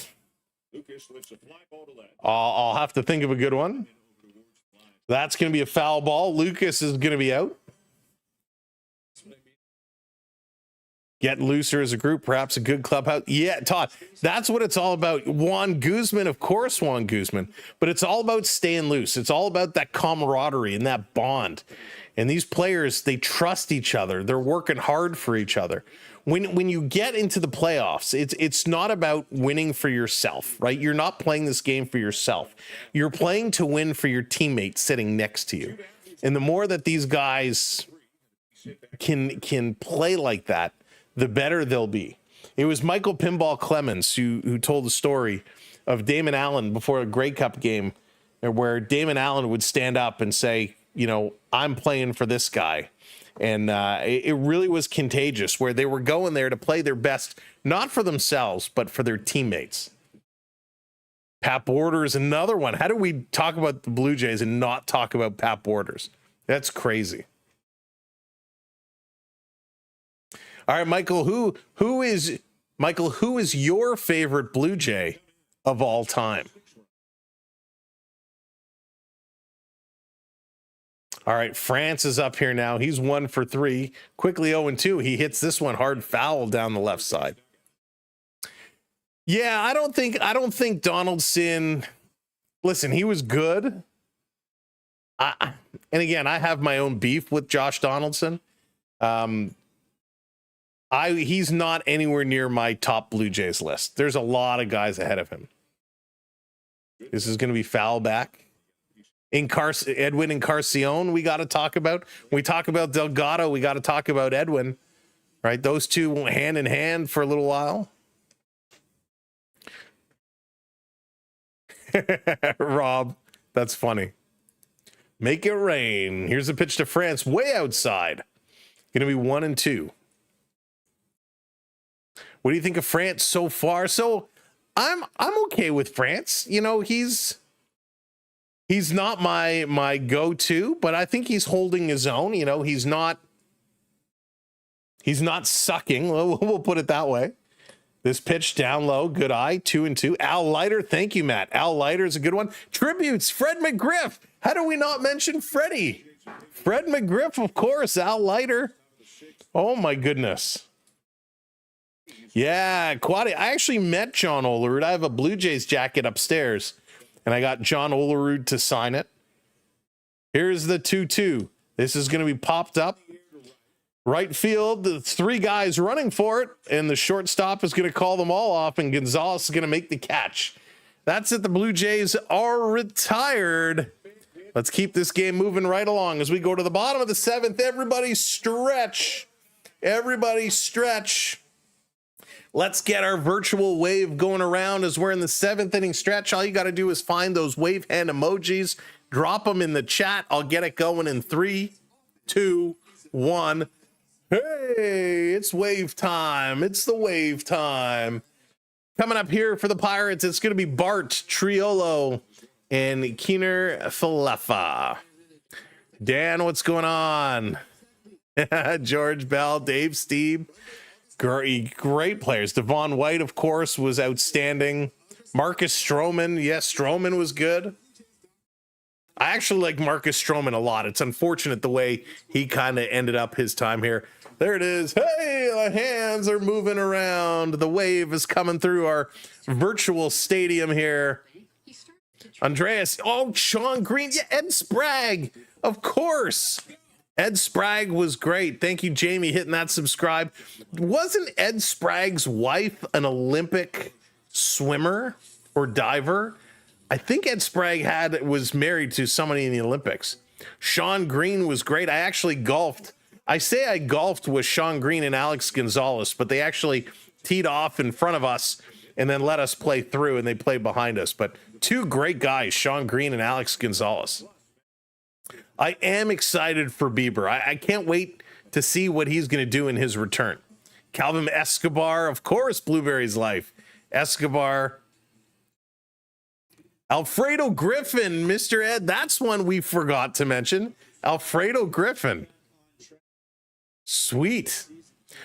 have to think of a good one. That's going to be a foul ball. Lucas is going to be out. Get looser as a group, perhaps a good clubhouse. Yeah, Todd, that's what it's all about. Juan Gausman, of course, Juan Gausman, but it's all about staying loose. It's all about that camaraderie and that bond. And these players, they trust each other. They're working hard for each other. When you get into the playoffs, it's not about winning for yourself, right? You're not playing this game for yourself. You're playing to win for your teammate sitting next to you. And the more that these guys can play like that, the better they'll be. It was Michael Pinball Clemens who told the story of Damon Allen before a Grey Cup game, where Damon Allen would stand up and say, you know, I'm playing for this guy. And it really was contagious, where they were going there to play their best, not for themselves, but for their teammates. Pat Borders, another one. How do we talk about the Blue Jays and not talk about Pat Borders? That's crazy. All right, Michael, who is your favorite Blue Jay of all time? All right, France is up here now. He's 1 for 3. Quickly 0-2. He hits this one hard foul down the left side. Yeah, I don't think Donaldson. Listen, he was good. And again, I have my own beef with Josh Donaldson. He's not anywhere near my top Blue Jays list. There's a lot of guys ahead of him. This is going to be foul back. Edwin Encarnacion, we got to talk about. When we talk about Delgado, we got to talk about Edwin, right? Those two went hand in hand for a little while. Rob, that's funny. Make it rain. Here's a pitch to France, way outside. Going to be 1-2. What do you think of France so far? So I'm okay with France. You know, he's not my go-to, but I think he's holding his own. You know, he's not sucking. We'll put it that way. This pitch down low, good eye, 2-2. Al Leiter, thank you, Matt. Al Leiter is a good one. Tributes, Fred McGriff. How do we not mention Freddie? Fred McGriff, of course. Al Leiter. Oh my goodness. Yeah, Quaddy. I actually met John Olerud. I have a Blue Jays jacket upstairs, and I got John Olerud to sign it. Here's the 2-2. This is going to be popped up. Right field, the 3 guys running for it, and the shortstop is going to call them all off, and Gonzalez is going to make the catch. That's it. The Blue Jays are retired. Let's keep this game moving right along as we go to the bottom of the 7th. Everybody stretch. Everybody stretch. Let's get our virtual wave going around as we're in the 7th inning stretch. All you got to do is find those wave hand emojis, drop them in the chat. I'll get it going in 3, 2, 1. Hey, it's wave time. It's the wave time. Coming up here for the Pirates, it's going to be Bart Triolo and Keener Falefa. Dan, what's going on? George Bell, Dave Steve. Great players. Devon White, of course, was outstanding. Marcus Stroman. Yes, Stroman was good. I actually like Marcus Stroman a lot. It's unfortunate the way he kind of ended up his time here. There it is. Hey, the hands are moving around. The wave is coming through our virtual stadium here. Andreas. Oh, Sean Green. Yeah, Ed Sprague. Of course. Ed Sprague was great. Thank you, Jamie, hitting that subscribe. Wasn't Ed Sprague's wife an Olympic swimmer or diver? I think Ed Sprague was married to somebody in the Olympics. Sean Green was great. I actually golfed. I say I golfed with Sean Green and Alex Gonzalez, but they actually teed off in front of us and then let us play through, and they played behind us. But 2 great guys, Sean Green and Alex Gonzalez. I am excited for Bieber. I can't wait to see what he's going to do in his return. Calvin Escobar, of course, Blueberry's life. Escobar. Alfredo Griffin, Mr. Ed, that's one we forgot to mention. Alfredo Griffin. Sweet.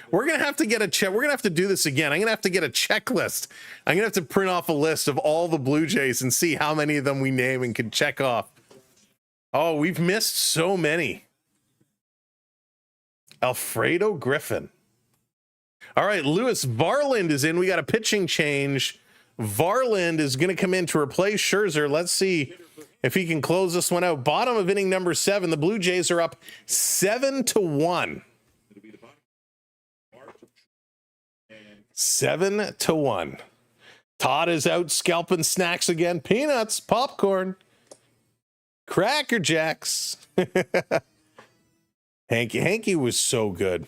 We're going to have to get a check. We're going to have to do this again. I'm going to have to get a checklist. I'm going to have to print off a list of all the Blue Jays and see how many of them we name and can check off. Oh, we've missed so many. Alfredo Griffin. All right, Lewis Varland is in. We got a pitching change. Varland is going to come in to replace Scherzer. Let's see if he can close this one out. Bottom of inning number 7. The Blue Jays are up 7-1. 7-1. Todd is out scalping snacks again. Peanuts, popcorn, Cracker Jacks. Hanky was so good.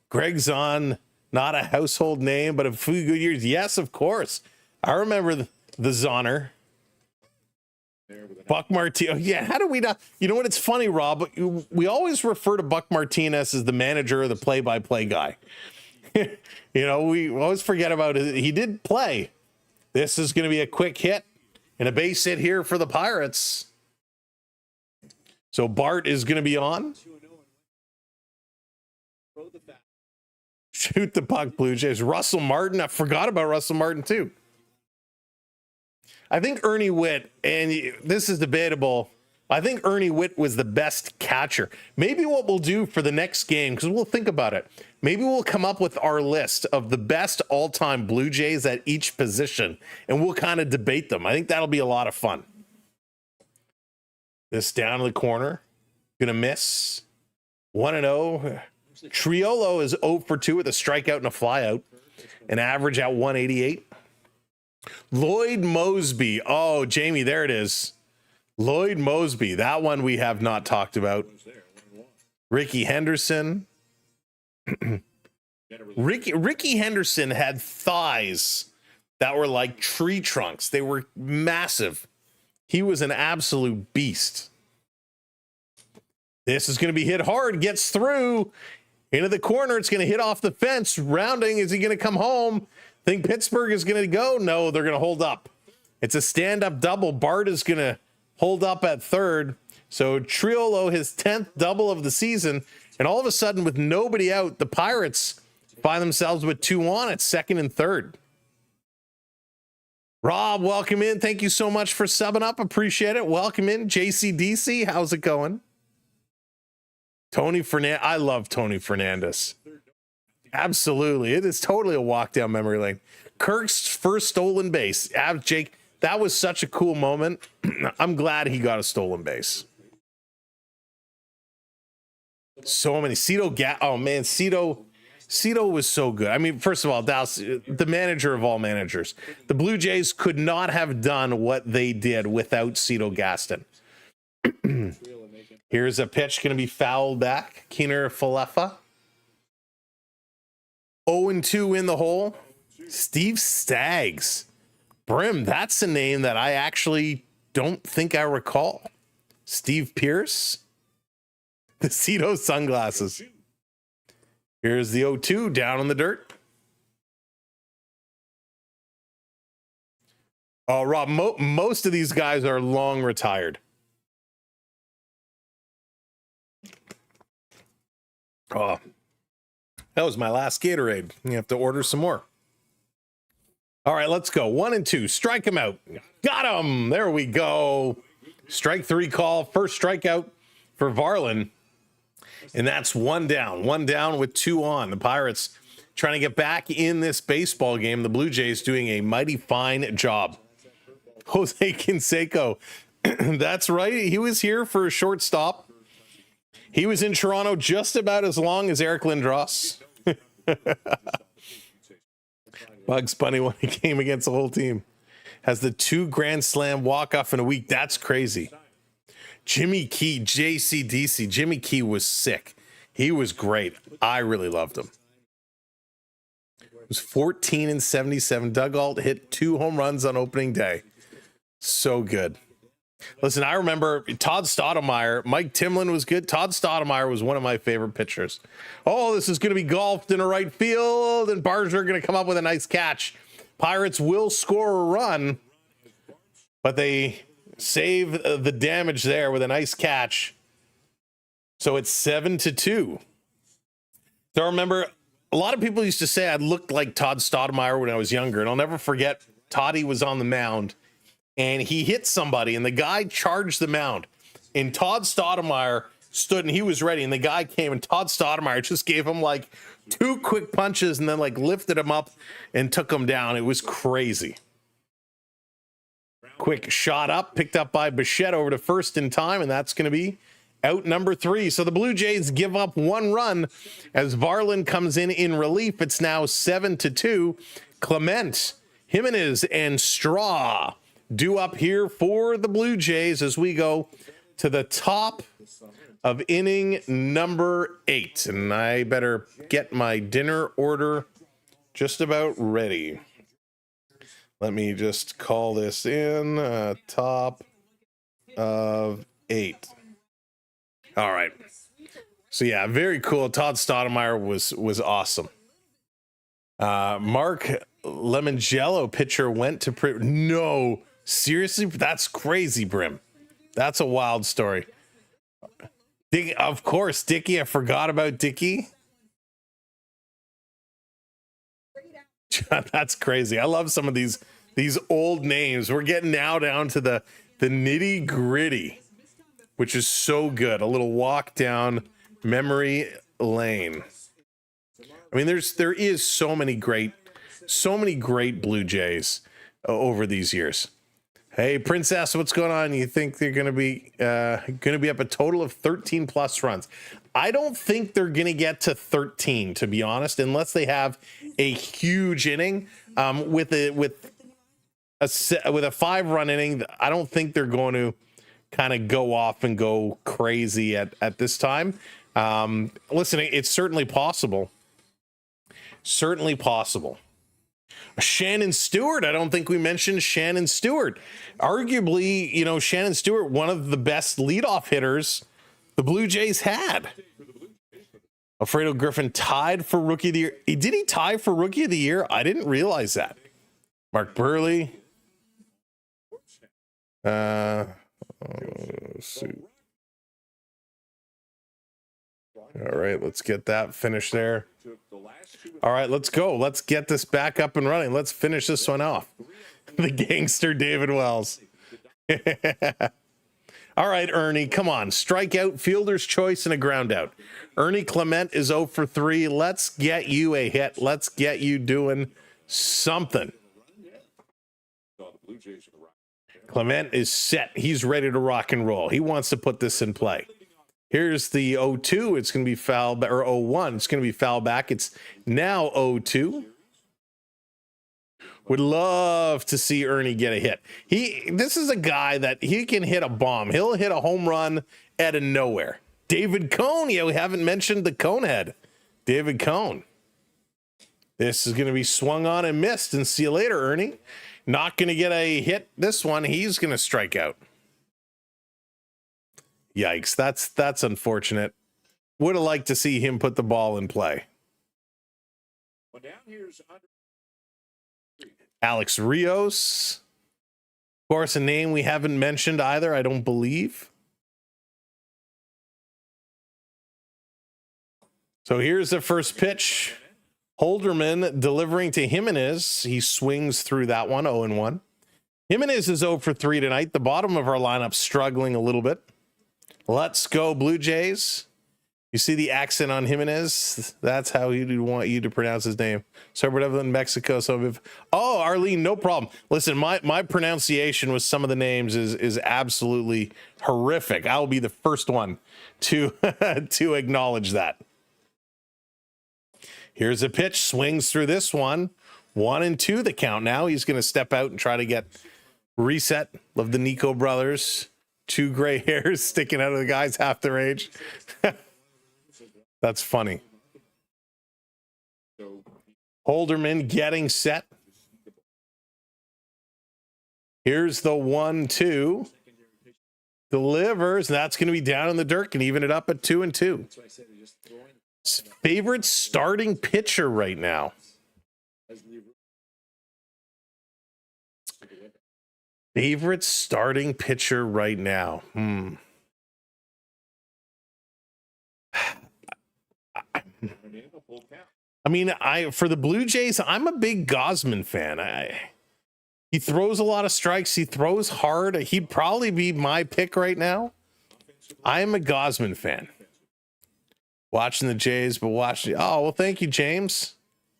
Greg Zahn, not a household name, but a few good years. Yes, of course. I remember the Zahner. Buck Martinez. Oh, yeah, how do we not? You know what? It's funny, Rob. We always refer to Buck Martinez as the manager or the play-by-play guy. You know, we always forget about it. He did play. This is going to be a quick hit and a base hit here for the Pirates. So Bart is going to be on. Shoot the puck, Blue Jays. Russell Martin. I forgot about Russell Martin, too. I think Ernie Witt, and this is debatable, I think Ernie Witt was the best catcher. Maybe what we'll do for the next game, because we'll think about it, maybe we'll come up with our list of the best all-time Blue Jays at each position, and we'll kind of debate them. I think that'll be a lot of fun. This down in the corner, gonna miss. 1-0. Triolo is 0 for 2 with a strikeout and a flyout, an average at 188. Lloyd Mosby. Oh, Jamie, there it is. Lloyd Mosby. That one we have not talked about. Ricky Henderson. Ricky Henderson had thighs that were like tree trunks. They were massive. He was an absolute beast. This is going to be hit hard. Gets through into the corner. It's going to hit off the fence. Rounding. Is he going to come home? Think Pittsburgh is going to go? No, they're going to hold up. It's a stand-up double. Bart is going to hold up at third. So Triolo, his 10th double of the season. And all of a sudden, with nobody out, the Pirates find themselves with 2 on at second and third. Rob, welcome in. Thank you so much for subbing up. Appreciate it. Welcome in. JCDC, how's it going? Tony Fernandez. I love Tony Fernandez. Absolutely. It is totally a walk down memory lane. Kirk's first stolen base. Jake, that was such a cool moment. I'm glad he got a stolen base. So many. Oh man, Cito was so good. I mean, first of all, Dallas, the manager of all managers. The Blue Jays could not have done what they did without Cito Gaston. Here's a pitch going to be fouled back. Keener Falefa. 0-2 in the hole. Steve Staggs. Brim, that's a name that I actually don't think I recall. Steve Pierce. The Cito sunglasses. Here's the 0-2 down in the dirt. Oh, Rob, most of these guys are long retired. Oh, that was my last Gatorade. You have to order some more. All right, let's go. 1-2. Strike him out. Got him. There we go. Strike 3 call. First strikeout for Varlin. And that's 1 down. 1 down with 2 on. The Pirates trying to get back in this baseball game. The Blue Jays doing a mighty fine job. Jose Canseco. That's right. He was here for a short stop. He was in Toronto just about as long as Eric Lindros. Bugs Bunny won a game against the whole team. Has the 2 Grand Slam walk-off in a week. That's crazy. Jimmy Key, JCDC. Jimmy Key was sick. He was great. I really loved him. It was 14-77. Doug Alt hit 2 home runs on opening day. So good. Listen, I remember Todd Stoudemire. Mike Timlin was good. Todd Stoudemire was one of my favorite pitchers. Oh, this is going to be golfed in a right field, and Barger going to come up with a nice catch. Pirates will score a run, but they save the damage there with a nice catch. So it's 7-2. So I remember a lot of people used to say I looked like Todd Stoudemire when I was younger, and I'll never forget Toddy was on the mound and he hit somebody and the guy charged the mound and Todd Stoudemire stood and he was ready and the guy came and Todd Stoudemire just gave him like 2 quick punches and then like lifted him up and took him down. It was crazy. Quick shot up, picked up by Bichette over to first in time, and that's going to be out number 3. So the Blue Jays give up 1 run as Varlin comes in relief. It's now 7-2. Clement, Jimenez, and Straw due up here for the Blue Jays as we go to the top of inning number 8. And I better get my dinner order just about ready. Let me just call this in top of 8. All right. So yeah, very cool. Todd Stoudemire was awesome. Mark Lemongello pitcher went to no, seriously, that's crazy, Brim. That's a wild story. Of course, Dickey. I forgot about Dickey. That's crazy. I love some of these old names. We're getting now down to the nitty gritty, which is so good. A little walk down memory lane. I mean, there is so many great Blue Jays over these years. Hey, Princess, what's going on? You think they're going to be up a total of 13 plus runs? I don't think they're going to get to 13, to be honest, unless they have a huge inning with a 5-run inning. I don't think they're going to kind of go off and go crazy at this time. Listen, it's certainly possible. Certainly possible. Shannon Stewart. I don't think we mentioned Shannon Stewart. Arguably, Shannon Stewart, one of the best leadoff hitters the Blue Jays had. Alfredo Griffin tied for Rookie of the Year. Did he tie for Rookie of the Year? I didn't realize that. Mark Burley. All right, let's get that finished there. All right, let's go. Let's get this back up and running. Let's finish this one off. The gangster David Wells. All right, Ernie, come on. Strikeout, fielder's choice, and a ground out. Ernie Clement is 0 for 3. Let's get you a hit. Let's get you doing something. Clement is set. He's ready to rock and roll. He wants to put this in play. Here's the 0-2. It's going to be foul, or 0-1. It's going to be foul back. It's now 0-2. Would love to see Ernie get a hit. This is a guy that he can hit a bomb. He'll hit a home run out of nowhere. David Cone. Yeah, we haven't mentioned the Conehead. David Cone. This is going to be swung on and missed. And see you later, Ernie. Not going to get a hit this one. He's going to strike out. Yikes. That's unfortunate. Would have liked to see him put the ball in play. Well, down here's Alex Rios. Of course, a name we haven't mentioned either, I don't believe. So here's the first pitch. Holderman delivering to Jimenez. He swings through that one, 0-1. Jimenez is 0 for 3 tonight. The bottom of our lineup struggling a little bit. Let's go, Blue Jays. You see the accent on Jimenez? That's how he'd want you to pronounce his name. So whatever in Mexico. Oh, Arlene, no problem. Listen, my pronunciation with some of the names is absolutely horrific. I'll be the first one to to acknowledge that. Here's a pitch, swings through this one. 1-2 the count now. He's going to step out and try to get reset of the Nico brothers. 2 gray hairs sticking out of the guys half their age. That's funny. Holderman getting set. Here's the 1-2. Delivers. That's going to be down in the dirt and even it up at 2-2. Favorite starting pitcher right now. Favorite starting pitcher right now. I mean, for the Blue Jays, I'm a big Gausman fan. He throws a lot of strikes. He throws hard. He'd probably be my pick right now. I am a Gausman fan. Watching the Jays, but watching. Oh, well, thank you, James.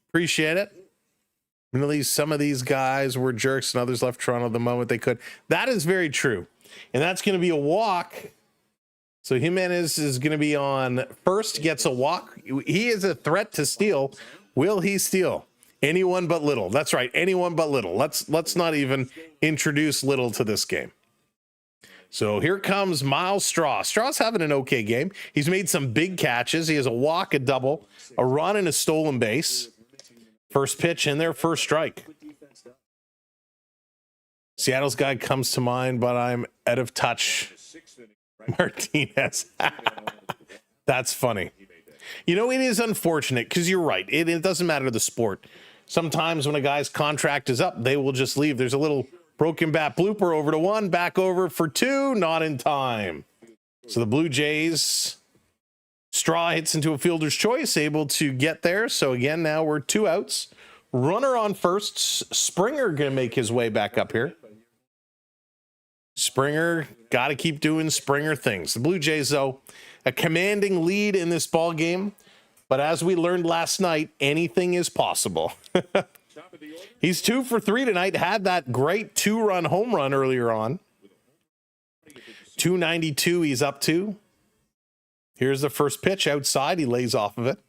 Appreciate it. I mean, at least some of these guys were jerks and others left Toronto the moment they could. That is very true. And that's going to be a walk. So Jimenez is going to be on first, gets a walk. He is a threat to steal. Will he steal? Anyone but Little. That's right. Anyone but Little. Let's not even introduce Little to this game. So here comes Miles Straw. Straw's having an okay game. He's made some big catches. He has a walk, a double, a run, and a stolen base. First pitch in there, first strike. Seattle's guy comes to mind, but I'm out of touch. Martinez. That's funny. You know, it is unfortunate because you're right. It doesn't matter the sport. Sometimes when a guy's contract is up, they will just leave. There's a little broken bat blooper over to 1, back over for 2, not in time. So the Blue Jays, Straw hits into a fielder's choice, able to get there. So again, now we're 2 outs. Runner on first. Springer going to make his way back up here. Springer, got to keep doing Springer things. The Blue Jays, though, a commanding lead in this ball game. But as we learned last night, anything is possible. He's 2 for 3 tonight. Had that great 2-run home run earlier on. 292 he's up to. Here's the first pitch outside. He lays off of it.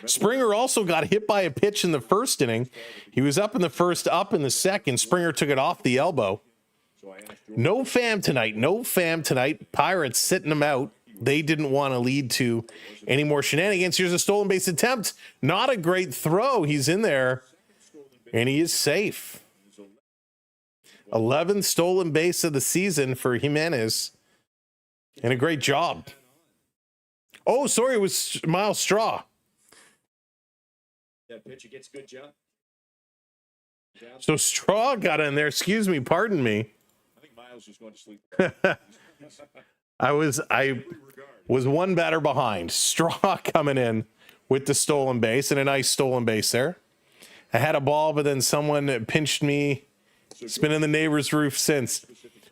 Springer also got hit by a pitch in the first inning. He was up in the first, up in the second. Springer took it off the elbow. No fam tonight. No fam tonight. Pirates sitting them out. They didn't want to lead to any more shenanigans. Here's a stolen base attempt. Not a great throw. He's in there, and he is safe. 11th stolen base of the season for Jimenez, and a great job. Oh, sorry, it was Miles Straw. That pitcher gets good job. So Straw got in there. Excuse me, pardon me. I think Miles just going to sleep. I was one batter behind. Straw coming in with the stolen base, and a nice stolen base there. I had a ball, but then someone pinched me. It's been in the neighbor's roof since.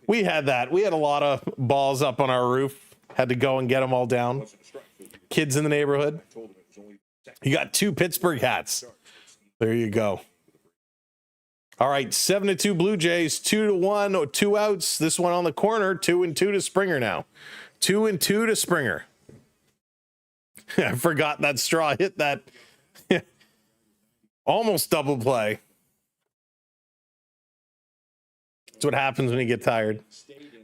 We had that. We had a lot of balls up on our roof. Had to go and get them all down. Kids in the neighborhood. You got 2 Pittsburgh hats. There you go. All right, 7-2 Blue Jays, 2-1, 2 outs. This one on the corner, 2-2 to Springer now. 2-2 to Springer. I forgot that straw hit that. Almost double play. That's what happens when you get tired.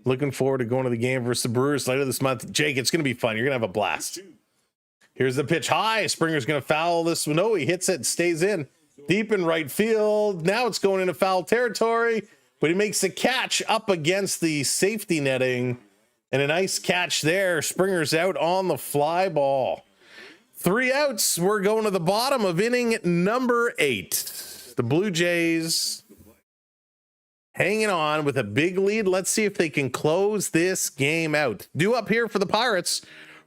Looking forward to going to the game versus the Brewers later this month. Jake, it's going to be fun. You're going to have a blast. Here's the pitch high. Springer's going to foul this. No, he hits it, stays in. Deep in right field. Now it's going into foul territory, but he makes the catch up against the safety netting. And a nice catch there. Springer's out on the fly ball. 3 outs. We're going to the bottom of inning number 8. The Blue Jays hanging on with a big lead. Let's see if they can close this game out. Due up here for the Pirates,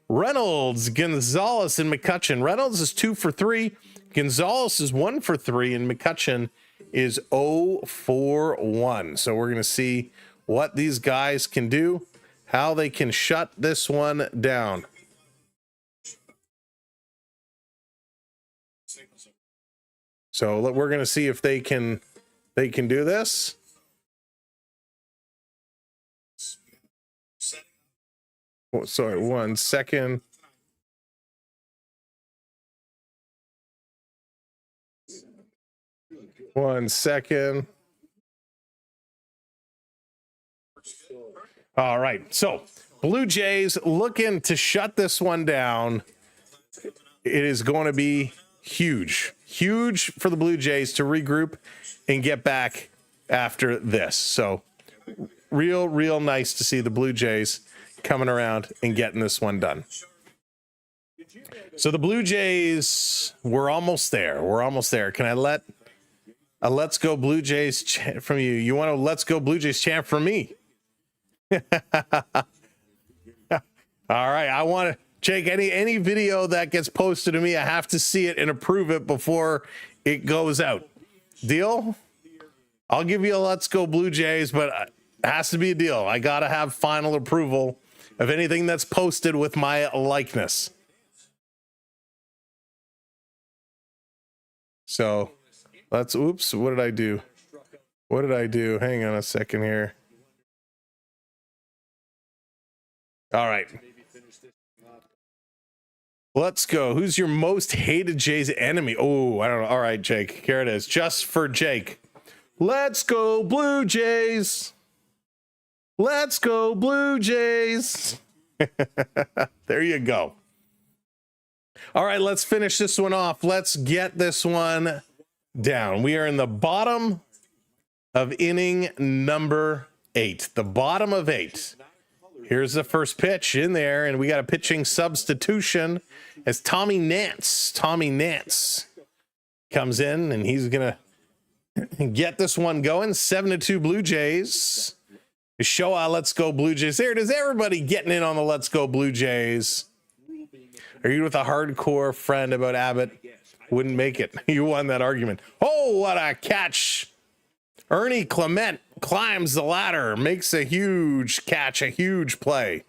Reynolds, Gonzalez, and McCutchen. Reynolds is 2 for 3. Gonzalez is 1 for 3, and McCutchen is 0 for 1. So we're going to see what these guys can do, how they can shut this one down. So we're going to see if they can do this. Oh, sorry, 1 second. One second. All right. So Blue Jays looking to shut this one down. It is going to be huge for the Blue Jays to regroup and get back after this. So real nice to see the Blue Jays coming around and getting this one done. So the Blue Jays, we're almost there. Can I let a Let's Go Blue Jays chant from you? You want a Let's Go Blue Jays chant from me? All right. I want to, Jake, any video that gets posted to me, I have to see it and approve it before it goes out. Deal? I'll give you a Let's Go Blue Jays, but it has to be a deal. I got to have final approval of anything that's posted with my likeness. So let's, oops, what did I do? Hang on a second here. All right. Let's go. Who's your most hated Jays enemy? Oh, I don't know. All right, Jake. Here it is. Just for Jake. Let's go Blue Jays. Let's go Blue Jays. There you go. All right, let's finish this one off. Let's get this one down. We are in the bottom of inning number 8. The bottom of 8. Here's the first pitch in there, and we got a pitching substitution as Tommy Nance comes in, and he's going to get this one going. 7-2 Blue Jays. Show Let's Go Blue Jays. There it is. Everybody getting in on the Let's Go Blue Jays. Are you with a hardcore friend about Abbott? Wouldn't make it. You won that argument. Oh, what a catch. Ernie Clement climbs the ladder, makes a huge catch, a huge play.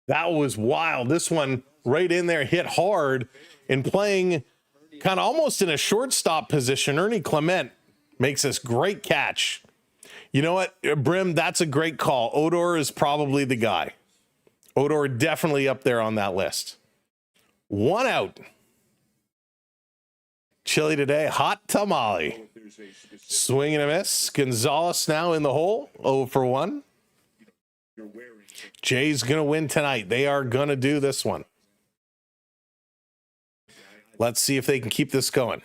That was wild. This one right in there, hit hard, and playing kind of almost in a shortstop position. Ernie Clement makes this great catch. You know what, Brim, that's a great call. Odor is probably the guy. Odor definitely up there on that list. 1 out. Chilly today, hot tamale. Swing and a miss. Gonzalez now in the hole, 0 for 1. Jay's going to win tonight. They are going to do this one. Let's see if they can keep this going.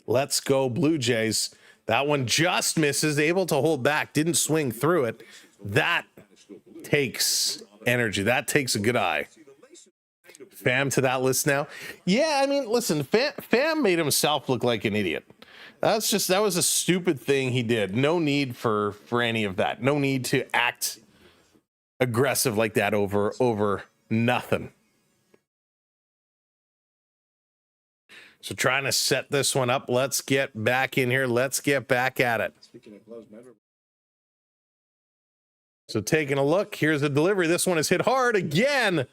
Let's go Blue Jays. That one just misses, able to hold back, didn't swing through it. That takes energy. That takes a good eye. Pham to that list now. Yeah, I mean, listen, Pham made himself look like an idiot. That was a stupid thing he did. No need for any of that. No need to act aggressive like that over nothing. So trying to set this one up. Let's get back in here. Let's get back at it. So taking a look, here's the delivery. This one is hit hard again.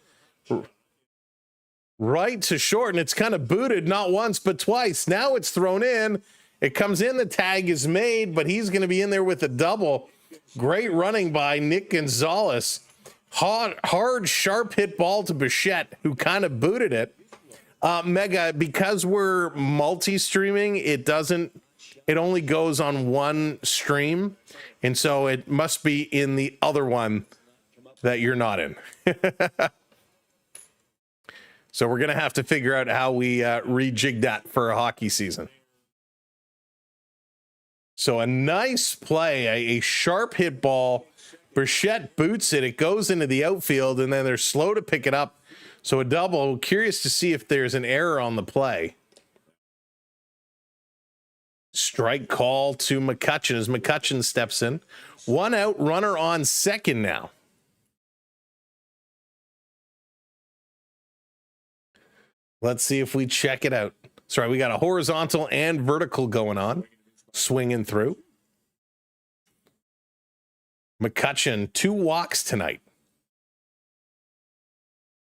right to short, and it's kind of booted not once but twice. Now it's thrown in. It comes in. The tag is made, but he's going to be in there with a double. Great running by Nick Gonzalez. Hard, sharp hit ball to Bichette, who kind of booted it. Mega, because we're multi-streaming, it only goes on one stream, and so it must be in the other one that you're not in. So we're going to have to figure out how we rejig that for a hockey season. So a nice play, a sharp hit ball. Bichette boots it. It goes into the outfield, and then they're slow to pick it up. So a double. Curious to see if there's an error on the play. Strike call to McCutcheon as McCutcheon steps in. 1 out, runner on second now. Let's see if we check it out. Sorry, we got a horizontal and vertical going on. Swinging through. McCutcheon, 2 walks tonight.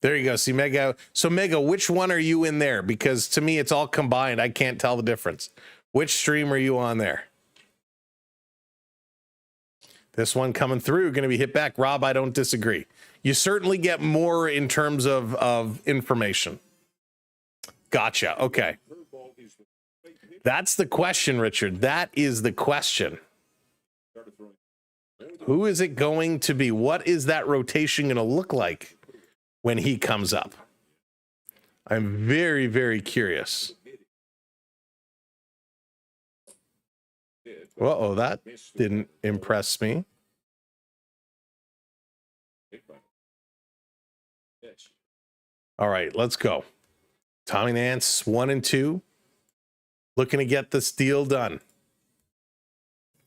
There you go. See, Mega. So, Mega, which one are you in there? Because to me, it's all combined. I can't tell the difference. Which stream are you on there? This one coming through, going to be hit back. Rob, I don't disagree. You certainly get more in terms of information. Gotcha. Okay. That's the question, Richard. That is the question. Who is it going to be? What is that rotation going to look like when he comes up? I'm very, very curious. Uh-oh, that didn't impress me. All right, let's go. Tommy Nance, 1 and 2. Looking to get this deal done.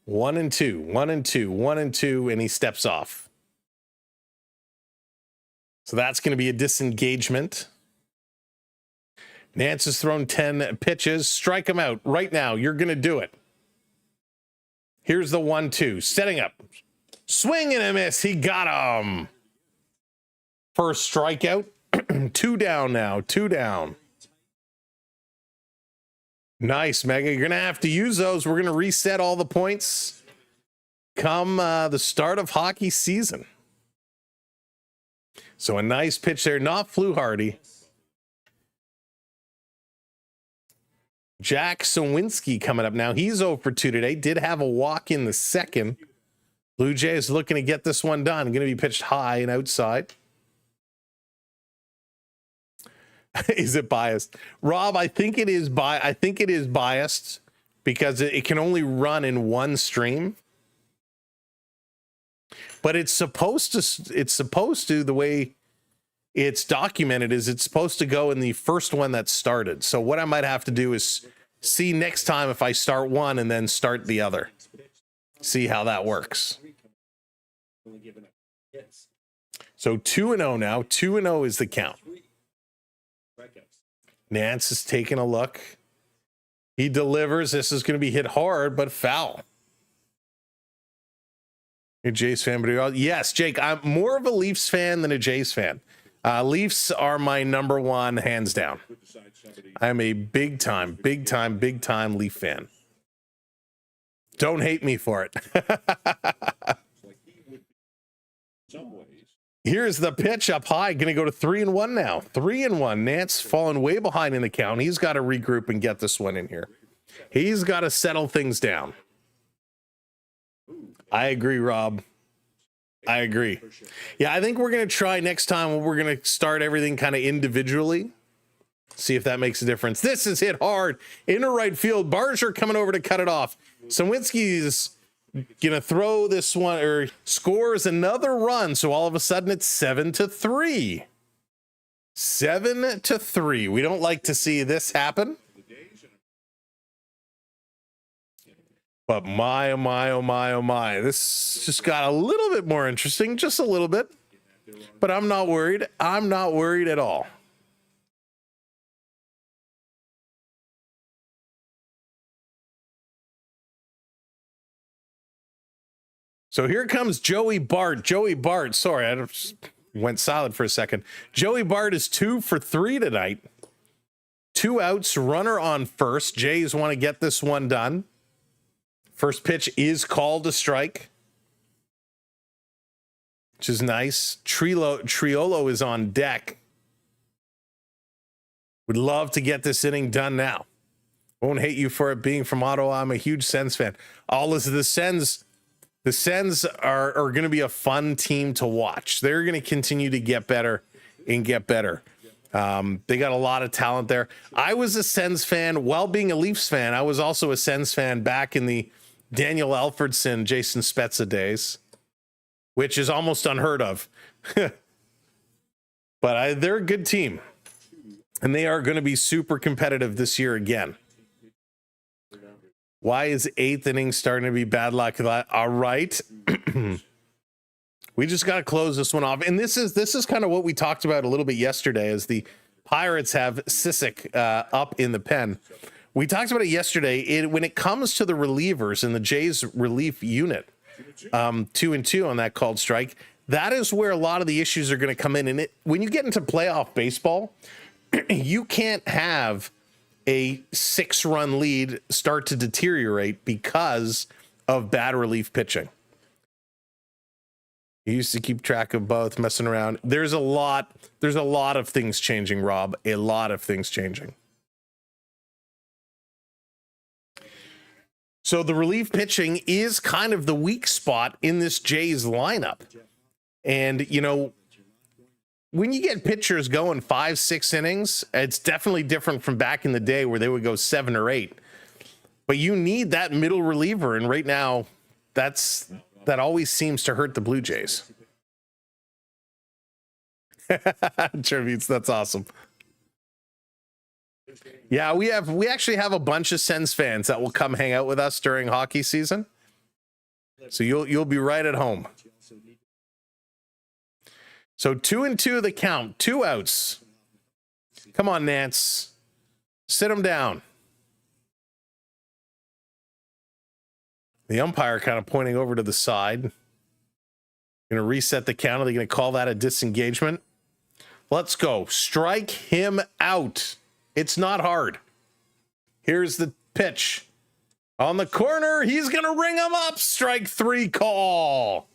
1 and 2, 1 and 2, 1 and 2, and he steps off. So that's going to be a disengagement. Nance has thrown 10 pitches. Strike him out right now. You're going to do it. Here's the 1-2. Setting up. Swing and a miss. He got him. First strikeout. 2 down now. 2 down. Nice, Mega. You're going to have to use those. We're going to reset all the points come the start of hockey season. So a nice pitch there. Not Fluharty. Jack Sawinski coming up now. He's 0 for 2 today. Did have a walk in the second. Blue Jays looking to get this one done. Going to be pitched high and outside. Is it biased? Rob, I think it is biased because it can only run in one stream. But it's supposed to, the way it's documented is it's supposed to go in the first one that started. So what I might have to do is see next time if I start one and then start the other. See how that works. So 2-0 now. 2-0 is the count. Nance is taking a look. He delivers. This is going to be hit hard, but foul. You're a Jays fan, but yes, Jake, I'm more of a Leafs fan than a Jays fan. Leafs are my number one, hands down. I'm a big time Leaf fan. Don't hate me for it. Here's the pitch up high. Going to go to 3-1 now. 3-1. Nance falling way behind in the count. He's got to regroup and get this one in here. He's got to settle things down. I agree, Rob. I agree. Yeah, I think we're going to try next time. We're going to start everything kind of individually. See if that makes a difference. This is hit hard. Into right field. Barger coming over to cut it off. Sawinski's gonna throw this one, or scores another run, so all of a sudden it's 7-3. 7-3. We don't like to see this happen, but my, oh my, oh my, oh my, this just got a little bit more interesting, just a little bit, but I'm not worried. I'm not worried at all. So here comes Joey Bart. Joey Bart, sorry, Went silent for a second. Joey Bart is 2 for 3 tonight. 2 outs, runner on first. Jays want to get this one done. First pitch is called a strike, which is nice. Triolo is on deck. Would love to get this inning done now. Won't hate you for it being from Ottawa. I'm a huge Sens fan. All of the Sens are going to be a fun team to watch. They're going to continue to get better and get better. They got a lot of talent there. I was a Sens fan while being a Leafs fan. I was also a Sens fan back in the Daniel Alfredson, Jason Spezza days, which is almost unheard of. But they're a good team, and they are going to be super competitive this year again. Why is 8th inning starting to be bad luck? All right. We just got to close this one off. And this is kind of what we talked about a little bit yesterday, as the Pirates have Sissick up in the pen. We talked about it yesterday. When it comes to the relievers in the Jays relief unit, 2-2 on that called strike, that is where a lot of the issues are going to come in. And when you get into playoff baseball, you can't have a 6-run lead start to deteriorate because of bad relief pitching. You used to keep track of both, messing around. There's a lot of things changing, Rob. A lot of things changing. So the relief pitching is kind of the weak spot in this Jays lineup. And, when you get pitchers going 5-6 innings, it's definitely different from back in the day where they would go 7 or 8. But you need that middle reliever, and right now, that always seems to hurt the Blue Jays. Tributes, that's awesome. Yeah, we actually have a bunch of Sens fans that will come hang out with us during hockey season. So you'll be right at home. So 2-2 the count, 2 outs. Come on, Nance. Sit him down. The umpire kind of pointing over to the side. Going to reset the count. Are they going to call that a disengagement? Let's go. Strike him out. It's not hard. Here's the pitch. On the corner, he's going to ring him up. Strike 3 call.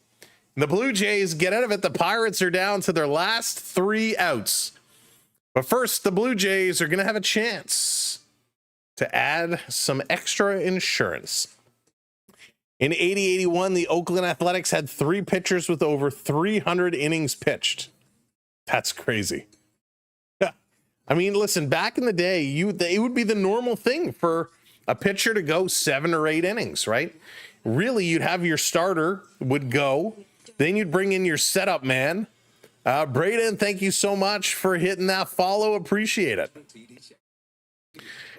The Blue Jays get out of it. The Pirates are down to their last 3 outs. But first, the Blue Jays are going to have a chance to add some extra insurance. In 80-81, the Oakland Athletics had 3 pitchers with over 300 innings pitched. That's crazy. I mean, listen, back in the day, it would be the normal thing for a pitcher to go 7 or 8 innings, right? Really, you'd have your starter would go. Then you'd bring in your setup man. Braden, thank you so much for hitting that follow. Appreciate it.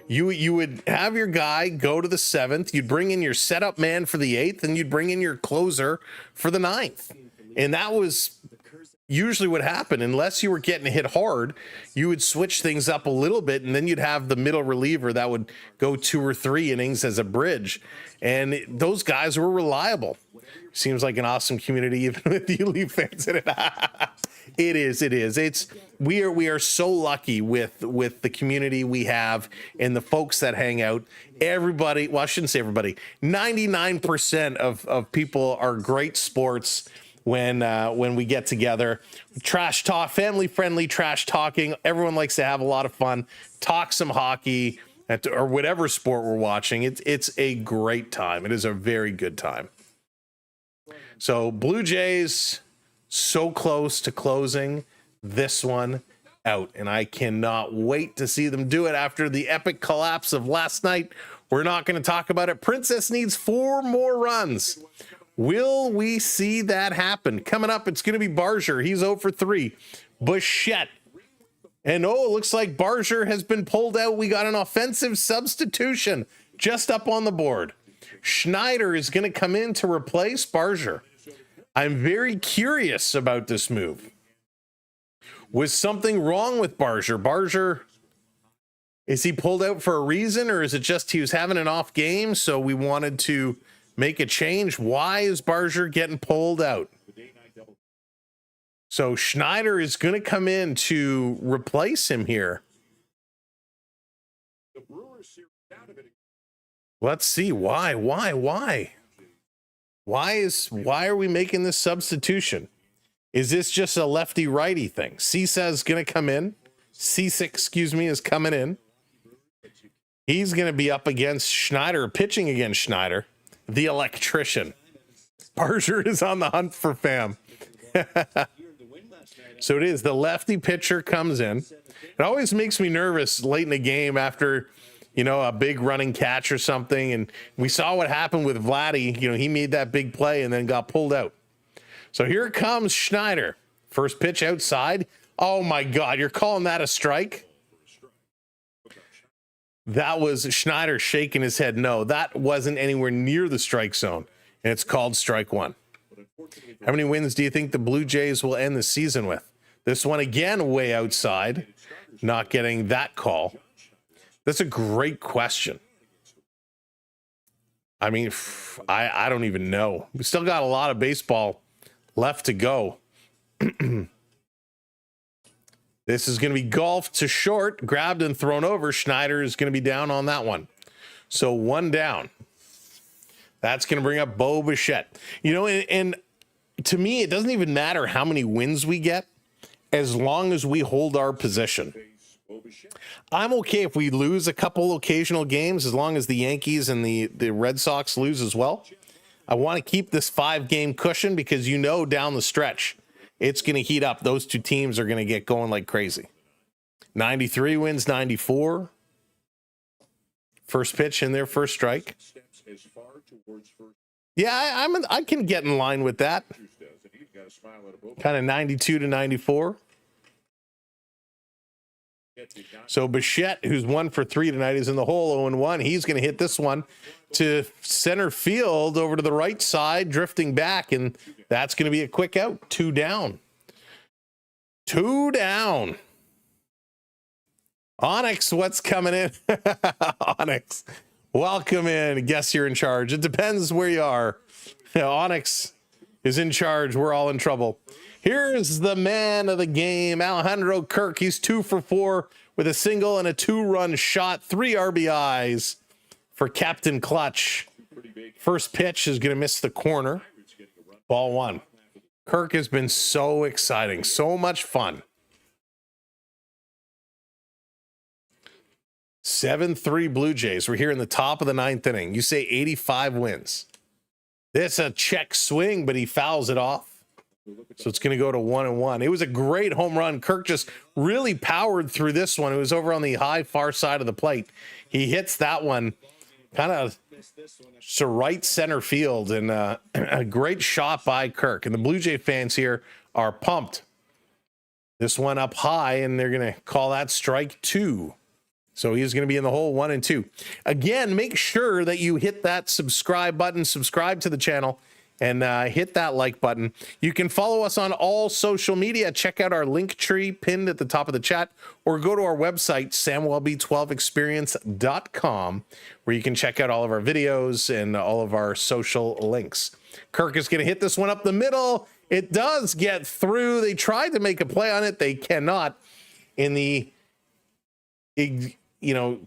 You would have your guy go to the 7th. You'd bring in your setup man for the 8th, and you'd bring in your closer for the 9th. And that was usually what happened. Unless you were getting hit hard, you would switch things up a little bit, and then you'd have the middle reliever that would go 2 or 3 innings as a bridge. And those guys were reliable. Seems like an awesome community, even with you Leaf fans in it. It is. We are so lucky with the community we have and the folks that hang out. Everybody, well, I shouldn't say everybody. 99% of people are great sports when we get together. Trash talk, family friendly trash talking. Everyone likes to have a lot of fun. Talk some hockey or whatever sport we're watching. It's a great time. It is a very good time. So Blue Jays so close to closing this one out, and I cannot wait to see them do it after the epic collapse of last night. We're not going to talk about it. Princess needs 4 more runs. Will we see that happen? Coming up, it's going to be Barger. He's 0 for 3. Bichette. And it looks like Barger has been pulled out. We got an offensive substitution just up on the board. Schneider is going to come in to replace Barger. I'm very curious about this move. Was something wrong with Barger? Barger, is he pulled out for a reason, or is it just he was having an off game, so we wanted to make a change? Why is Barger getting pulled out? So Schneider is going to come in to replace him here. The Brewers series out of it. Let's see why. Why are we making this substitution? Is this just a lefty righty thing? Cisa is going to come in. Cisa, is coming in. He's going to be up against Schneider, pitching against Schneider, the electrician. Barger is on the hunt for fam. So it is. The lefty pitcher comes in. It always makes me nervous late in the game after, a big running catch or something. And we saw what happened with Vladdy. He made that big play and then got pulled out. So here comes Schneider. First pitch outside. Oh my God, you're calling that a strike? That was Schneider shaking his head. No, that wasn't anywhere near the strike zone. And it's called strike one. How many wins do you think the Blue Jays will end the season with? This one again, way outside. Not getting that call. That's a great question. I mean, I don't even know. We still got a lot of baseball left to go. This is going to be golf to short, grabbed and thrown over. Schneider is going to be down on that one. So one down. That's going to bring up Bo Bichette. And to me, it doesn't even matter how many wins we get as long as we hold our position. I'm okay if we lose a couple occasional games as long as the Yankees and the Red Sox lose as well. I want to keep this 5-game cushion because down the stretch, it's going to heat up. Those two teams are going to get going like crazy. 93 wins 94. First pitch in their first strike. Yeah, I can get in line with that. Kind of 92 to 94. So Bichette, who's 1 for 3 tonight, is in the hole 0-1. He's going to hit this one to center field over to the right side, drifting back, and that's going to be a quick out. 2 down. 2 down. Onyx, what's coming in? Onyx, welcome in. Guess you're in charge. It depends where you are. Onyx is in charge. We're all in trouble. Here's the man of the game, Alejandro Kirk. He's 2 for 4 with a single and a 2-run shot, 3 RBIs for Captain Clutch. First pitch is going to miss the corner. Ball 1. Kirk has been so exciting, so much fun. 7-3 Blue Jays. We're here in the top of the 9th inning. You say 85 wins. This a check swing, but he fouls it off. So it's going to go to 1-1. It was a great home run. Kirk just really powered through this one. It was over on the high far side of the plate. He hits that one kind of to right center field, and a great shot by Kirk. And the Blue Jay fans here are pumped. This one up high, and they're going to call that strike 2. So he's going to be in the hole 1 and 2. Again, make sure that you hit that subscribe button, subscribe to the channel, and hit that like button. You can follow us on all social media. Check out our link tree pinned at the top of the chat, or go to our website, samwellb12experience.com, where you can check out all of our videos and all of our social links. Kirk is going to hit this one up the middle. It does get through. They tried to make a play on it. They cannot. In the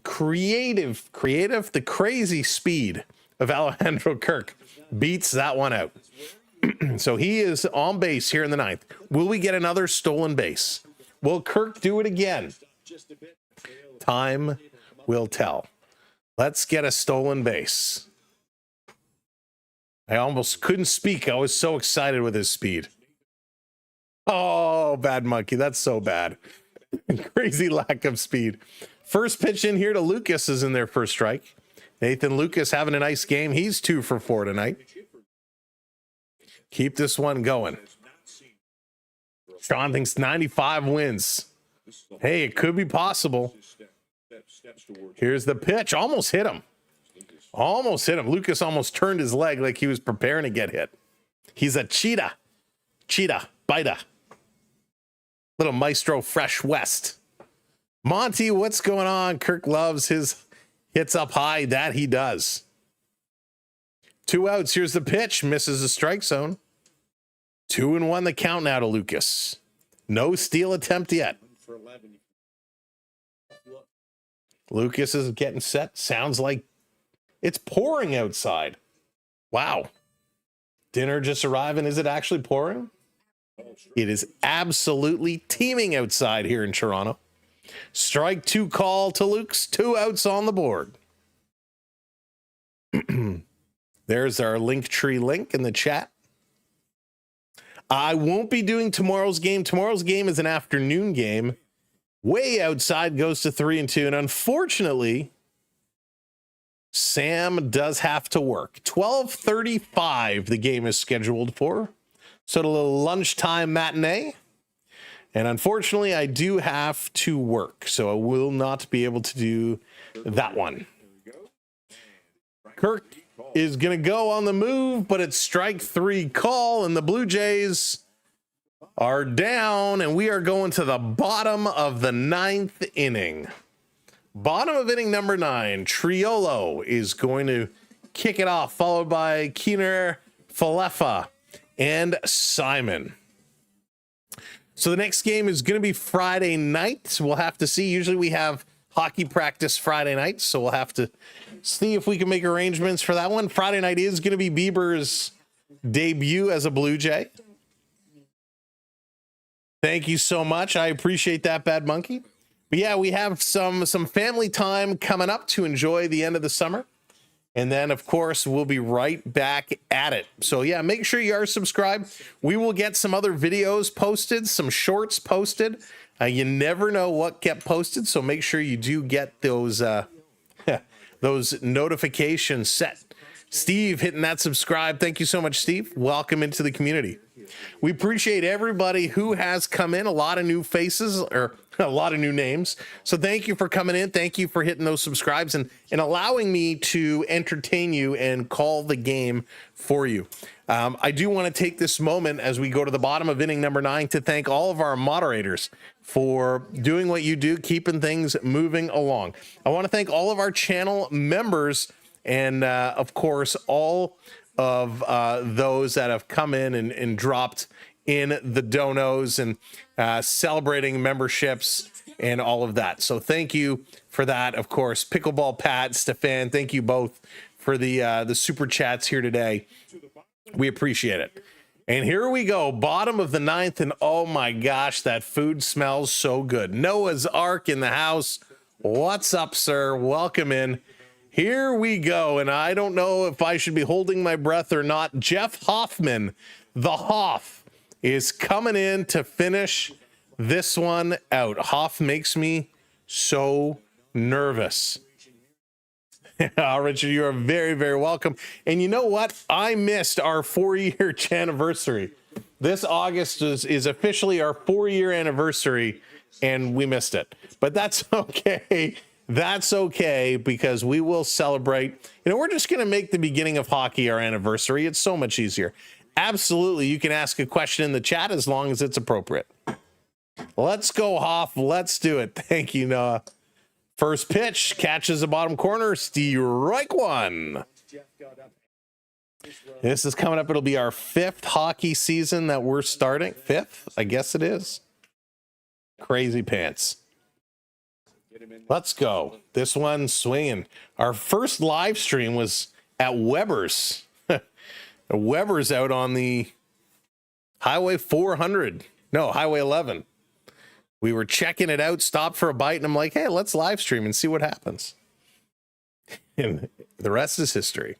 creative, the crazy speed of Alejandro Kirk beats that one out. So he is on base here in the 9th. Will we get another stolen base? Will Kirk do it again? Time will tell. Let's get a stolen base. I almost couldn't speak. I was so excited with his speed. Oh, bad monkey. That's so bad. Crazy lack of speed. First pitch in here to Lucas is in their first strike. Nathan Lucas having a nice game. He's 2 for 4 tonight. Keep this one going. Sean thinks 95 wins. Hey, it could be possible. Here's the pitch. Almost hit him. Lucas almost turned his leg like he was preparing to get hit. He's a cheetah. Biter. Little Maestro Fresh West. Monty, what's going on? Kirk loves his hits up high. That he does. 2 outs. Here's the pitch. Misses the strike zone. 2-1 the count now to Lucas. No steal attempt yet. For 11. Lucas is getting set. Sounds like it's pouring outside. Wow. Dinner just arriving. Is it actually pouring? It is absolutely teeming outside here in Toronto. Strike 2 call to Luke's. 2 outs on the board. There's our Linktree link in the chat. I won't be doing tomorrow's game. Tomorrow's game is an afternoon game. Way outside, goes to 3-2. And unfortunately, Sam does have to work. 12:35 the game is scheduled for. So a little lunchtime matinee. And unfortunately, I do have to work. So I will not be able to do that one. Kirk is going to go on the move, but it's strike 3 call, and the Blue Jays are down, and we are going to the bottom of the 9th inning. Bottom of inning number 9. Triolo is going to kick it off, followed by Keener, Falefa, and Simon. So the next game is going to be Friday night. We'll have to see. Usually we have hockey practice Friday night, so we'll have to see if we can make arrangements for that one. Friday night is going to be Bieber's debut as a Blue Jay. Thank you so much. I appreciate that, Bad Monkey. But yeah, we have some family time coming up to enjoy the end of the summer. And then, of course, we'll be right back at it. So yeah, make sure you are subscribed. We will get some other videos posted, some shorts posted. You never know what get posted, so make sure you do get those those notifications set. Steve hitting that subscribe. Thank you so much, Steve. Welcome into the community. We appreciate everybody who has come in. A lot of new faces, or a lot of new names. So thank you for coming in. Thank you for hitting those subscribes and allowing me to entertain you and call the game for you. I do want to take this moment as we go to the bottom of inning number 9 to thank all of our moderators for doing what you do, keeping things moving along. I want to thank all of our channel members and, of course, all of those that have come in and dropped in the donos and celebrating memberships and all of that. So thank you for that. Of course, Pickleball Pat, Stefan, thank you both for the super chats here today. We appreciate it. And here we go, bottom of the 9th, and oh my gosh, that food smells so good. Noah's Ark in the house. What's up, sir? Welcome in. Here we go, and I don't know if I should be holding my breath or not. Jeff Hoffman, the Hoff, is coming in to finish this one out. Hoff makes me so nervous. Richard, you are very, very welcome. And you know what? I missed our 4-year anniversary. This August is officially our 4-year anniversary, and we missed it. But that's okay. That's okay, because we will celebrate. You know, we're just going to make the beginning of hockey our anniversary. It's so much easier. Absolutely. You can ask a question in the chat as long as it's appropriate. Let's go, Hoff. Let's do it. Thank you, Noah. First pitch, catches the bottom corner, strike 1. This is coming up. It'll be our 5th hockey season that we're starting. 5th? I guess it is. Crazy pants. Let's go. This one swinging. Our first live stream was at Weber's. Weber's out on the Highway 400. No, Highway 11. We were checking it out, stopped for a bite, and I'm like, hey, let's live stream and see what happens. And the rest is history.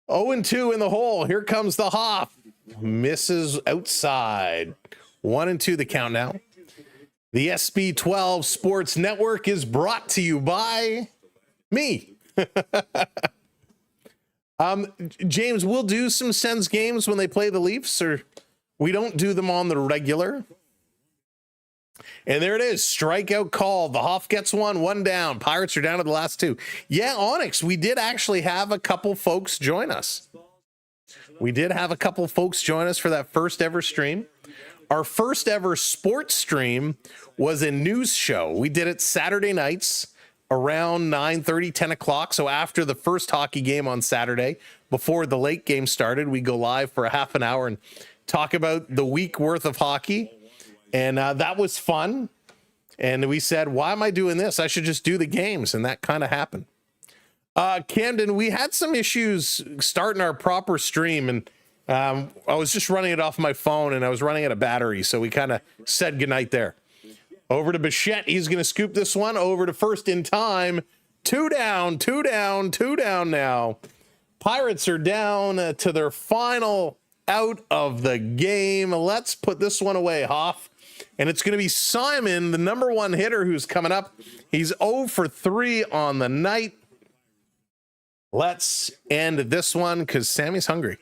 0-2 in the hole. Here comes the Hoff. Misses outside. 1-2 the count now. The SB12 Sports Network is brought to you by me. James, we'll do some Sens games when they play the Leafs, or we don't do them on the regular. And there it is. Strikeout call. The Hoff gets one down. Pirates are down to the last 2. Yeah, Onyx, we did actually have a couple folks join us. We did have a couple folks join us for that first ever stream. Our first ever sports stream was a news show. We did it Saturday nights around 9:30, 10 o'clock. So after the first hockey game on Saturday, before the late game started, we go live for a half an hour and talk about the week worth of hockey. And that was fun. And we said, why am I doing this? I should just do the games. And that kind of happened. Camden, we had some issues starting our proper stream. And I was just running it off my phone and I was running out of battery. So we kind of said goodnight there. Over to Bichette. He's going to scoop this one over to first in time. 2 down now. Pirates are down to their final out of the game. Let's put this one away, Hoff. And it's going to be Simon, the number one hitter, who's coming up. He's 0 for 3 on the night. Let's end this one because Sammy's hungry.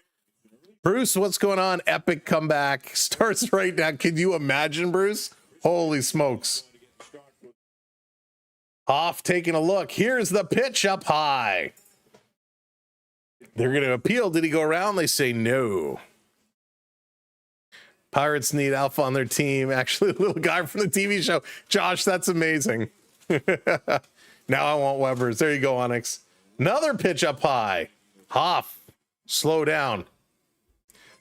Bruce, what's going on? Epic comeback starts right now. Can you imagine, Bruce? Holy smokes. Hoff taking a look. Here's the pitch up high. They're going to appeal. Did he go around? They say no. Pirates need alpha on their team. Actually, a little guy from the TV show. Josh, that's amazing. Now I want Weber's. There you go, Onyx. Another pitch up high. Hoff, slow down.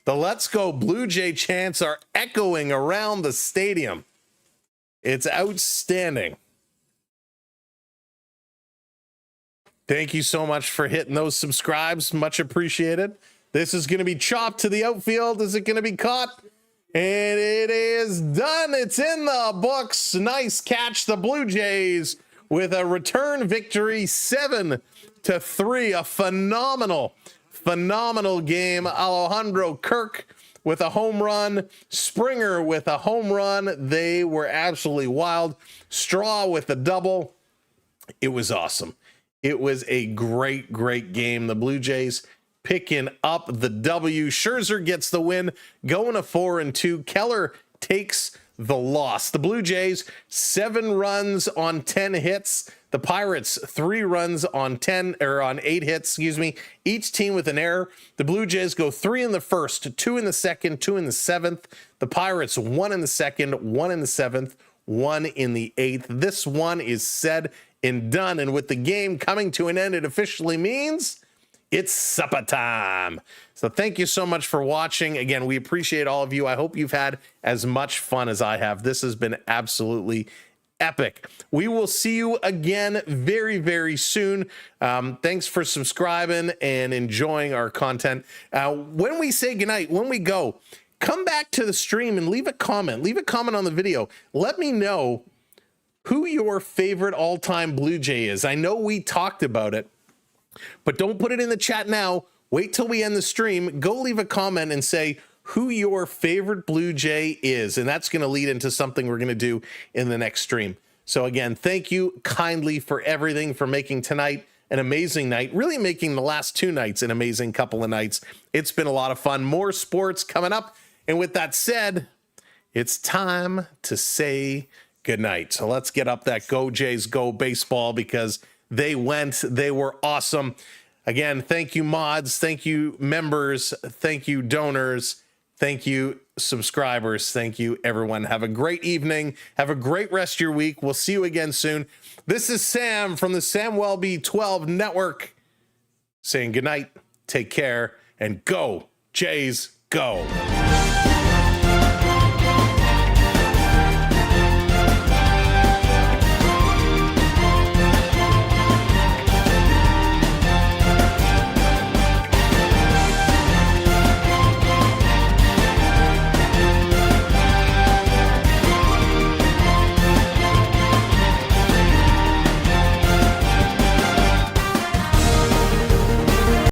The Let's Go Blue Jay chants are echoing around the stadium. It's outstanding. Thank you so much for hitting those subscribes. Much appreciated. This is going to be chopped to the outfield. Is it going to be caught? And it is done. It's in the books. Nice catch. The Blue Jays with a return victory, 7-3. A phenomenal game. Alejandro Kirk with a home run. Springer with a home run. They were absolutely wild. Straw with a double. It was awesome. It was a great game. The Blue Jays picking up the W. Scherzer gets the win, going to 4-2. Keller takes the loss. The Blue Jays, 7 runs on 10 hits. The Pirates, 3 runs on 8 hits, each team with an error. The Blue Jays go 3 in the first, 2 in the second, 2 in the 7th. The Pirates, 1 in the second, 1 in the 7th, 1 in the 8th. This one is said and done. And with the game coming to an end, it officially means it's supper time. So thank you so much for watching. Again, we appreciate all of you. I hope you've had as much fun as I have. This has been absolutely epic. We will see you again very soon. Thanks for subscribing and enjoying our content. When we say goodnight, when we go, come back to the stream and leave a comment. Leave a comment on the video. Let me know who your favorite all-time Blue Jay is. I know we talked about it, but don't put it in the chat now. Wait till we end the stream. Go leave a comment and say who your favorite Blue Jay is. And that's going to lead into something we're going to do in the next stream. So again, thank you kindly for everything, for making tonight an amazing night, really making the last 2 nights an amazing couple of nights. It's been a lot of fun. More sports coming up. And with that said, it's time to say goodnight. So let's get up that Go Jays, Go Baseball, because they were awesome. Again, thank you mods, thank you members, thank you donors, thank you subscribers, thank you everyone. Have a great evening. Have a great rest of your week. We'll see you again soon. This is Sam from the Sam Welby 12 Network saying goodnight, take care, and go Jays, go.